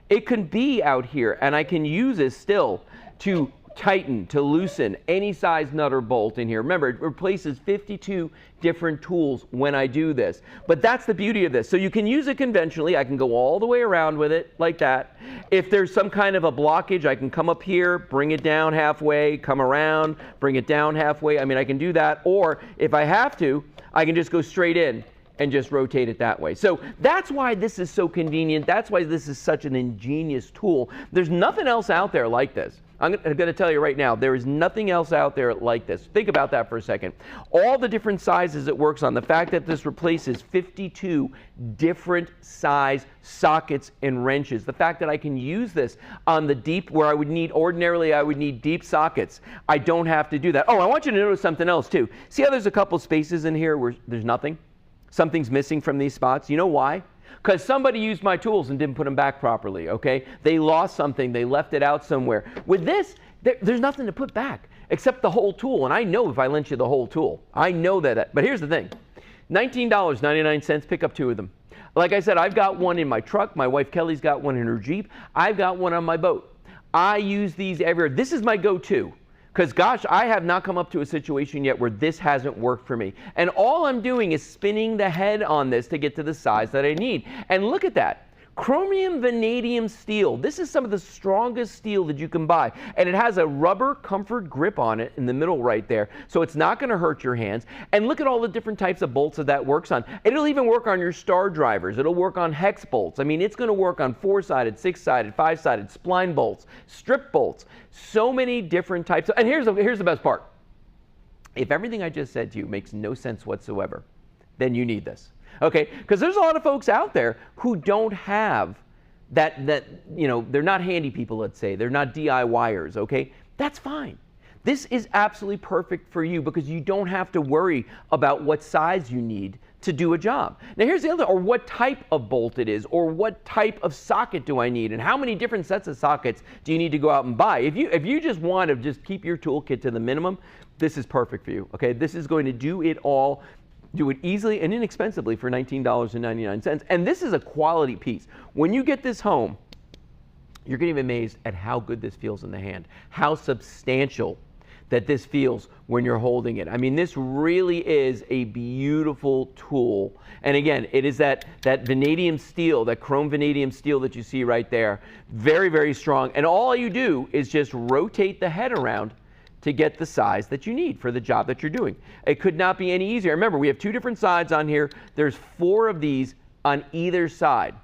It can be out here, and I can use this still to tighten, to loosen any size nut or bolt in here. Remember, it replaces 52 different tools when I do this. But that's the beauty of this. So you can use it conventionally. I can go all the way around with it like that. If there's some kind of a blockage, I can come up here, bring it down halfway, come around, bring it down halfway. I mean, I can do that. Or if I have to, I can just go straight in and just rotate it that way. So that's why this is so convenient. That's why this is such an ingenious tool. There's nothing else out there like this. I'm going to tell you right now, there is nothing else out there like this. Think about that for a second. All the different sizes it works on, the fact that this replaces 52 different size sockets and wrenches, the fact that I can use this on the deep, where ordinarily I would need deep sockets. I don't have to do that. Oh, I want you to notice something else too. See how there's a couple spaces in here where there's nothing? Something's missing from these spots. You know why? Because somebody used my tools and didn't put them back properly, okay? They lost something, they left it out somewhere. With this, there's nothing to put back except the whole tool, and I know if I lent you the whole tool. I know that, but here's the thing. $19.99, pick up 2 of them. Like I said, I've got one in my truck, my wife Kelly's got one in her Jeep, I've got one on my boat. I use these everywhere. This is my go-to. Because gosh, I have not come up to a situation yet where this hasn't worked for me. And all I'm doing is spinning the head on this to get to the size that I need. And look at that. Chromium vanadium steel. This is some of the strongest steel that you can buy. And it has a rubber comfort grip on it in the middle right there. So it's not going to hurt your hands. And look at all the different types of bolts that works on. It'll even work on your star drivers. It'll work on hex bolts. I mean, it's going to work on 4-sided, 6-sided, 5-sided, spline bolts, strip bolts. So many different types. And here's the best part. If everything I just said to you makes no sense whatsoever, then you need this. Okay, because there's a lot of folks out there who don't have that, you know, they're not handy people, let's say. They're not DIYers, okay? That's fine. This is absolutely perfect for you because you don't have to worry about what size you need to do a job. Now here's the other, or what type of bolt it is, or what type of socket do I need, and how many different sets of sockets do you need to go out and buy. If you just want to just keep your toolkit to the minimum, this is perfect for you, okay? This is going to do it all. Do it easily and inexpensively for $19.99. And this is a quality piece. When you get this home, you're going to be amazed at how good this feels in the hand, how substantial that this feels when you're holding it. I mean, this really is a beautiful tool. And again, it is that vanadium steel, that chrome vanadium steel that you see right there. Very, very strong. And all you do is just rotate the head around to get the size that you need for the job that you're doing. It could not be any easier. Remember, we have 2 different sides on here. There's 4 of these on either side.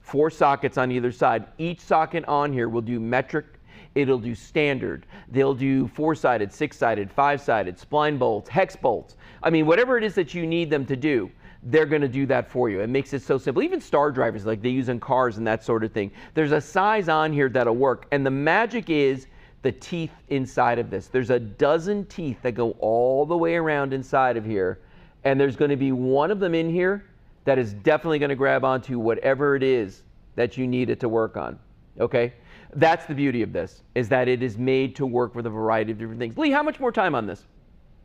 4 sockets on either side. Each socket on here will do metric. It'll do standard. They'll do 4-sided, 6-sided, 5-sided, spline bolts, hex bolts. I mean, whatever it is that you need them to do, they're going to do that for you. It makes it so simple. Even star drivers, like they use in cars and that sort of thing. There's a size on here that'll work. And the magic is the teeth inside of this. There's a dozen teeth that go all the way around inside of here, and there's going to be one of them in here that is definitely going to grab onto whatever it is that you need it to work on, okay? That's the beauty of this, is that it is made to work with a variety of different things. Lee, how much more time on this?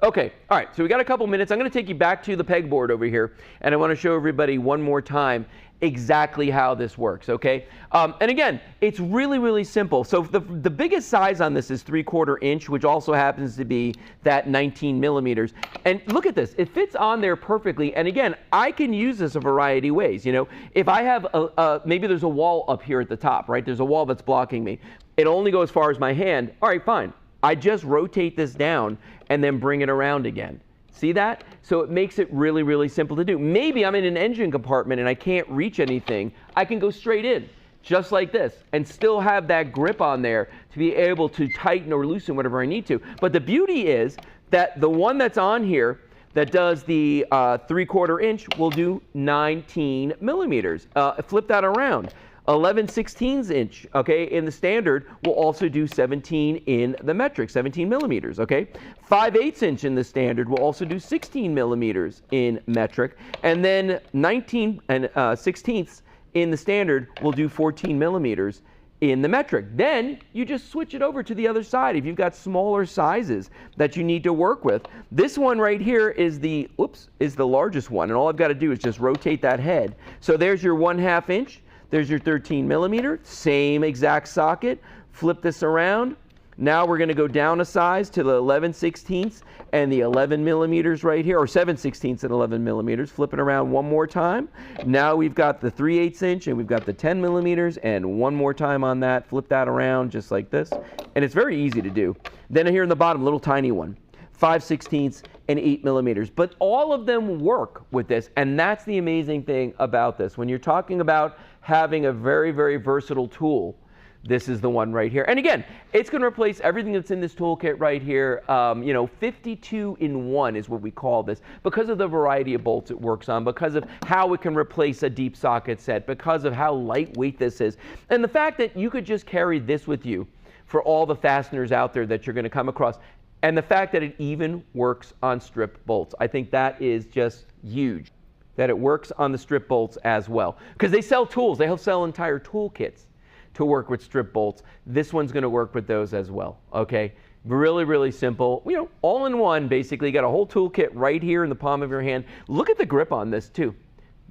Okay, all right, so we got a couple minutes. I'm going to take you back to the pegboard over here, and I want to show everybody one more time exactly how this works, okay? And again, it's really, really simple. So the biggest size on this is 3/4 inch, which also happens to be that 19 millimeters. And look at this, it fits on there perfectly. And again, I can use this a variety of ways. You know, if I have maybe there's a wall up here at the top, right? There's a wall that's blocking me. It only goes as far as my hand. All right, fine. I just rotate this down and then bring it around again. See that? So it makes it really, really simple to do. Maybe I'm in an engine compartment and I can't reach anything. I can go straight in, just like this, and still have that grip on there to be able to tighten or loosen whatever I need to. But the beauty is that the one that's on here that does the 3/4 inch will do 19 millimeters. Flip that around. 11/16 inch, okay, in the standard will also do 17 in the metric, 17 millimeters, okay? 5/8 inch in the standard will also do 16 millimeters in metric, and then 19 and 16ths in the standard will do 14 millimeters in the metric. Then you just switch it over to the other side if you've got smaller sizes that you need to work with. This one right here is the largest one, and all I've got to do is just rotate that head. So there's your 1/2 inch. There's your 13 millimeter, same exact socket. Flip this around. Now we're going to go down a size to the 11/16 and the 11 millimeters right here, or 7/16 and 11 millimeters. Flip it around one more time. Now we've got the 3/8 inch and we've got the 10 millimeters, and one more time on that. Flip that around just like this. And it's very easy to do. Then here in the bottom, little tiny one. 5/16 and 8 millimeters. But all of them work with this, and that's the amazing thing about this. When you're talking about having a very, very versatile tool, this is the one right here. And again, it's going to replace everything that's in this toolkit right here. 52 in 1 is what we call this, because of the variety of bolts it works on, because of how it can replace a deep socket set, because of how lightweight this is, and the fact that you could just carry this with you for all the fasteners out there that you're going to come across. And the fact that it even works on strip bolts. I think that is just huge, that it works on the strip bolts as well. Because they sell tools. They sell entire toolkits to work with strip bolts. This one's going to work with those as well. Okay? Really, really simple. All in one, basically. You got a whole toolkit right here in the palm of your hand. Look at the grip on this, too.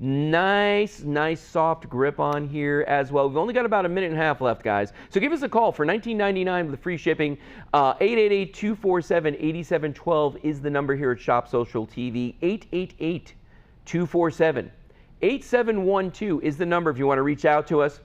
Nice, nice soft grip on here as well. We've only got about a minute and a half left, guys. So give us a call for $19.99 with free shipping. 888-247-8712 is the number here at Shop Social TV. 888-247-8712 is the number if you want to reach out to us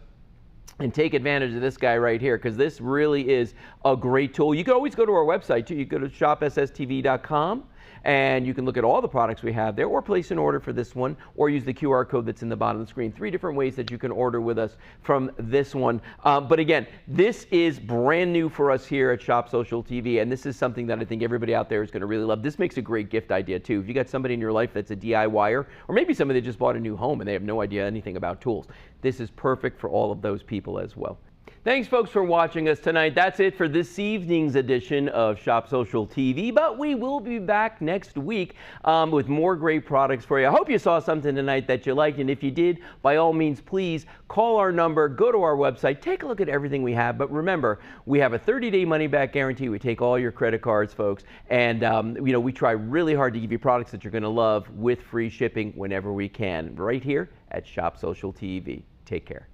and take advantage of this guy right here, because this really is a great tool. You can always go to our website, too. You can go to shopsstv.com. And you can look at all the products we have there, or place an order for this one, or use the QR code that's in the bottom of the screen. 3 different ways that you can order with us from this one. But again, this is brand new for us here at Shop Social TV, and this is something that I think everybody out there is going to really love. This makes a great gift idea, too. If you got somebody in your life that's a DIYer, or maybe somebody that just bought a new home and they have no idea anything about tools, this is perfect for all of those people as well. Thanks, folks, for watching us tonight. That's it for this evening's edition of Shop Social TV, but we will be back next week with more great products for you. I hope you saw something tonight that you liked, and if you did, by all means, please call our number, go to our website, take a look at everything we have. But remember, we have a 30-day money-back guarantee. We take all your credit cards, folks, and we try really hard to give you products that you're going to love with free shipping whenever we can, right here at Shop Social TV. Take care.